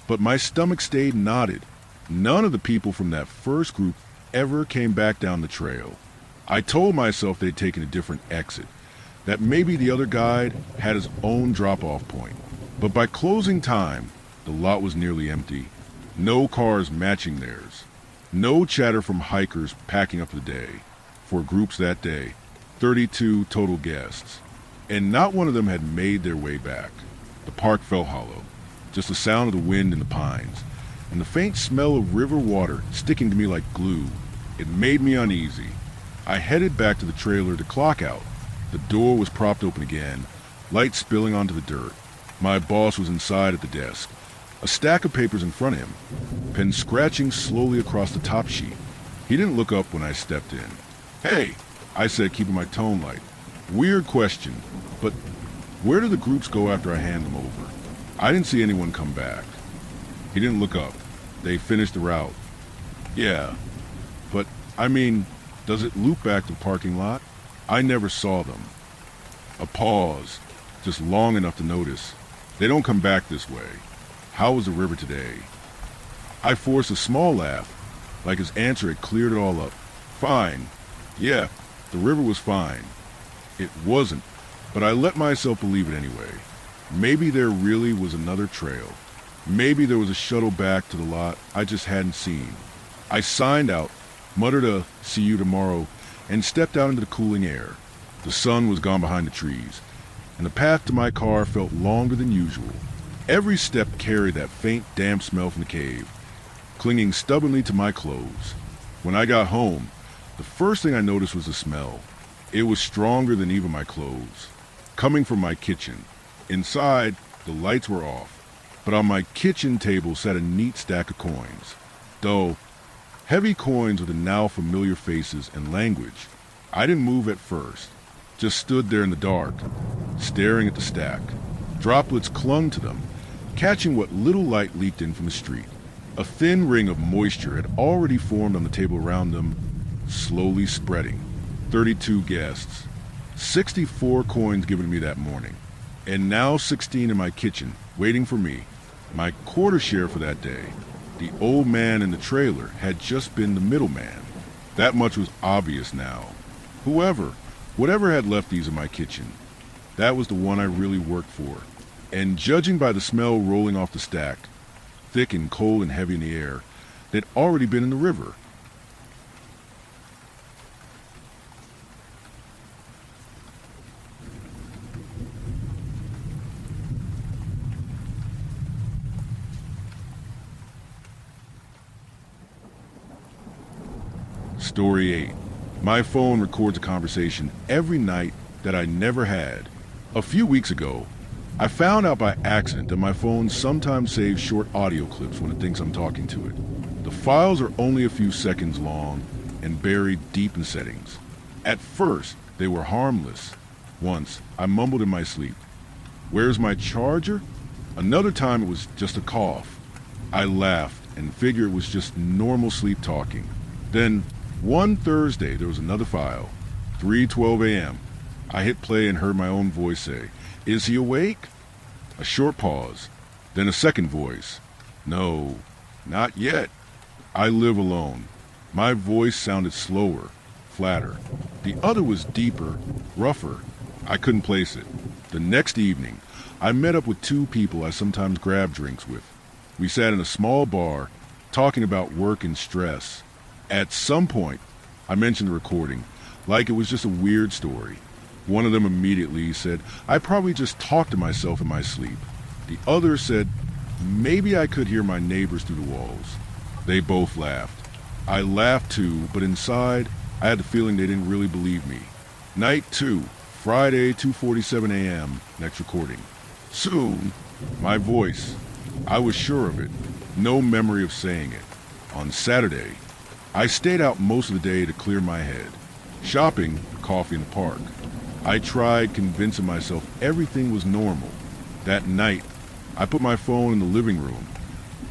but my stomach stayed knotted. None of the people from that first group ever came back down the trail. I told myself they'd taken a different exit, that maybe the other guide had his own drop-off point. But by closing time, the lot was nearly empty. No cars matching theirs. No chatter from hikers packing up the day. For groups that day, 32 total guests. And not one of them had made their way back. The park felt hollow. Just the sound of the wind in the pines, and the faint smell of river water sticking to me like glue. It made me uneasy. I headed back to the trailer to clock out. The door was propped open again, light spilling onto the dirt. My boss was inside at the desk, a stack of papers in front of him, pen scratching slowly across the top sheet. He didn't look up when I stepped in. "Hey," I said, keeping my tone light. "Weird question, but where do the groups go after I hand them over?" I didn't see anyone come back. He didn't look up. "They finished the route." "Yeah, but, I mean, does it loop back to the parking lot?" "I never saw them." A pause, just long enough to notice. "They don't come back this way. How was the river today?" I forced a small laugh, like his answer had cleared it all up. "Fine. Yeah, the river was fine." It wasn't, but I let myself believe it anyway. Maybe there really was another trail. Maybe there was a shuttle back to the lot I just hadn't seen. I signed out, muttered a "see you tomorrow," and stepped out into the cooling air. The sun was gone behind the trees, and the path to my car felt longer than usual. Every step carried that faint, damp smell from the cave, clinging stubbornly to my clothes. When I got home, the first thing I noticed was the smell. It was stronger than even my clothes, coming from my kitchen. Inside, the lights were off, but on my kitchen table sat a neat stack of coins. Though heavy coins with the now familiar faces and language. I didn't move at first, just stood there in the dark, staring at the stack. Droplets clung to them, catching what little light leaked in from the street. A thin ring of moisture had already formed on the table around them, slowly spreading. 32 guests, 64 coins given to me that morning, and now 16 in my kitchen, waiting for me. My quarter share for that day. The old man in the trailer had just been the middleman. That much was obvious now. Whatever had left these in my kitchen, that was the one I really worked for. And judging by the smell rolling off the stack, thick and cold and heavy in the air, they'd already been in the river. Story 8. My phone records a conversation every night that I never had. A few weeks ago, I found out by accident that my phone sometimes saves short audio clips when it thinks I'm talking to it. The files are only a few seconds long and buried deep in settings. At first, they were harmless. Once, I mumbled in my sleep, "Where's my charger?" Another time it was just a cough. I laughed and figured it was just normal sleep talking. Then, one Thursday, there was another file. 3:12 a.m. I hit play and heard my own voice say, Is he awake? A short pause, then a second voice. No, not yet. I live alone. My voice sounded slower, flatter. The other was deeper, rougher. I couldn't place it. The next evening, I met up with two people I sometimes grab drinks with. We sat in a small bar, talking about work and stress. At some point, I mentioned the recording, like it was just a weird story. One of them immediately said, I probably just talked to myself in my sleep. The other said, maybe I could hear my neighbors through the walls. They both laughed. I laughed too, but inside, I had the feeling they didn't really believe me. Night 2, Friday, 2:47 a.m., next recording. Soon, my voice. I was sure of it. No memory of saying it. On Saturday, I stayed out most of the day to clear my head. Shopping, coffee in the park. I tried convincing myself everything was normal. That night, I put my phone in the living room,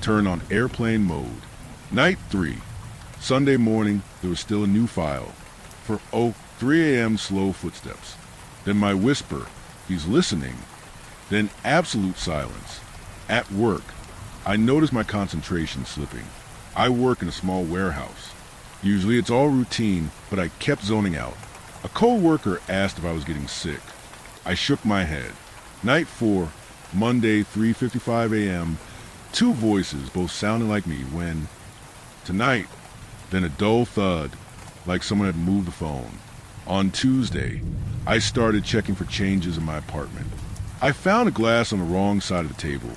turned on airplane mode. Night 3, Sunday morning, there was still a new file. For 3 a.m. slow footsteps. Then my whisper, he's listening. Then absolute silence. At work, I noticed my concentration slipping. I work in a small warehouse. Usually it's all routine, but I kept zoning out. A co-worker asked if I was getting sick. I shook my head. Night 4, Monday, 3:55 a.m., two voices, both sounding like me when, tonight, then a dull thud, like someone had moved the phone. On Tuesday, I started checking for changes in my apartment. I found a glass on the wrong side of the table,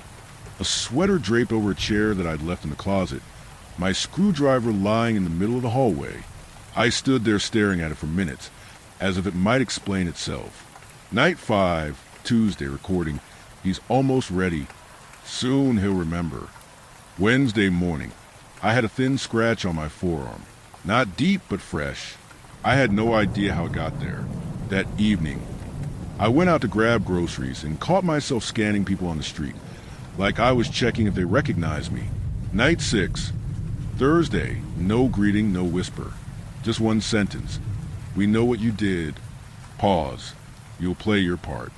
a sweater draped over a chair that I'd left in the closet, my screwdriver lying in the middle of the hallway. I stood there staring at it for minutes, as if it might explain itself. Night 5, Tuesday recording, he's almost ready. Soon he'll remember. Wednesday morning, I had a thin scratch on my forearm. Not deep, but fresh. I had no idea how it got there. That evening, I went out to grab groceries and caught myself scanning people on the street, like I was checking if they recognized me. Night 6, Thursday, no greeting, no whisper. Just one sentence. We know what you did. Pause. You'll play your part.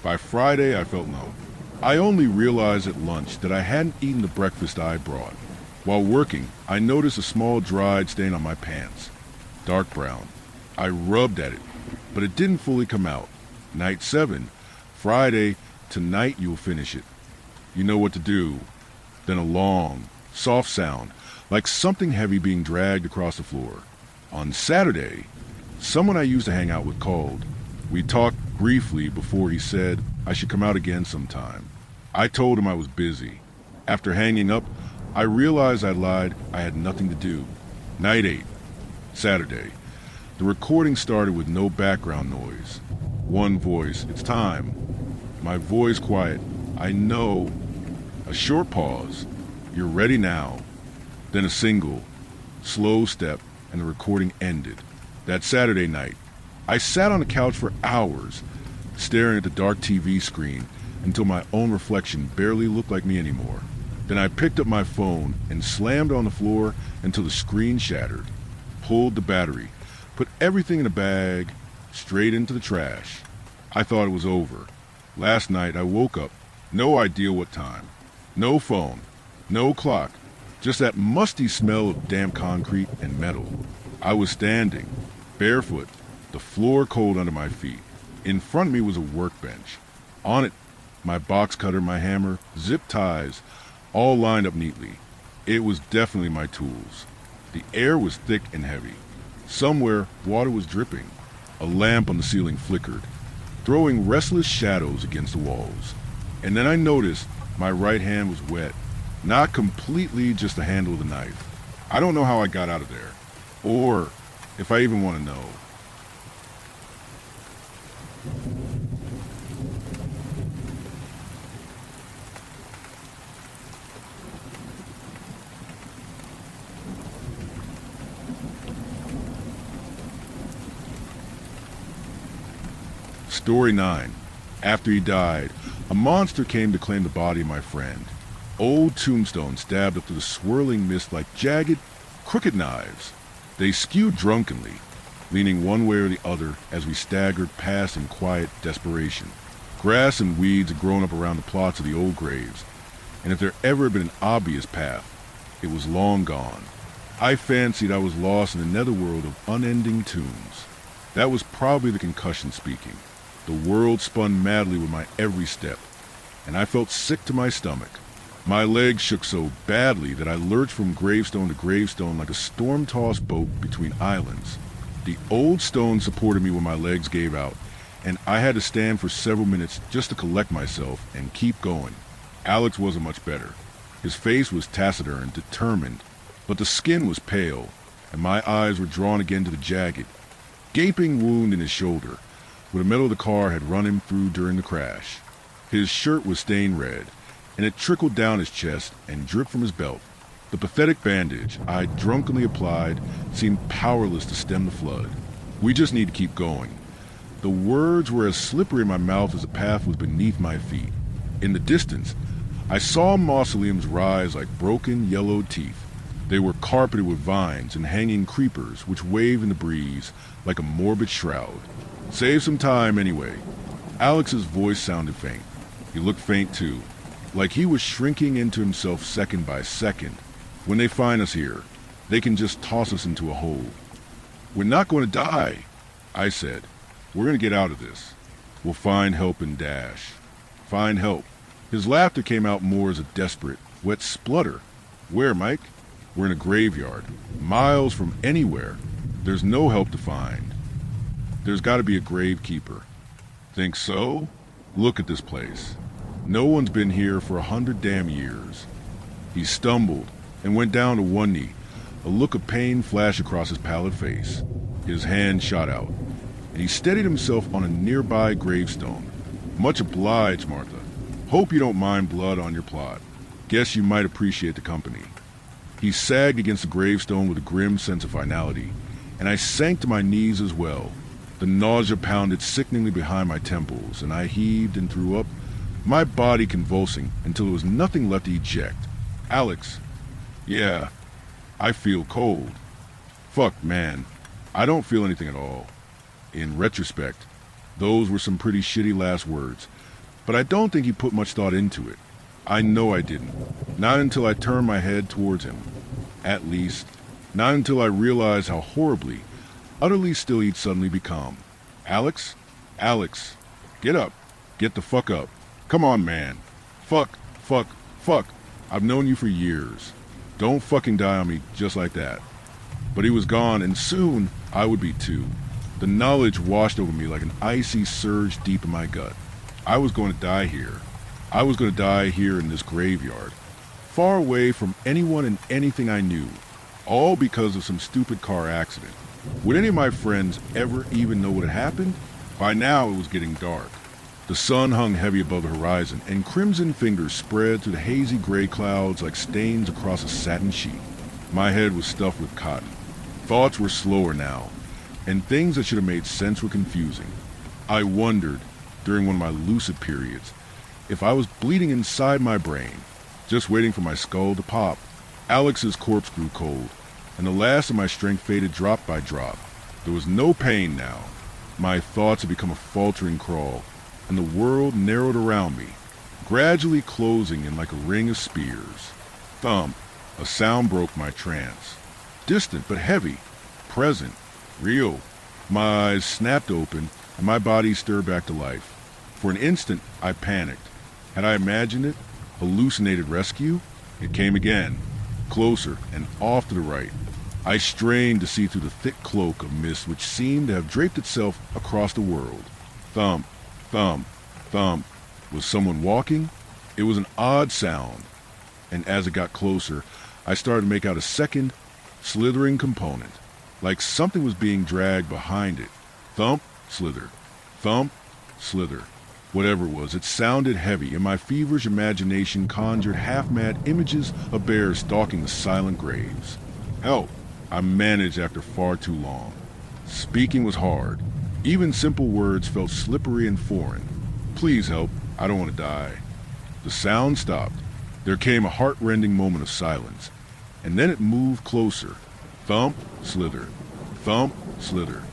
By Friday, I felt numb. I only realized at lunch that I hadn't eaten the breakfast I brought. While working, I noticed a small dried stain on my pants. Dark brown. I rubbed at it, but it didn't fully come out. Night 7, Friday, tonight you'll finish it. You know what to do. Then a long, soft sound, like something heavy being dragged across the floor. On Saturday, someone I used to hang out with called. We talked briefly before he said I should come out again sometime. I told him I was busy. After hanging up, I realized I lied. I had nothing to do. Night 8, Saturday. The recording started with no background noise. One voice, it's time. My voice quiet, I know. A short pause, you're ready now. Then a single, slow step, and the recording ended. That Saturday night, I sat on the couch for hours, staring at the dark TV screen until my own reflection barely looked like me anymore. Then I picked up my phone and slammed on the floor until the screen shattered, pulled the battery, put everything in a bag, straight into the trash. I thought it was over. Last night I woke up, no idea what time. No phone, no clock, just that musty smell of damp concrete and metal. I was standing, barefoot, the floor cold under my feet. In front of me was a workbench. On it, my box cutter, my hammer, zip ties, all lined up neatly. It was definitely my tools. The air was thick and heavy. Somewhere, water was dripping. A lamp on the ceiling flickered, throwing restless shadows against the walls. And then I noticed my right hand was wet. Not completely, just the handle of the knife. I don't know how I got out of there, or if I even want to know. Story 9. After he died, a monster came to claim the body of my friend. Old tombstones stabbed up through the swirling mist like jagged, crooked knives. They skewed drunkenly, leaning one way or the other as we staggered past in quiet desperation. Grass and weeds had grown up around the plots of the old graves, and if there ever had been an obvious path, it was long gone. I fancied I was lost in a netherworld of unending tombs. That was probably the concussion speaking. The world spun madly with my every step, and I felt sick to my stomach. My legs shook so badly that I lurched from gravestone to gravestone like a storm-tossed boat between islands. The old stone supported me when my legs gave out, and I had to stand for several minutes just to collect myself and keep going. Alex wasn't much better. His face was taciturn, determined, but the skin was pale, and my eyes were drawn again to the jagged, gaping wound in his shoulder, where the metal of the car had run him through during the crash. His shirt was stained red, and it trickled down his chest and dripped from his belt. The pathetic bandage I drunkenly applied seemed powerless to stem the flood. We just need to keep going. The words were as slippery in my mouth as the path was beneath my feet. In the distance, I saw mausoleums rise like broken, yellowed teeth. They were carpeted with vines and hanging creepers which waved in the breeze like a morbid shroud. Save some time anyway. Alex's voice sounded faint. He looked faint too, like he was shrinking into himself second by second. When they find us here, they can just toss us into a hole. We're not going to die, I said. We're going to get out of this. We'll find help and dash. Find help. His laughter came out more as a desperate, wet splutter. Where, Mike? We're in a graveyard, miles from anywhere. There's no help to find. There's got to be a gravekeeper. Think so? Look at this place. No one's been here for 100 damn years. He stumbled and went down to one knee. A look of pain flashed across his pallid face. His hand shot out, and he steadied himself on a nearby gravestone. Much obliged, Martha. Hope you don't mind blood on your plot. Guess you might appreciate the company. He sagged against the gravestone with a grim sense of finality, and I sank to my knees as well. The nausea pounded sickeningly behind my temples, and I heaved and threw up, my body convulsing until there was nothing left to eject. Alex. Yeah, I feel cold. Fuck, man. I don't feel anything at all. In retrospect, those were some pretty shitty last words, but I don't think he put much thought into it. I know I didn't. Not until I turned my head towards him. At least, not until I realized how horribly, utterly still he'd suddenly become. Alex? Alex. Get up. Get the fuck up. Come on, man. Fuck. I've known you for years. Don't fucking die on me just like that. But he was gone, and soon I would be too. The knowledge washed over me like an icy surge deep in my gut. I was going to die here. I was going to die here in this graveyard, far away from anyone and anything I knew, all because of some stupid car accident. Would any of my friends ever even know what had happened? By now it was getting dark. The sun hung heavy above the horizon, and crimson fingers spread through the hazy gray clouds like stains across a satin sheet. My head was stuffed with cotton. Thoughts were slower now, and things that should have made sense were confusing. I wondered, during one of my lucid periods, if I was bleeding inside my brain, just waiting for my skull to pop. Alex's corpse grew cold, and the last of my strength faded drop by drop. There was no pain now. My thoughts had become a faltering crawl, and the world narrowed around me, gradually closing in like a ring of spears. Thump! A sound broke my trance. Distant but heavy, present, real. My eyes snapped open, and my body stirred back to life. For an instant, I panicked. Had I imagined it? Hallucinated rescue? It came again, closer and off to the right. I strained to see through the thick cloak of mist which seemed to have draped itself across the world. Thump, thump, thump. Was someone walking? It was an odd sound, and as it got closer, I started to make out a second, slithering component, like something was being dragged behind it. Thump, slither. Thump, slither. Whatever it was, it sounded heavy, and my feverish imagination conjured half-mad images of bears stalking the silent graves. Help! I managed after far too long. Speaking was hard. Even simple words felt slippery and foreign. Please help. I don't want to die. The sound stopped. There came a heart-rending moment of silence, and then it moved closer. Thump, slither. Thump, slither.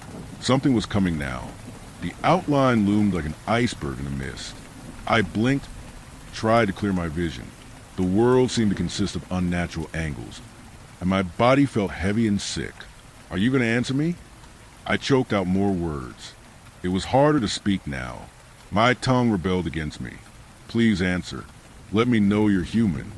Something was coming now. The outline loomed like an iceberg in the mist. I blinked, tried to clear my vision. The world seemed to consist of unnatural angles, and my body felt heavy and sick. Are you going to answer me? I choked out more words. It was harder to speak now. My tongue rebelled against me. Please answer. Let me know you're human.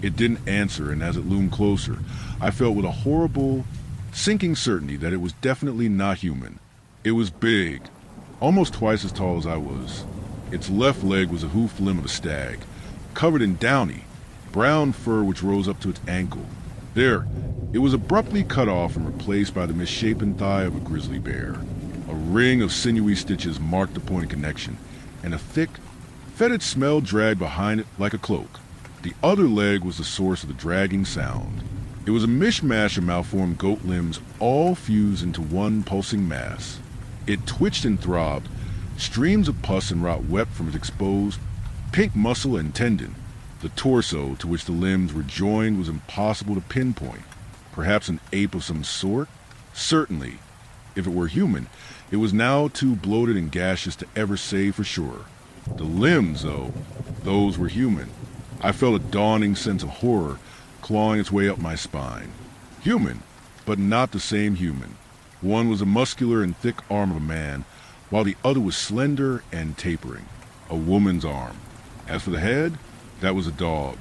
It didn't answer, and as it loomed closer, I felt with a horrible, sinking certainty that it was definitely not human. It was big, almost twice as tall as I was. Its left leg was a hoofed limb of a stag, covered in downy, brown fur which rose up to its ankle. There, it was abruptly cut off and replaced by the misshapen thigh of a grizzly bear. A ring of sinewy stitches marked the point of connection, and a thick, fetid smell dragged behind it like a cloak. The other leg was the source of the dragging sound. It was a mishmash of malformed goat limbs, all fused into one pulsing mass. It twitched and throbbed. Streams of pus and rot wept from its exposed, pink muscle and tendon. The torso to which the limbs were joined was impossible to pinpoint. Perhaps an ape of some sort? Certainly. If it were human, it was now too bloated and gaseous to ever say for sure. The limbs, though, those were human. I felt a dawning sense of horror clawing its way up my spine. Human, but not the same human. One was a muscular and thick arm of a man, while the other was slender and tapering, a woman's arm. As for the head, that was a dog.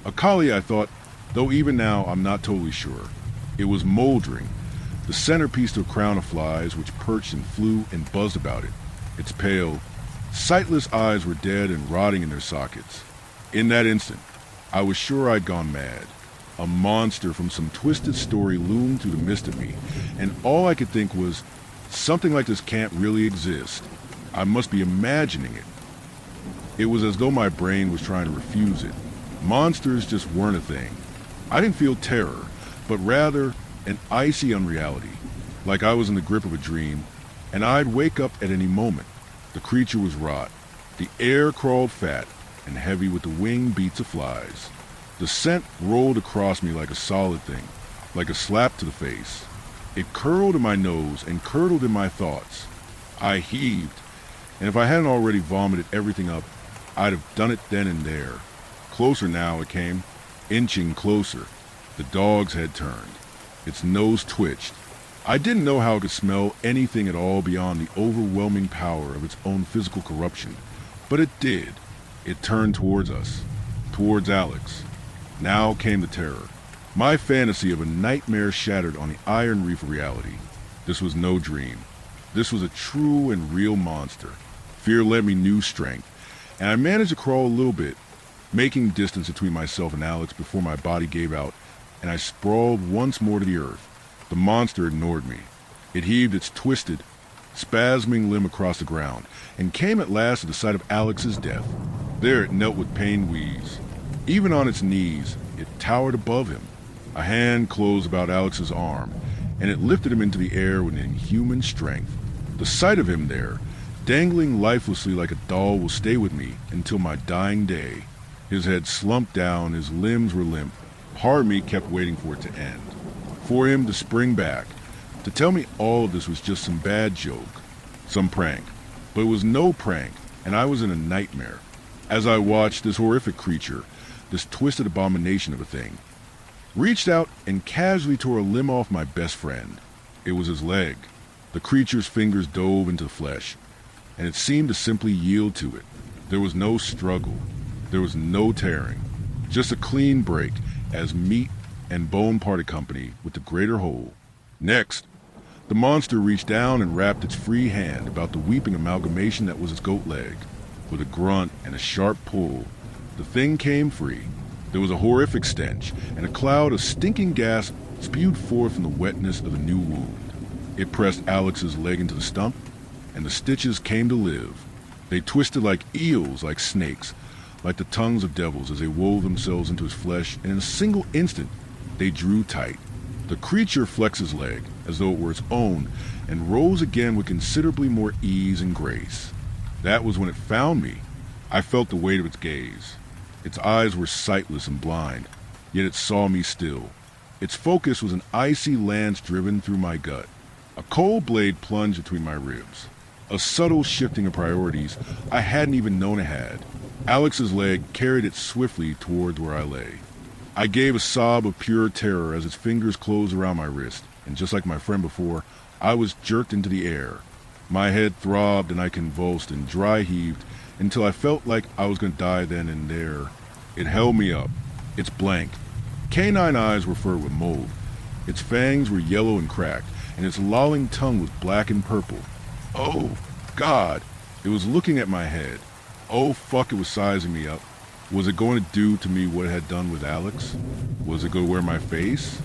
A collie, I thought, though even now I'm not totally sure. It was moldering, the centerpiece to a crown of flies which perched and flew and buzzed about it. Its pale, sightless eyes were dead and rotting in their sockets. In that instant, I was sure I'd gone mad. A monster from some twisted story loomed through the mist of me, and all I could think was, something like this can't really exist. I must be imagining it. It was as though my brain was trying to refuse it. Monsters just weren't a thing. I didn't feel terror, but rather an icy unreality, like I was in the grip of a dream, and I'd wake up at any moment. The creature was rot. The air crawled fat and heavy with the wing beats of flies. The scent rolled across me like a solid thing, like a slap to the face. It curled in my nose and curdled in my thoughts. I heaved, and if I hadn't already vomited everything up, I'd have done it then and there. Closer now it came, inching closer. The dog's head turned. Its nose twitched. I didn't know how it could smell anything at all beyond the overwhelming power of its own physical corruption, but it did. It turned towards us, towards Alex. Now came the terror. My fantasy of a nightmare shattered on the iron reef of reality. This was no dream. This was a true and real monster. Fear lent me new strength, and I managed to crawl a little bit, making distance between myself and Alex before my body gave out, and I sprawled once more to the earth. The monster ignored me. It heaved its twisted, spasming limb across the ground, and came at last to the site of Alex's death. There it knelt with pained wheeze. Even on its knees, it towered above him. A hand closed about Alex's arm, and it lifted him into the air with inhuman strength. The sight of him there, dangling lifelessly like a doll, will stay with me until my dying day. His head slumped down, his limbs were limp. Part of me kept waiting for it to end, for him to spring back, to tell me all of this was just some bad joke, some prank. But it was no prank, and I was in a nightmare. As I watched, this horrific creature, this twisted abomination of a thing, reached out and casually tore a limb off my best friend. It was his leg. The creature's fingers dove into the flesh, and it seemed to simply yield to it. There was no struggle. There was no tearing. Just a clean break as meat and bone parted company with the greater whole. Next, the monster reached down and wrapped its free hand about the weeping amalgamation that was its goat leg. With a grunt and a sharp pull, the thing came free. There was a horrific stench, and a cloud of stinking gas spewed forth from the wetness of the new wound. It pressed Alex's leg into the stump, and the stitches came to live. They twisted like eels, like snakes, like the tongues of devils as they wove themselves into his flesh, and in a single instant, they drew tight. The creature flexed his leg, as though it were its own, and rose again with considerably more ease and grace. That was when it found me. I felt the weight of its gaze. Its eyes were sightless and blind, yet it saw me still. Its focus was an icy lance driven through my gut. A cold blade plunged between my ribs. a subtle shifting of priorities I hadn't even known it had. Alex's leg carried it swiftly toward where I lay. I gave a sob of pure terror as its fingers closed around my wrist, and just like my friend before, I was jerked into the air. My head throbbed and I convulsed and dry heaved until I felt like I was going to die then and there. It held me up. Its blank. Canine eyes were furred with mold. Its fangs were yellow and cracked, and its lolling tongue was black and purple. Oh, God! It was looking at my head. Oh, fuck, it was sizing me up. Was it going to do to me what it had done with Alex? Was it going to wear my face?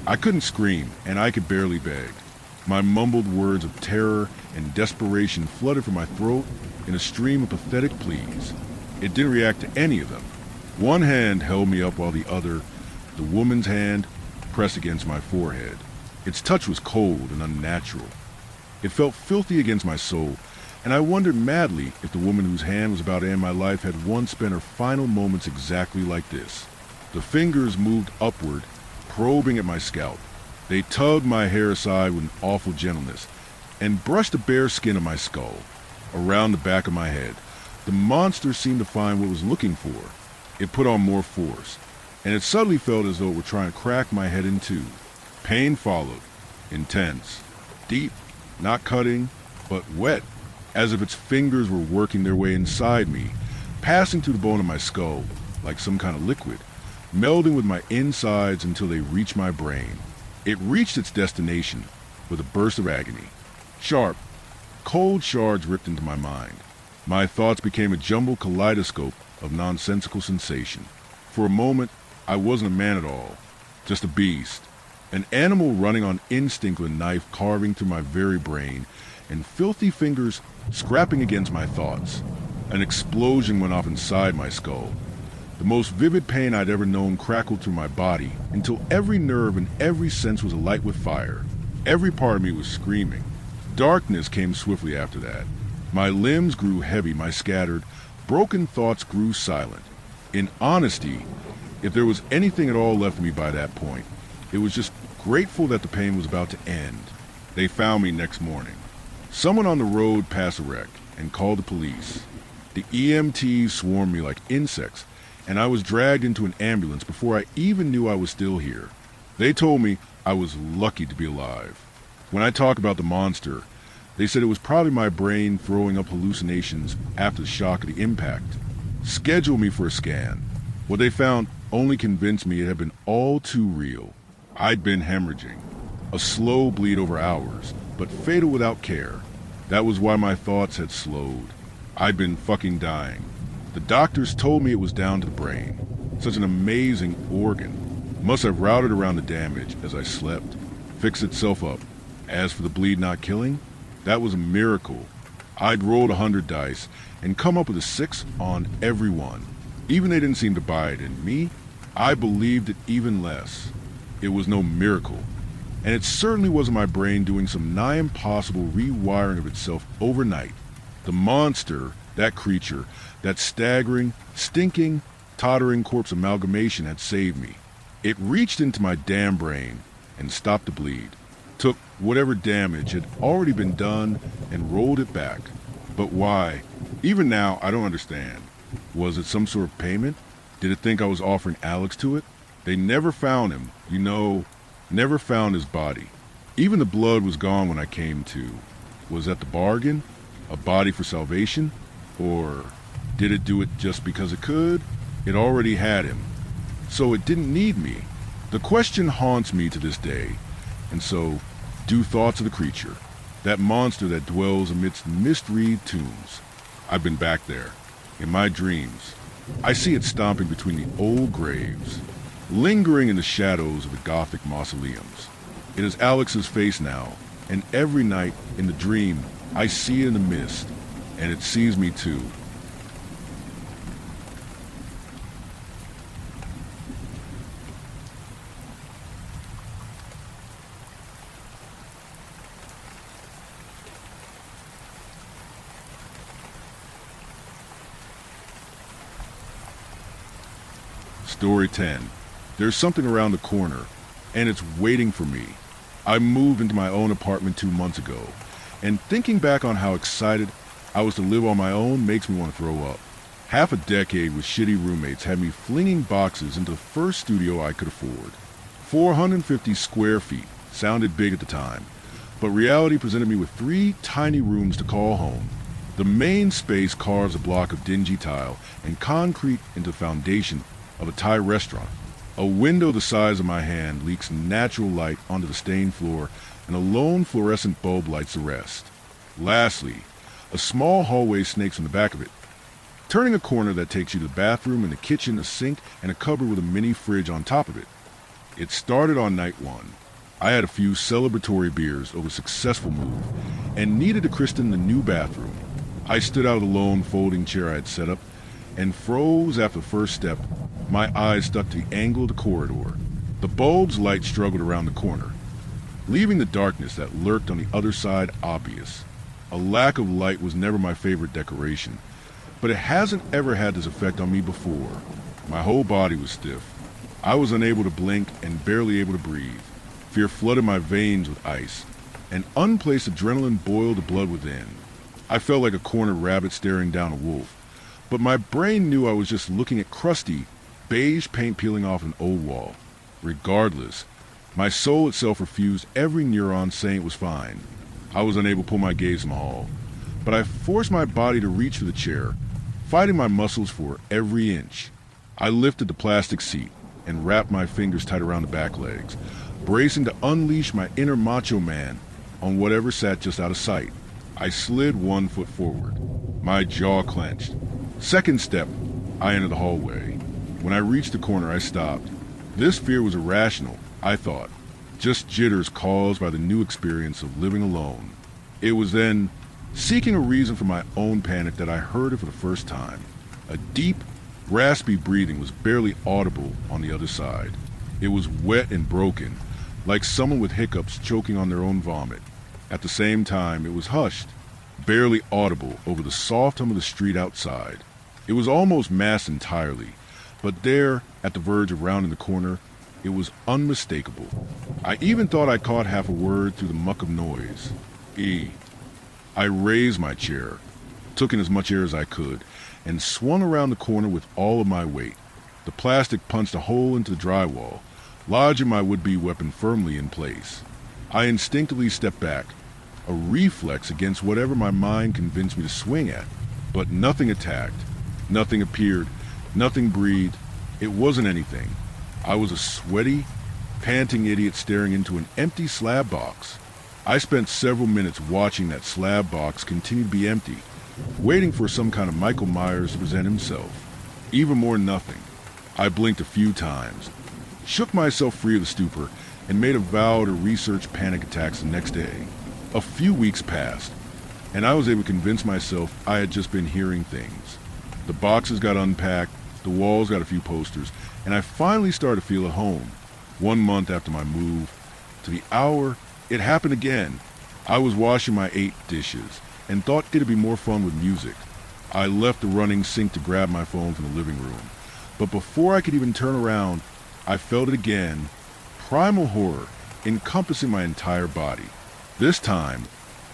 I couldn't scream, and I could barely beg. My mumbled words of terror and desperation flooded from my throat in a stream of pathetic pleas. It didn't react to any of them. One hand held me up while the other, the woman's hand, pressed against my forehead. Its touch was cold and unnatural. It felt filthy against my soul, and I wondered madly if the woman whose hand was about to end my life had once spent her final moments exactly like this. The fingers moved upward, probing at my scalp. They tugged my hair aside with an awful gentleness, and brushed the bare skin of my skull, around the back of my head. The monster seemed to find what it was looking for. It put on more force, and it suddenly felt as though it were trying to crack my head in two. Pain followed, intense, deep, not cutting, but wet, as if its fingers were working their way inside me, passing through the bone of my skull like some kind of liquid, melding with my insides until they reached my brain. It reached its destination with a burst of agony. Sharp, cold shards ripped into my mind. My thoughts became a jumbled kaleidoscope of nonsensical sensation. For a moment, I wasn't a man at all, just a beast, an animal running on instinct with a knife carving through my very brain, and filthy fingers scrapping against my thoughts. An explosion went off inside my skull. The most vivid pain I'd ever known crackled through my body until every nerve and every sense was alight with fire. Every part of me was screaming. Darkness came swiftly after that. My limbs grew heavy, my scattered, broken thoughts grew silent. In honesty, if there was anything at all left of me by that point, it was just grateful that the pain was about to end. They found me next morning. Someone on the road passed a wreck and called the police. The EMTs swarmed me like insects, and I was dragged into an ambulance before I even knew I was still here. They told me I was lucky to be alive. When I talk about the monster, they said it was probably my brain throwing up hallucinations after the shock of the impact. Scheduled me for a scan. What they found only convinced me it had been all too real. I'd been hemorrhaging. A slow bleed over hours, but fatal without care. That was why my thoughts had slowed. I'd been fucking dying. The doctors told me it was down to the brain. Such an amazing organ. Must have routed around the damage as I slept. Fixed itself up. As for the bleed not killing, that was a miracle. I'd rolled 100 dice and come up with a 6 on every one. Even they didn't seem to buy it, and me, I believed it even less. It was no miracle. And it certainly wasn't my brain doing some nigh impossible rewiring of itself overnight. The monster, that creature, that staggering, stinking, tottering corpse amalgamation had saved me. It reached into my damn brain and stopped the bleed, took whatever damage had already been done and rolled it back. But why? Even now, I don't understand. Was it some sort of payment? Did it think I was offering Alex to it? They never found him, never found his body. Even the blood was gone when I came to. Was that the bargain? A body for salvation? Or did it do it just because it could? It already had him. So it didn't need me. The question haunts me to this day. And so, do thoughts of the creature, that monster that dwells amidst misread tombs. I've been back there, in my dreams. I see it stomping between the old graves, lingering in the shadows of the Gothic mausoleums. It is Alex's face now, and every night in the dream I see it in the mist, and it sees me too. Story 10. There's something around the corner, and it's waiting for me. I moved into my own apartment 2 months ago, And thinking back on how excited I was to live on my own makes me want to throw up. Half a decade with shitty roommates had me flinging boxes into the first studio I could afford. 450 square feet sounded big at the time, but reality presented me with 3 tiny rooms to call home. The main space carves a block of dingy tile and concrete into the foundation of a Thai restaurant. A window the size of my hand leaks natural light onto the stained floor, and a lone fluorescent bulb lights the rest. Lastly, a small hallway snakes from the back of it, turning a corner that takes you to the bathroom and the kitchen, a sink, and a cupboard with a mini fridge on top of it. It started on night 1. I had a few celebratory beers over a successful move and needed to christen the new bathroom. I stood out of the lone folding chair I had set up and froze after the first step, my eyes stuck to the angle of the corridor. The bulb's light struggled around the corner, leaving the darkness that lurked on the other side obvious. A lack of light was never my favorite decoration, but it hasn't ever had this effect on me before. My whole body was stiff. I was unable to blink and barely able to breathe. Fear flooded my veins with ice. An unplaced adrenaline boiled the blood within. I felt like a cornered rabbit staring down a wolf, but my brain knew I was just looking at crusty, beige paint peeling off an old wall. Regardless, my soul itself refused, every neuron saying it was fine. I was unable to pull my gaze from the hall, but I forced my body to reach for the chair, fighting my muscles for every inch. I lifted the plastic seat and wrapped my fingers tight around the back legs, bracing to unleash my inner macho man on whatever sat just out of sight. I slid 1 foot forward, my jaw clenched. Second step, I entered the hallway. When I reached the corner, I stopped. This fear was irrational, I thought, just jitters caused by the new experience of living alone. It was then, seeking a reason for my own panic, that I heard it for the first time. A deep, raspy breathing was barely audible on the other side. It was wet and broken, like someone with hiccups choking on their own vomit. At the same time, it was hushed, barely audible over the soft hum of the street outside. It was almost masked entirely, but there, at the verge of rounding the corner, it was unmistakable. I even thought I caught half a word through the muck of noise. E. I raised my chair, took in as much air as I could, and swung around the corner with all of my weight. The plastic punched a hole into the drywall, lodging my would-be weapon firmly in place. I instinctively stepped back, a reflex against whatever my mind convinced me to swing at. But nothing attacked, nothing appeared, nothing breathed. It wasn't anything. I was a sweaty, panting idiot staring into an empty slab box. I spent several minutes watching that slab box continue to be empty, waiting for some kind of Michael Myers to present himself. Even more nothing. I blinked a few times, shook myself free of the stupor, and made a vow to research panic attacks the next day. A few weeks passed, and I was able to convince myself I had just been hearing things. The boxes got unpacked, the walls got a few posters, and I finally started to feel at home. 1 month after my move, to the hour, it happened again. I was washing my 8 dishes and thought it'd be more fun with music. I left the running sink to grab my phone from the living room, but before I could even turn around, I felt it again. Primal horror encompassing my entire body. This time,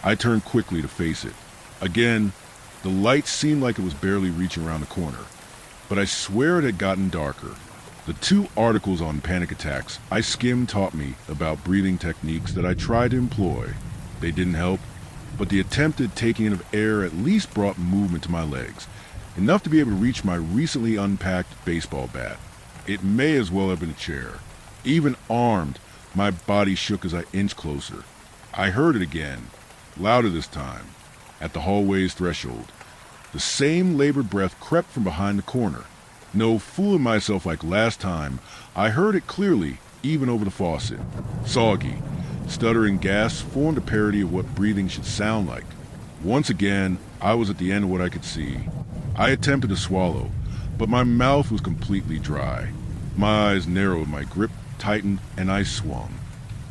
I turned quickly to face it. Again, the light seemed like it was barely reaching around the corner, but I swear it had gotten darker. The 2 articles on panic attacks I skimmed taught me about breathing techniques that I tried to employ. They didn't help, but the attempted taking in of air at least brought movement to my legs, enough to be able to reach my recently unpacked baseball bat. It may as well have been a chair. Even armed, my body shook as I inched closer. I heard it again, louder this time, at the hallway's threshold. The same labored breath crept from behind the corner. No fooling myself like last time, I heard it clearly, even over the faucet. Soggy, stuttering gasps formed a parody of what breathing should sound like. Once again, I was at the end of what I could see. I attempted to swallow, but my mouth was completely dry. My eyes narrowed, my grip tightened, and I swung.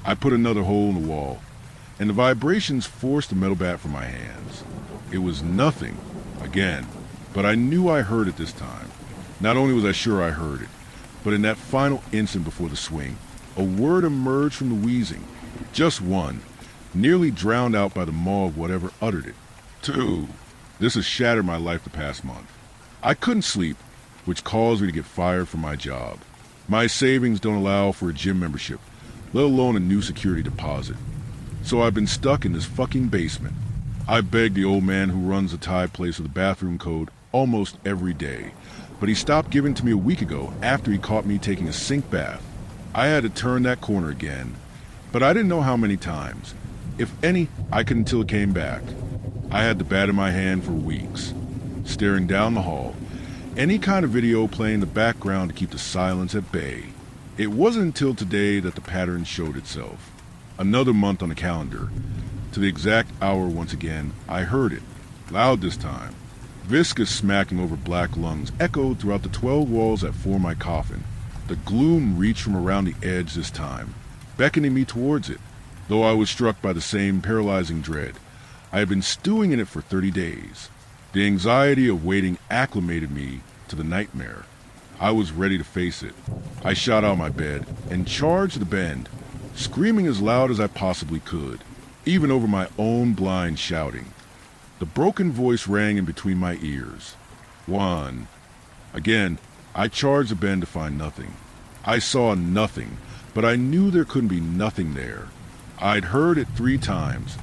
I put another hole in the wall, and the vibrations forced the metal bat from my hands. It was nothing, again, but I knew I heard it this time. Not only was I sure I heard it, but in that final instant before the swing, a word emerged from the wheezing. Just one, nearly drowned out by the maw of whatever uttered it. 2. This has shattered my life the past month. I couldn't sleep, which caused me to get fired from my job. My savings don't allow for a gym membership, let alone a new security deposit. So I've been stuck in this fucking basement. I begged the old man who runs the Thai place with the bathroom code almost every day, but he stopped giving it to me a week ago after he caught me taking a sink bath. I had to turn that corner again, but I didn't know how many times. If any, I could until it came back. I had the bat in my hand for weeks, staring down the hall, any kind of video playing in the background to keep the silence at bay. It wasn't until today that the pattern showed itself. Another month on the calendar. To the exact hour once again, I heard it, loud this time. Viscous smacking over black lungs echoed throughout the 12 walls that form my coffin. The gloom reached from around the edge this time, beckoning me towards it, though I was struck by the same paralyzing dread. I had been stewing in it for 30 days. The anxiety of waiting acclimated me to the nightmare. I was ready to face it. I shot out of my bed and charged the bend, screaming as loud as I possibly could, even over my own blind shouting. The broken voice rang in between my ears. 1. Again, I charged the bend to find nothing. I saw nothing, but I knew there couldn't be nothing there. I'd heard it 3 times.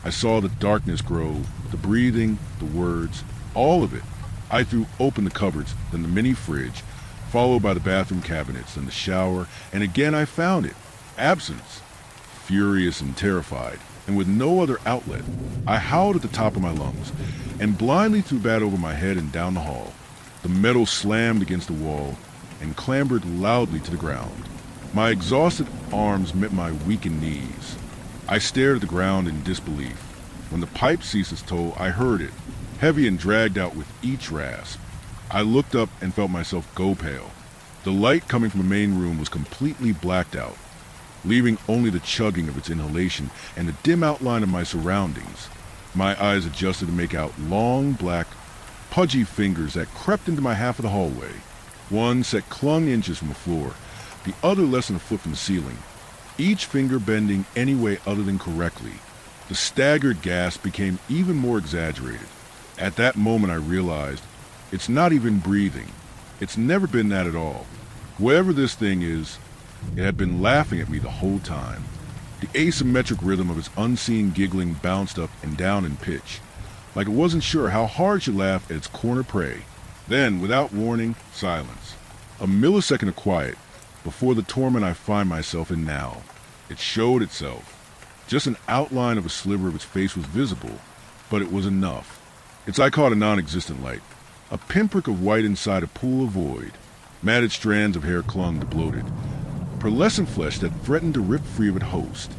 I saw the darkness grow, the breathing, the words, all of it. I threw open the cupboards, then the mini fridge, followed by the bathroom cabinets, then the shower, and again I found it. Absence. Furious and terrified, and with no other outlet, I howled at the top of my lungs, and blindly threw bat over my head and down the hall. The metal slammed against the wall, and clambered loudly to the ground. My exhausted arms met my weakened knees. I stared at the ground in disbelief. When the pipe ceased its toll, I heard it, heavy and dragged out with each rasp. I looked up and felt myself go pale. The light coming from the main room was completely blacked out, leaving only the chugging of its inhalation and the dim outline of my surroundings. My eyes adjusted to make out long, black, pudgy fingers that crept into my half of the hallway. One set clung inches from the floor, the other less than a foot from the ceiling, each finger bending any way other than correctly. The staggered gasp became even more exaggerated. At that moment I realized, it's not even breathing. It's never been that at all. Whatever this thing is, it had been laughing at me the whole time. The asymmetric rhythm of its unseen giggling bounced up and down in pitch, like it wasn't sure how hard it should laugh at its corner prey. Then, without warning, silence. A millisecond of quiet before the torment I find myself in now. It showed itself. Just an outline of a sliver of its face was visible, but it was enough. Its eye caught a non-existent light, a pinprick of white inside a pool of void. Matted strands of hair clung to bloated, pearlescent flesh that threatened to rip free of its host.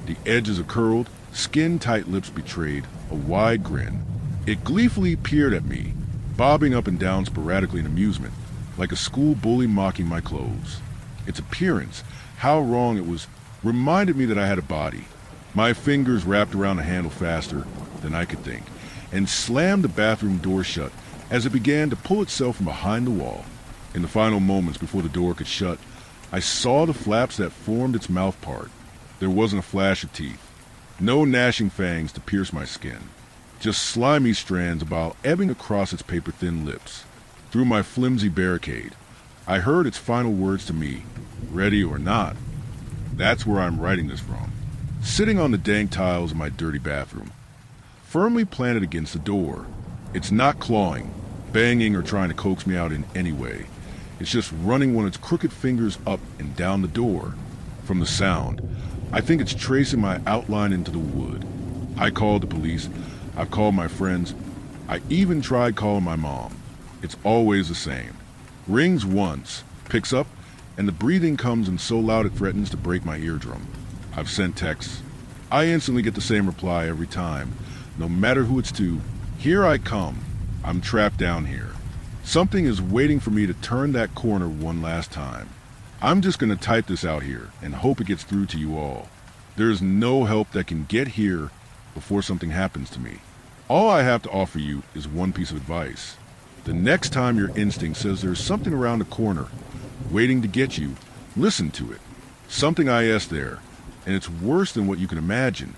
The edges of curled, skin-tight lips betrayed a wide grin. It gleefully peered at me, bobbing up and down sporadically in amusement, like a school bully mocking my clothes. Its appearance, how wrong it was, reminded me that I had a body. My fingers wrapped around the handle faster than I could think, and slammed the bathroom door shut as it began to pull itself from behind the wall. In the final moments before the door could shut, I saw the flaps that formed its mouth part. There wasn't a flash of teeth, no gnashing fangs to pierce my skin, just slimy strands about ebbing across its paper-thin lips. Through my flimsy barricade, I heard its final words to me, ready or not. That's where I'm writing this from. Sitting on the dank tiles of my dirty bathroom, firmly planted against the door. It's not clawing, banging, or trying to coax me out in any way. It's just running one of its crooked fingers up and down the door. From the sound, I think it's tracing my outline into the wood. I called the police. I've called my friends. I even tried calling my mom. It's always the same. Rings once, picks up, and the breathing comes in so loud it threatens to break my eardrum. I've sent texts. I instantly get the same reply every time. No matter who it's to, here I come. I'm trapped down here. Something is waiting for me to turn that corner one last time. I'm just going to type this out here and hope it gets through to you all. There's no help that can get here before something happens to me. All I have to offer you is one piece of advice. The next time your instinct says there's something around the corner waiting to get you, listen to it. Something I asked there, and it's worse than what you can imagine.